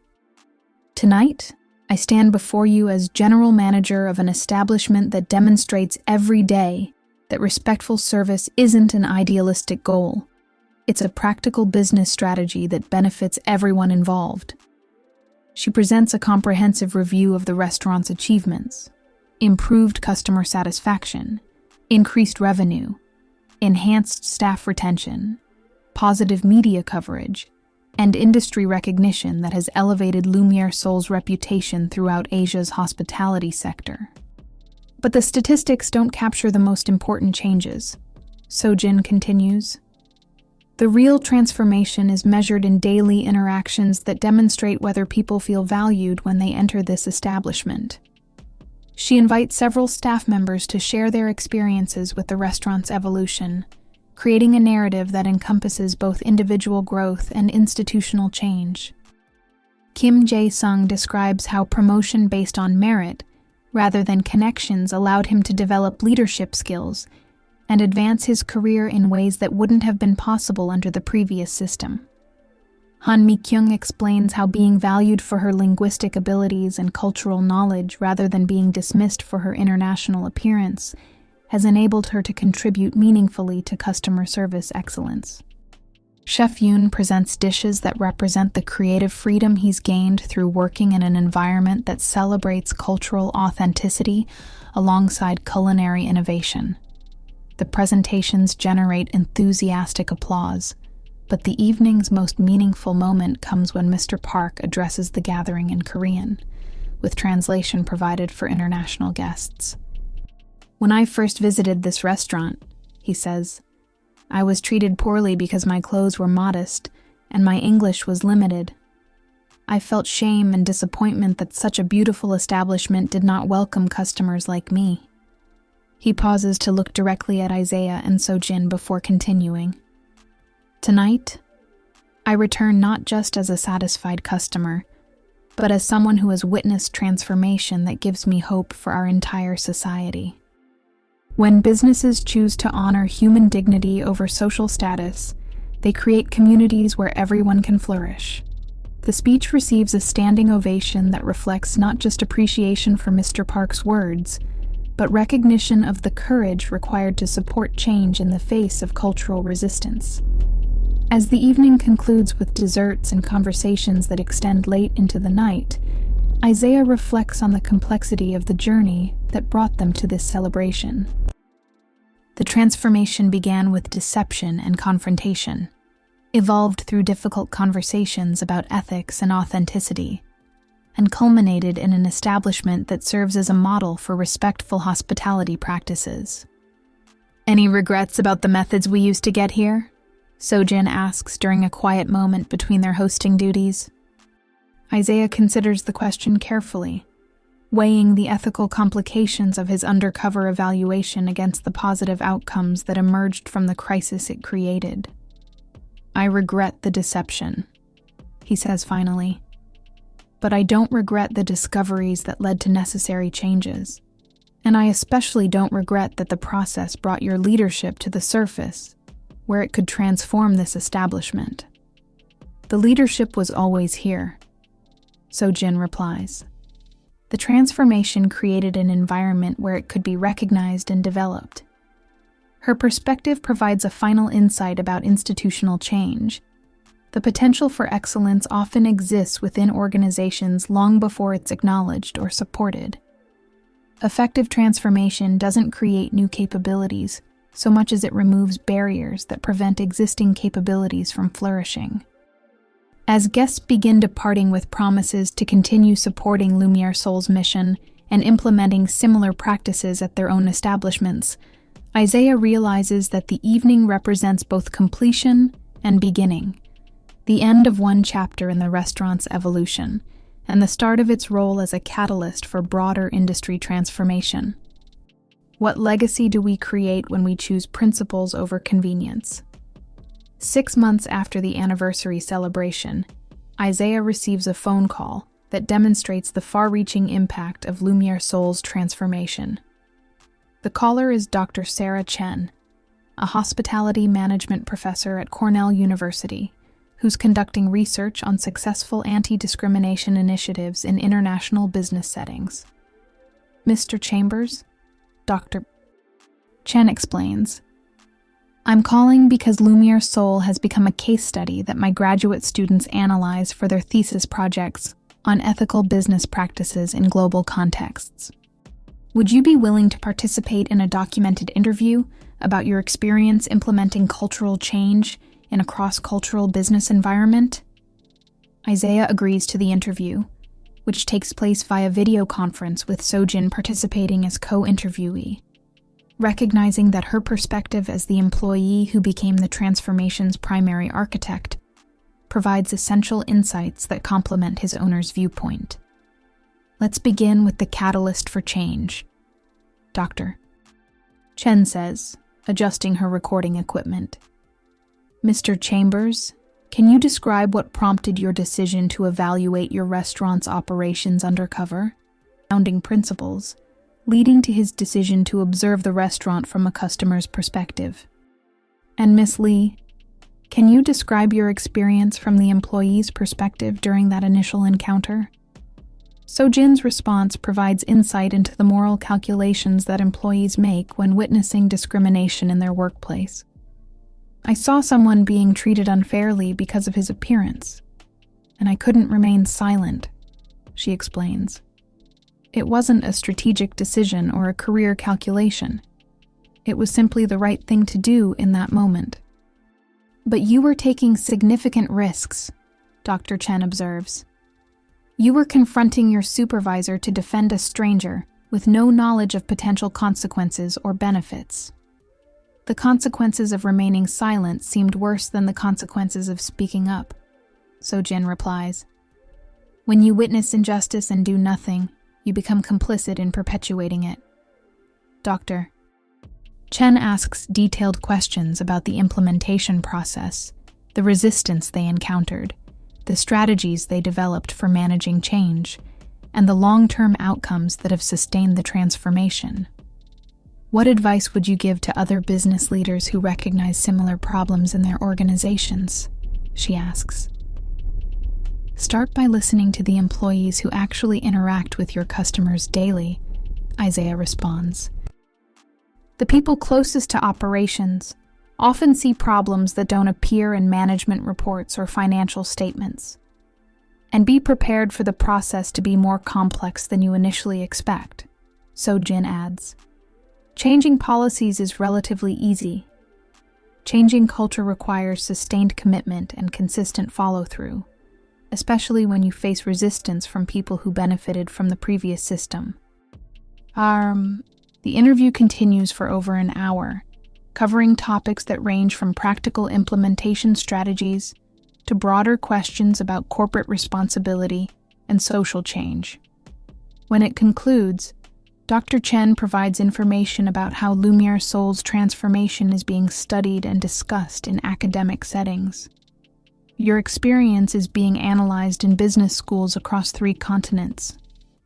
"Tonight, I stand before you as general manager of an establishment that demonstrates every day that respectful service isn't an idealistic goal. It's a practical business strategy that benefits everyone involved." She presents a comprehensive review of the restaurant's achievements: improved customer satisfaction, increased revenue, enhanced staff retention, positive media coverage, and industry recognition that has elevated Lumiere Soul's reputation throughout Asia's hospitality sector. But the statistics don't capture the most important changes. Sojin continues. The real transformation is measured in daily interactions that demonstrate whether people feel valued when they enter this establishment. She invites several staff members to share their experiences with the restaurant's evolution, creating a narrative that encompasses both individual growth and institutional change. Kim Jae-sung describes how promotion based on merit, rather than connections, allowed him to develop leadership skills and advance his career in ways that wouldn't have been possible under the previous system. Han Mi-kyung explains how being valued for her linguistic abilities and cultural knowledge rather than being dismissed for her international appearance has enabled her to contribute meaningfully to customer service excellence. Chef Yoon presents dishes that represent the creative freedom he's gained through working in an environment that celebrates cultural authenticity alongside culinary innovation. The presentations generate enthusiastic applause, but the evening's most meaningful moment comes when Mr. Park addresses the gathering in Korean, with translation provided for international guests. When I first visited this restaurant, he says, I was treated poorly because my clothes were modest and my English was limited. I felt shame and disappointment that such a beautiful establishment did not welcome customers like me. He pauses to look directly at Isaiah and Sojin before continuing. Tonight, I return not just as a satisfied customer, but as someone who has witnessed transformation that gives me hope for our entire society. When businesses choose to honor human dignity over social status, they create communities where everyone can flourish. The speech receives a standing ovation that reflects not just appreciation for Mr. Park's words, but recognition of the courage required to support change in the face of cultural resistance. As the evening concludes with desserts and conversations that extend late into the night, Isaiah reflects on the complexity of the journey that brought them to this celebration. The transformation began with deception and confrontation, evolved through difficult conversations about ethics and authenticity, and culminated in an establishment that serves as a model for respectful hospitality practices. Any regrets about the methods we used to get here? Sojin asks during a quiet moment between their hosting duties. Isaiah considers the question carefully, weighing the ethical complications of his undercover evaluation against the positive outcomes that emerged from the crisis it created. I regret the deception, he says finally. But I don't regret the discoveries that led to necessary changes. And I especially don't regret that the process brought your leadership to the surface, where it could transform this establishment. The leadership was always here, Sojin replies. The transformation created an environment where it could be recognized and developed. Her perspective provides a final insight about institutional change. The potential for excellence often exists within organizations long before it's acknowledged or supported. Effective transformation doesn't create new capabilities so much as it removes barriers that prevent existing capabilities from flourishing. As guests begin departing with promises to continue supporting Lumiere Soul's mission and implementing similar practices at their own establishments, Isaiah realizes that the evening represents both completion and beginning, the end of one chapter in the restaurant's evolution, and the start of its role as a catalyst for broader industry transformation. What legacy do we create when we choose principles over convenience? 6 months after the anniversary celebration, Isaiah receives a phone call that demonstrates the far-reaching impact of Lumiere Soul's transformation. The caller is Dr. Sarah Chen, a hospitality management professor at Cornell University, who's conducting research on successful anti-discrimination initiatives in international business settings. Mr. Chambers, Dr. Chen explains, I'm calling because Lumiere Soul has become a case study that my graduate students analyze for their thesis projects on ethical business practices in global contexts. Would you be willing to participate in a documented interview about your experience implementing cultural change in a cross-cultural business environment? Isaiah agrees to the interview, which takes place via video conference with Sojin participating as co-interviewee. Recognizing that her perspective as the employee who became the transformation's primary architect provides essential insights that complement his owner's viewpoint. Let's begin with the catalyst for change. Dr. Chen says, adjusting her recording equipment. Mr. Chambers, can you describe what prompted your decision to evaluate your restaurant's operations undercover, founding principles, leading to his decision to observe the restaurant from a customer's perspective? And Miss Lee, can you describe your experience from the employee's perspective during that initial encounter? Sojin's response provides insight into the moral calculations that employees make when witnessing discrimination in their workplace. I saw someone being treated unfairly because of his appearance, and I couldn't remain silent, she explains. It wasn't a strategic decision or a career calculation. It was simply the right thing to do in that moment. But you were taking significant risks, Dr. Chen observes. You were confronting your supervisor to defend a stranger with no knowledge of potential consequences or benefits. The consequences of remaining silent seemed worse than the consequences of speaking up, Sojin replies. When you witness injustice and do nothing, you become complicit in perpetuating it. Dr. Chen asks detailed questions about the implementation process, the resistance they encountered, the strategies they developed for managing change, and the long-term outcomes that have sustained the transformation. What advice would you give to other business leaders who recognize similar problems in their organizations? She asks. Start by listening to the employees who actually interact with your customers daily, Isaiah responds. The people closest to operations often see problems that don't appear in management reports or financial statements. And be prepared for the process to be more complex than you initially expect, Sojin adds. Changing policies is relatively easy. Changing culture requires sustained commitment and consistent follow-through, especially when you face resistance from people who benefited from the previous system. The interview continues for over an hour, covering topics that range from practical implementation strategies to broader questions about corporate responsibility and social change. When it concludes, Dr. Chen provides information about how Lumiere Soul's transformation is being studied and discussed in academic settings. Your experience is being analyzed in business schools across 3 continents,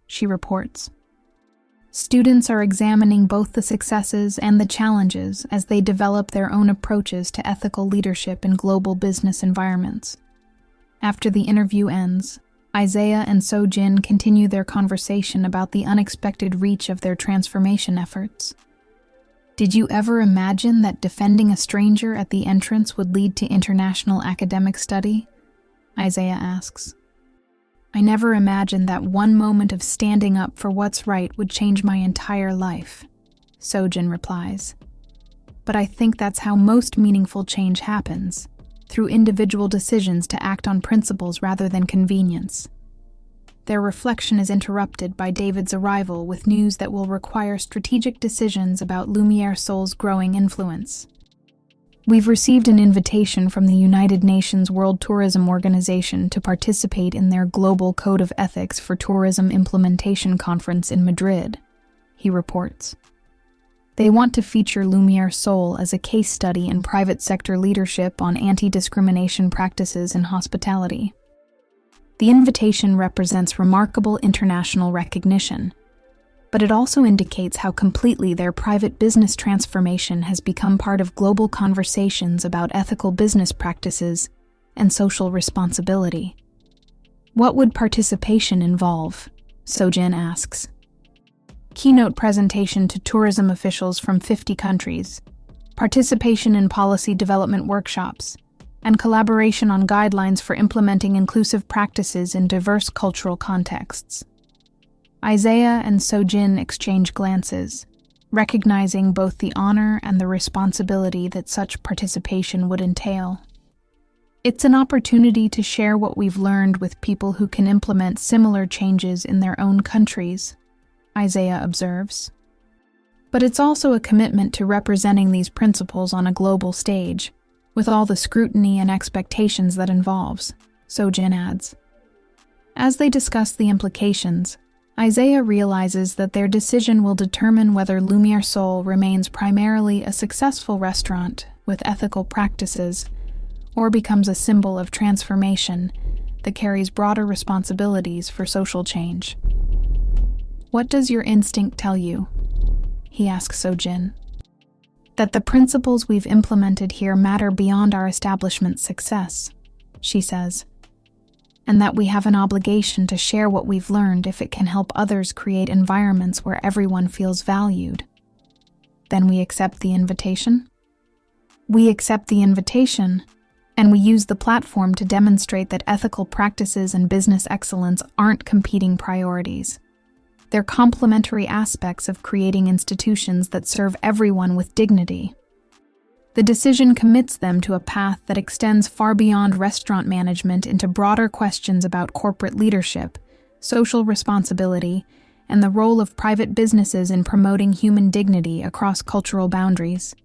she reports. Students are examining both the successes and the challenges as they develop their own approaches to ethical leadership in global business environments. After the interview ends, Isaiah and Sojin continue their conversation about the unexpected reach of their transformation efforts. Did you ever imagine that defending a stranger at the entrance would lead to international academic study? Isaiah asks. I never imagined that one moment of standing up for what's right would change my entire life, Sojin replies. But I think that's how most meaningful change happens, through individual decisions to act on principles rather than convenience. Their reflection is interrupted by David's arrival with news that will require strategic decisions about Lumiere Soul's growing influence. We've received an invitation from the United Nations World Tourism Organization to participate in their Global Code of Ethics for Tourism Implementation Conference in Madrid, he reports. They want to feature Lumiere Soul as a case study in private sector leadership on anti-discrimination practices in hospitality. The invitation represents remarkable international recognition, but it also indicates how completely their private business transformation has become part of global conversations about ethical business practices and social responsibility. What would participation involve? Sojin asks. Keynote presentation to tourism officials from 50 countries, participation in policy development workshops, and collaboration on guidelines for implementing inclusive practices in diverse cultural contexts. Isaiah and Sojin exchange glances, recognizing both the honor and the responsibility that such participation would entail. It's an opportunity to share what we've learned with people who can implement similar changes in their own countries, Isaiah observes. But it's also a commitment to representing these principles on a global stage, with all the scrutiny and expectations that involves, Sojin adds. As they discuss the implications, Isaiah realizes that their decision will determine whether Lumiere Seoul remains primarily a successful restaurant with ethical practices or becomes a symbol of transformation that carries broader responsibilities for social change. What does your instinct tell you? He asks Sojin. That the principles we've implemented here matter beyond our establishment's success, she says, and that we have an obligation to share what we've learned if it can help others create environments where everyone feels valued. Then we accept the invitation? We accept the invitation, and we use the platform to demonstrate that ethical practices and business excellence aren't competing priorities. They're complementary aspects of creating institutions that serve everyone with dignity. The decision commits them to a path that extends far beyond restaurant management into broader questions about corporate leadership, social responsibility, and the role of private businesses in promoting human dignity across cultural boundaries.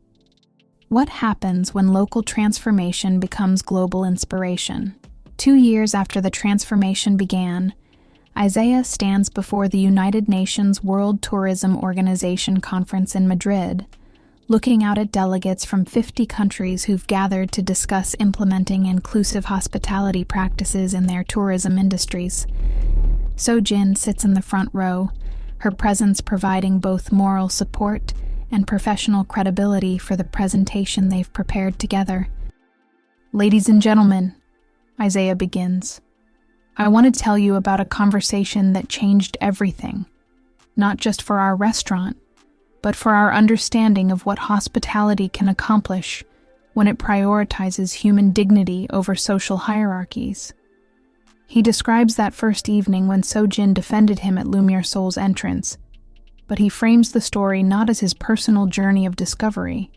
What happens when local transformation becomes global inspiration? 2 years after the transformation began, Isaiah stands before the United Nations World Tourism Organization conference in Madrid, looking out at delegates from 50 countries who've gathered to discuss implementing inclusive hospitality practices in their tourism industries. Sojin sits in the front row, her presence providing both moral support and professional credibility for the presentation they've prepared together. Ladies and gentlemen, Isaiah begins, I want to tell you about a conversation that changed everything, not just for our restaurant, but for our understanding of what hospitality can accomplish when it prioritizes human dignity over social hierarchies. He describes that first evening when Sojin defended him at Lumiere Seoul's entrance, but he frames the story not as his personal journey of discovery,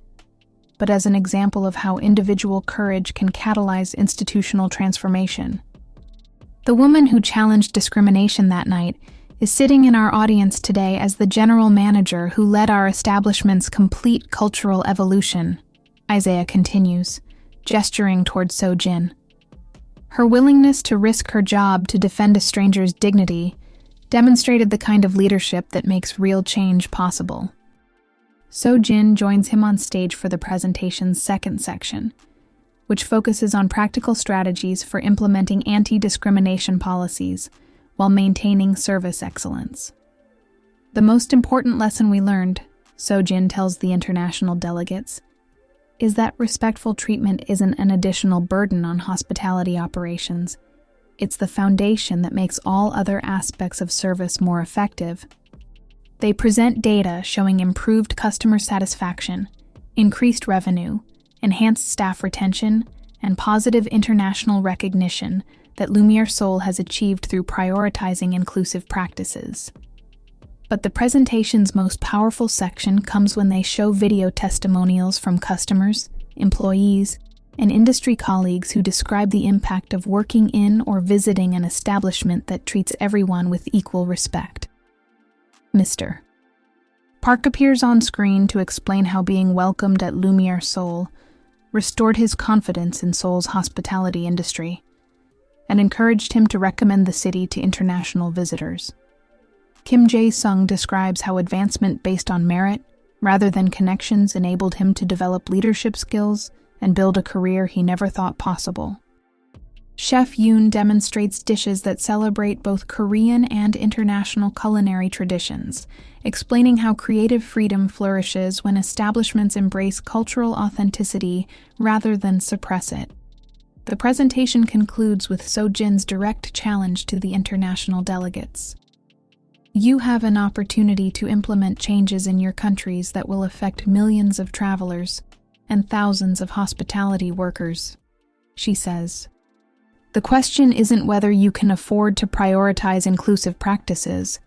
but as an example of how individual courage can catalyze institutional transformation. The woman who challenged discrimination that night is sitting in our audience today as the general manager who led our establishment's complete cultural evolution, Isaiah continues, gesturing towards Sojin. Her willingness to risk her job to defend a stranger's dignity demonstrated the kind of leadership that makes real change possible. Sojin joins him on stage for the presentation's second section, which focuses on practical strategies for implementing anti-discrimination policies while maintaining service excellence. The most important lesson we learned, Sojin tells the international delegates, is that respectful treatment isn't an additional burden on hospitality operations. It's the foundation that makes all other aspects of service more effective. They present data showing improved customer satisfaction, increased revenue, enhanced staff retention, and positive international recognition that Lumiere Seoul has achieved through prioritizing inclusive practices. But the presentation's most powerful section comes when they show video testimonials from customers, employees, and industry colleagues who describe the impact of working in or visiting an establishment that treats everyone with equal respect. Mr. Park appears on screen to explain how being welcomed at Lumiere Seoul restored his confidence in Seoul's hospitality industry and encouraged him to recommend the city to international visitors. Kim Jae-sung describes how advancement based on merit, rather than connections, enabled him to develop leadership skills and build a career he never thought possible. Chef Yoon demonstrates dishes that celebrate both Korean and international culinary traditions, explaining how creative freedom flourishes when establishments embrace cultural authenticity rather than suppress it. The presentation concludes with Sojin's direct challenge to the international delegates. You have an opportunity to implement changes in your countries that will affect millions of travelers and thousands of hospitality workers, she says. The question isn't whether you can afford to prioritize inclusive practices.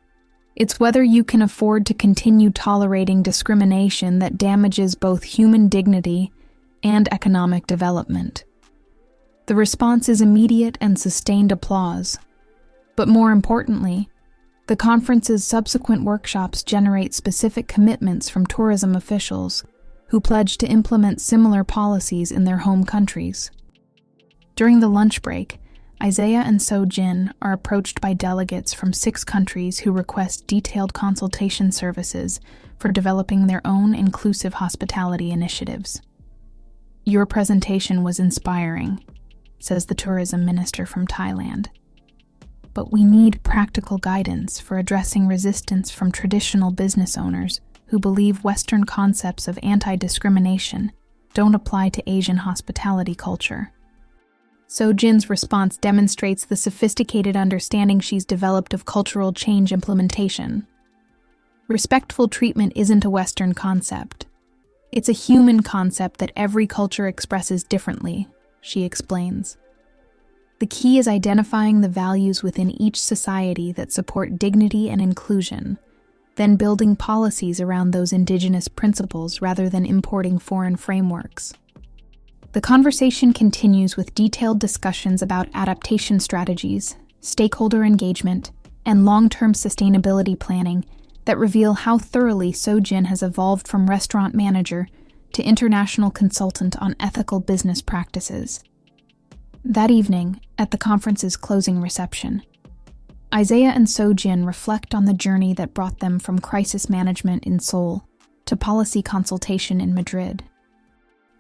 It's whether you can afford to continue tolerating discrimination that damages both human dignity and economic development. The response is immediate and sustained applause. But more importantly, the conference's subsequent workshops generate specific commitments from tourism officials who pledge to implement similar policies in their home countries. During the lunch break, Isaiah and So-Jin are approached by delegates from 6 countries who request detailed consultation services for developing their own inclusive hospitality initiatives. "Your presentation was inspiring," says the tourism minister from Thailand. "But we need practical guidance for addressing resistance from traditional business owners who believe Western concepts of anti-discrimination don't apply to Asian hospitality culture." So-Jin's response demonstrates the sophisticated understanding she's developed of cultural change implementation. Respectful treatment isn't a Western concept. It's a human concept that every culture expresses differently, she explains. The key is identifying the values within each society that support dignity and inclusion, then building policies around those indigenous principles rather than importing foreign frameworks. The conversation continues with detailed discussions about adaptation strategies, stakeholder engagement, and long-term sustainability planning that reveal how thoroughly So-Jin has evolved from restaurant manager to international consultant on ethical business practices. That evening, at the conference's closing reception, Isaiah and So-Jin reflect on the journey that brought them from crisis management in Seoul to policy consultation in Madrid.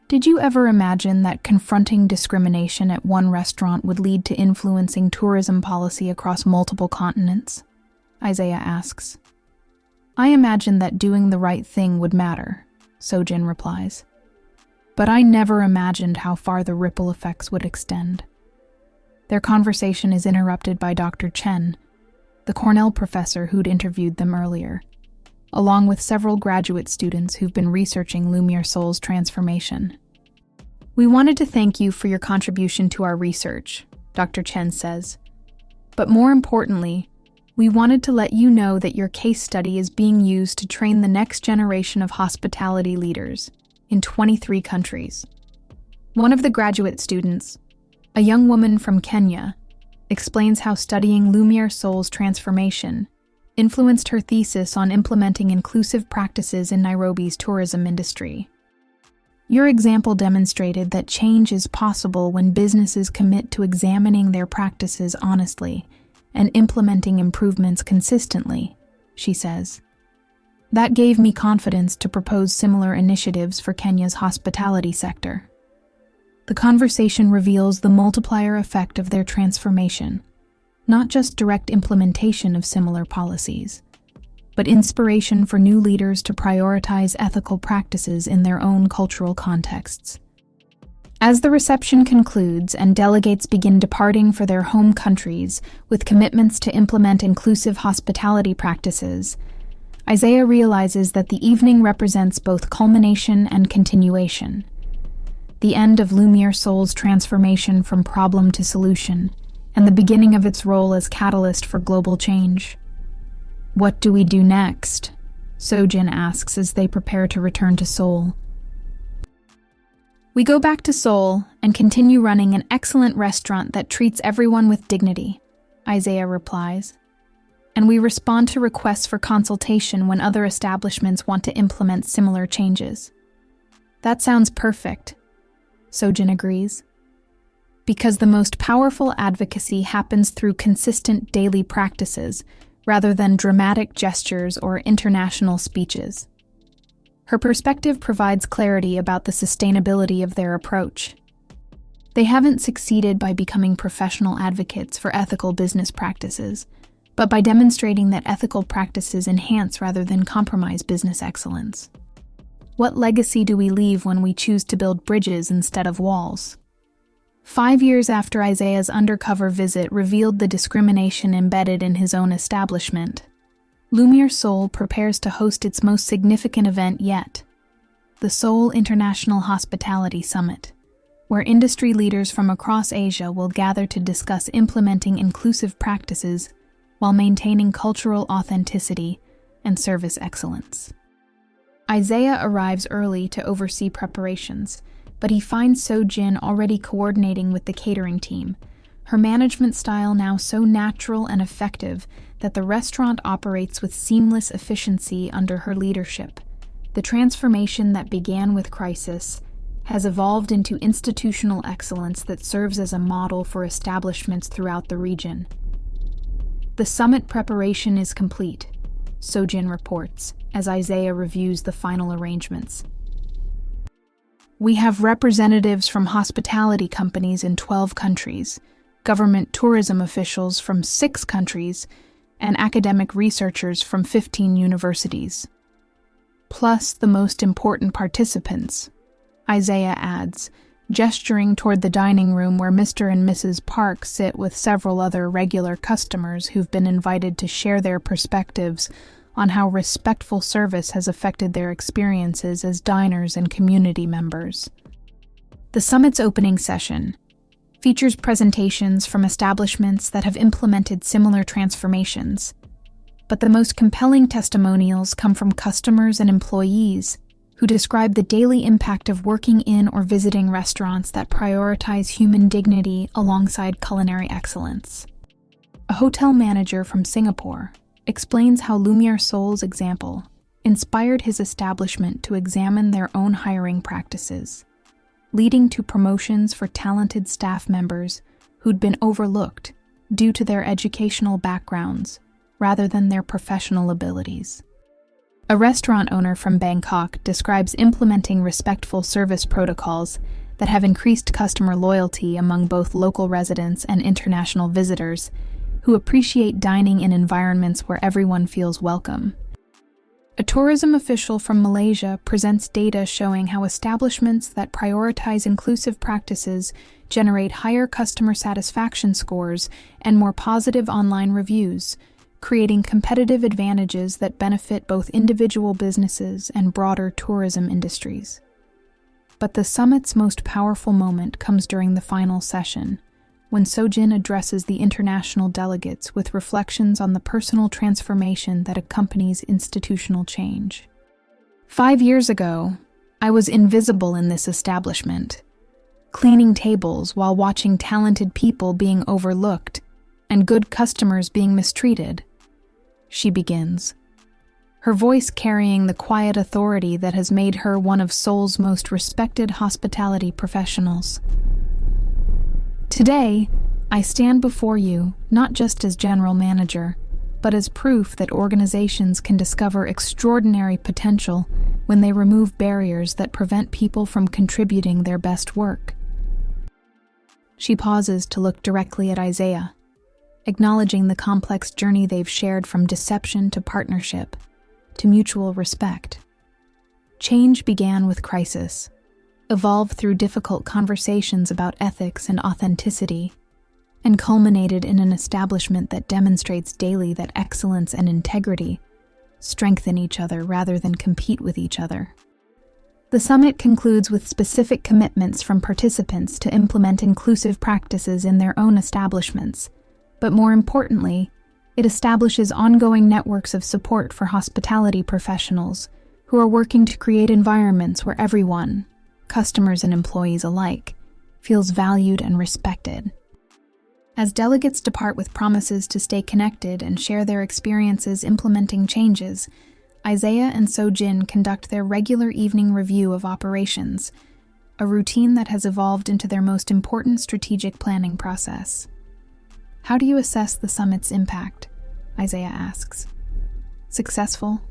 "Did you ever imagine that confronting discrimination at one restaurant would lead to influencing tourism policy across multiple continents?" Isaiah asks. "I imagined that doing the right thing would matter," So-Jin replies. "But I never imagined how far the ripple effects would extend." Their conversation is interrupted by Dr. Chen, the Cornell professor who'd interviewed them earlier, along with several graduate students who've been researching Lumiere Seoul's transformation. "We wanted to thank you for your contribution to our research," Dr. Chen says. "But more importantly, we wanted to let you know that your case study is being used to train the next generation of hospitality leaders in 23 countries." One of the graduate students, a young woman from Kenya, explains how studying Lumiere Seoul's transformation influenced her thesis on implementing inclusive practices in Nairobi's tourism industry. "Your example demonstrated that change is possible when businesses commit to examining their practices honestly and implementing improvements consistently," she says. "That gave me confidence to propose similar initiatives for Kenya's hospitality sector." The conversation reveals the multiplier effect of their transformation, not just direct implementation of similar policies, but inspiration for new leaders to prioritize ethical practices in their own cultural contexts. As the reception concludes and delegates begin departing for their home countries with commitments to implement inclusive hospitality practices, Isaiah realizes that the evening represents both culmination and continuation. The end of Lumiere Seoul's transformation from problem to solution, and the beginning of its role as catalyst for global change. "What do we do next?" So-Jin asks as they prepare to return to Seoul. "We go back to Seoul and continue running an excellent restaurant that treats everyone with dignity," Isaiah replies. "And we respond to requests for consultation when other establishments want to implement similar changes." "That sounds perfect," So-Jin agrees. "Because the most powerful advocacy happens through consistent daily practices rather than dramatic gestures or international speeches." Her perspective provides clarity about the sustainability of their approach. They haven't succeeded by becoming professional advocates for ethical business practices, but by demonstrating that ethical practices enhance rather than compromise business excellence. What legacy do we leave when we choose to build bridges instead of walls? 5 years after Isaiah's undercover visit revealed the discrimination embedded in his own establishment, Lumiere Seoul prepares to host its most significant event yet, the Seoul International Hospitality Summit, where industry leaders from across Asia will gather to discuss implementing inclusive practices while maintaining cultural authenticity and service excellence. Isaiah arrives early to oversee preparations, but he finds So-jin already coordinating with the catering team, her management style now so natural and effective that the restaurant operates with seamless efficiency under her leadership. The transformation that began with crisis has evolved into institutional excellence that serves as a model for establishments throughout the region. The summit preparation is complete, So-jin reports, as Isaiah reviews the final arrangements. We have representatives from hospitality companies in 12 countries, government tourism officials from 6 countries, and academic researchers from 15 universities. Plus the most important participants, Isaiah adds, gesturing toward the dining room where Mr. and Mrs. Park sit with several other regular customers who've been invited to share their perspectives on how respectful service has affected their experiences as diners and community members. The summit's opening session features presentations from establishments that have implemented similar transformations, but the most compelling testimonials come from customers and employees who describe the daily impact of working in or visiting restaurants that prioritize human dignity alongside culinary excellence. A hotel manager from Singapore explains how Lumiere Soul's example inspired his establishment to examine their own hiring practices, leading to promotions for talented staff members who'd been overlooked due to their educational backgrounds rather than their professional abilities. A restaurant owner from Bangkok describes implementing respectful service protocols that have increased customer loyalty among both local residents and international visitors who appreciate dining in environments where everyone feels welcome. A tourism official from Malaysia presents data showing how establishments that prioritize inclusive practices generate higher customer satisfaction scores and more positive online reviews, creating competitive advantages that benefit both individual businesses and broader tourism industries. But the summit's most powerful moment comes during the final session, when So-jin addresses the international delegates with reflections on the personal transformation that accompanies institutional change. 5 years ago, I was invisible in this establishment, cleaning tables while watching talented people being overlooked and good customers being mistreated, she begins, her voice carrying the quiet authority that has made her one of Seoul's most respected hospitality professionals. Today, I stand before you not just as general manager, but as proof that organizations can discover extraordinary potential when they remove barriers that prevent people from contributing their best work. She pauses to look directly at Isaiah, acknowledging the complex journey they've shared from deception to partnership, to mutual respect. Change began with crisis, evolved through difficult conversations about ethics and authenticity, and culminated in an establishment that demonstrates daily that excellence and integrity strengthen each other rather than compete with each other. The summit concludes with specific commitments from participants to implement inclusive practices in their own establishments, but more importantly, it establishes ongoing networks of support for hospitality professionals who are working to create environments where everyone, customers and employees alike, feels valued and respected. As delegates depart with promises to stay connected and share their experiences implementing changes, Isaiah and So-jin conduct their regular evening review of operations, a routine that has evolved into their most important strategic planning process. How do you assess the summit's impact? Isaiah asks. Successful,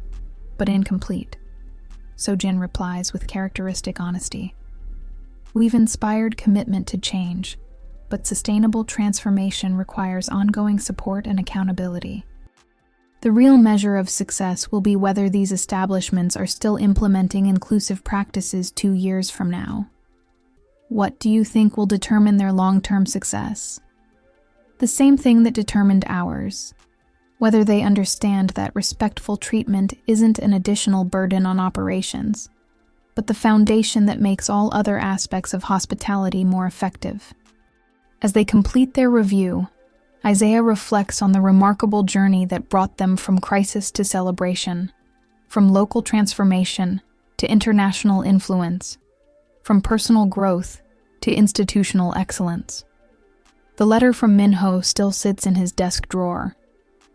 but incomplete, So-jin replies with characteristic honesty. We've inspired commitment to change, but sustainable transformation requires ongoing support and accountability. The real measure of success will be whether these establishments are still implementing inclusive practices 2 years from now. What do you think will determine their long-term success? The same thing that determined ours. Whether they understand that respectful treatment isn't an additional burden on operations, but the foundation that makes all other aspects of hospitality more effective. As they complete their review, Isaiah reflects on the remarkable journey that brought them from crisis to celebration, from local transformation to international influence, from personal growth to institutional excellence. The letter from Minho still sits in his desk drawer,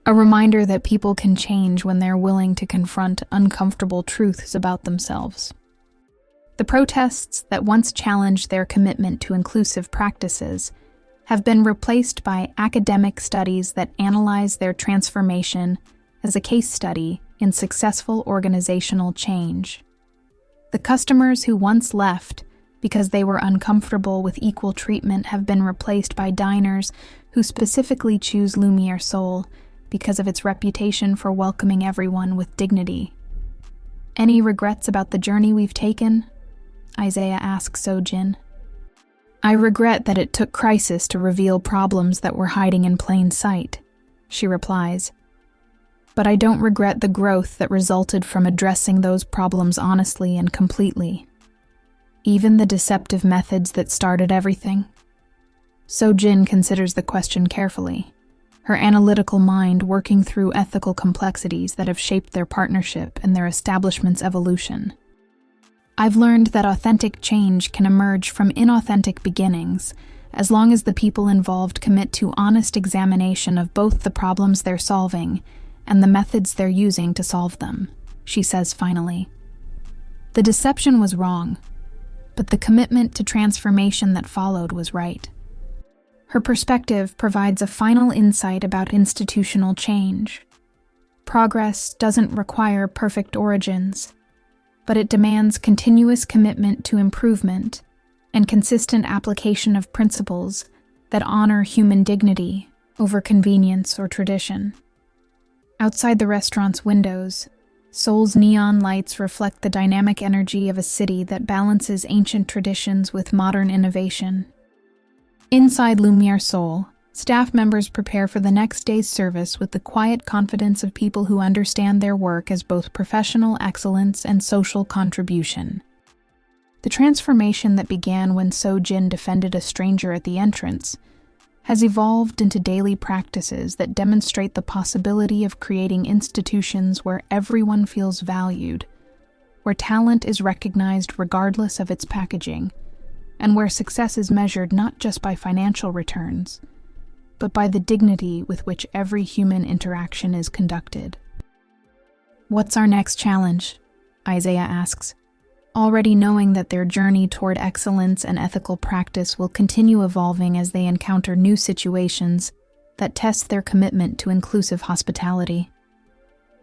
a reminder that people can change when they're willing to confront uncomfortable truths about themselves. The protests that once challenged their commitment to inclusive practices have been replaced by academic studies that analyze their transformation as a case study in successful organizational change. The customers who once left because they were uncomfortable with equal treatment have been replaced by diners who specifically choose Lumiere Soul because of its reputation for welcoming everyone with dignity. Any regrets about the journey we've taken? Isaiah asks Sojin. I regret that it took crisis to reveal problems that were hiding in plain sight, she replies. But I don't regret the growth that resulted from addressing those problems honestly and completely. Even the deceptive methods that started everything? Sojin considers the question carefully, her analytical mind working through ethical complexities that have shaped their partnership and their establishment's evolution. I've learned that authentic change can emerge from inauthentic beginnings, as long as the people involved commit to honest examination of both the problems they're solving and the methods they're using to solve them, she says finally. The deception was wrong, but the commitment to transformation that followed was right. Her perspective provides a final insight about institutional change. Progress doesn't require perfect origins, but it demands continuous commitment to improvement and consistent application of principles that honor human dignity over convenience or tradition. Outside the restaurant's windows, Soul's neon lights reflect the dynamic energy of a city that balances ancient traditions with modern innovation. Inside Lumiere Soul, staff members prepare for the next day's service with the quiet confidence of people who understand their work as both professional excellence and social contribution. The transformation that began when Sojin defended a stranger at the entrance has evolved into daily practices that demonstrate the possibility of creating institutions where everyone feels valued, where talent is recognized regardless of its packaging, and where success is measured not just by financial returns, but by the dignity with which every human interaction is conducted. What's our next challenge? Isaiah asks, already knowing that their journey toward excellence and ethical practice will continue evolving as they encounter new situations that test their commitment to inclusive hospitality.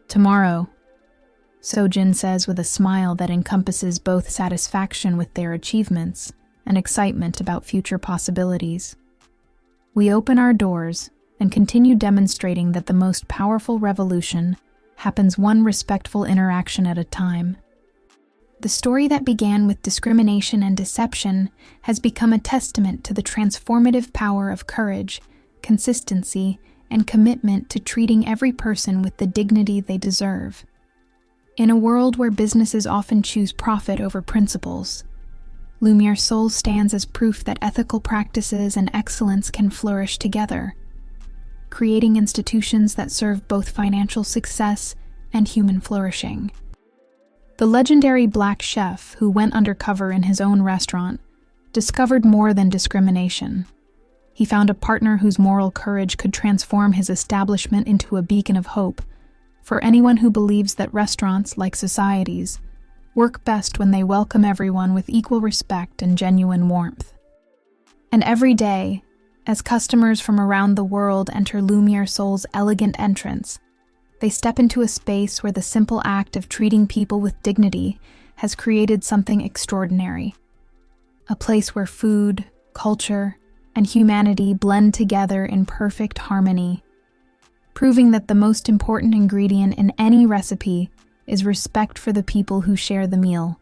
Tomorrow, Sojin says with a smile that encompasses both satisfaction with their achievements and excitement about future possibilities. We open our doors and continue demonstrating that the most powerful revolution happens one respectful interaction at a time. The story that began with discrimination and deception has become a testament to the transformative power of courage, consistency, and commitment to treating every person with the dignity they deserve. In a world where businesses often choose profit over principles, Lumiere Soul stands as proof that ethical practices and excellence can flourish together, creating institutions that serve both financial success and human flourishing. The legendary black chef who went undercover in his own restaurant discovered more than discrimination. He found a partner whose moral courage could transform his establishment into a beacon of hope for anyone who believes that restaurants, like societies, work best when they welcome everyone with equal respect and genuine warmth. And every day, as customers from around the world enter Lumiere Soul's elegant entrance, they step into a space where the simple act of treating people with dignity has created something extraordinary. A place where food, culture, and humanity blend together in perfect harmony, proving that the most important ingredient in any recipe is respect for the people who share the meal.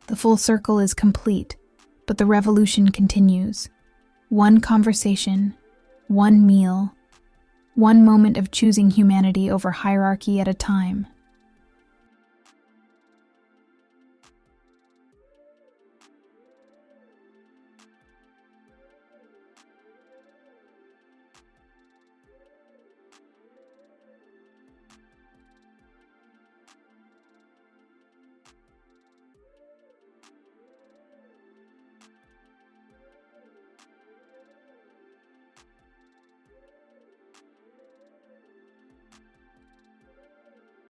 The full circle is complete, but the revolution continues. One conversation, one meal, one moment of choosing humanity over hierarchy at a time.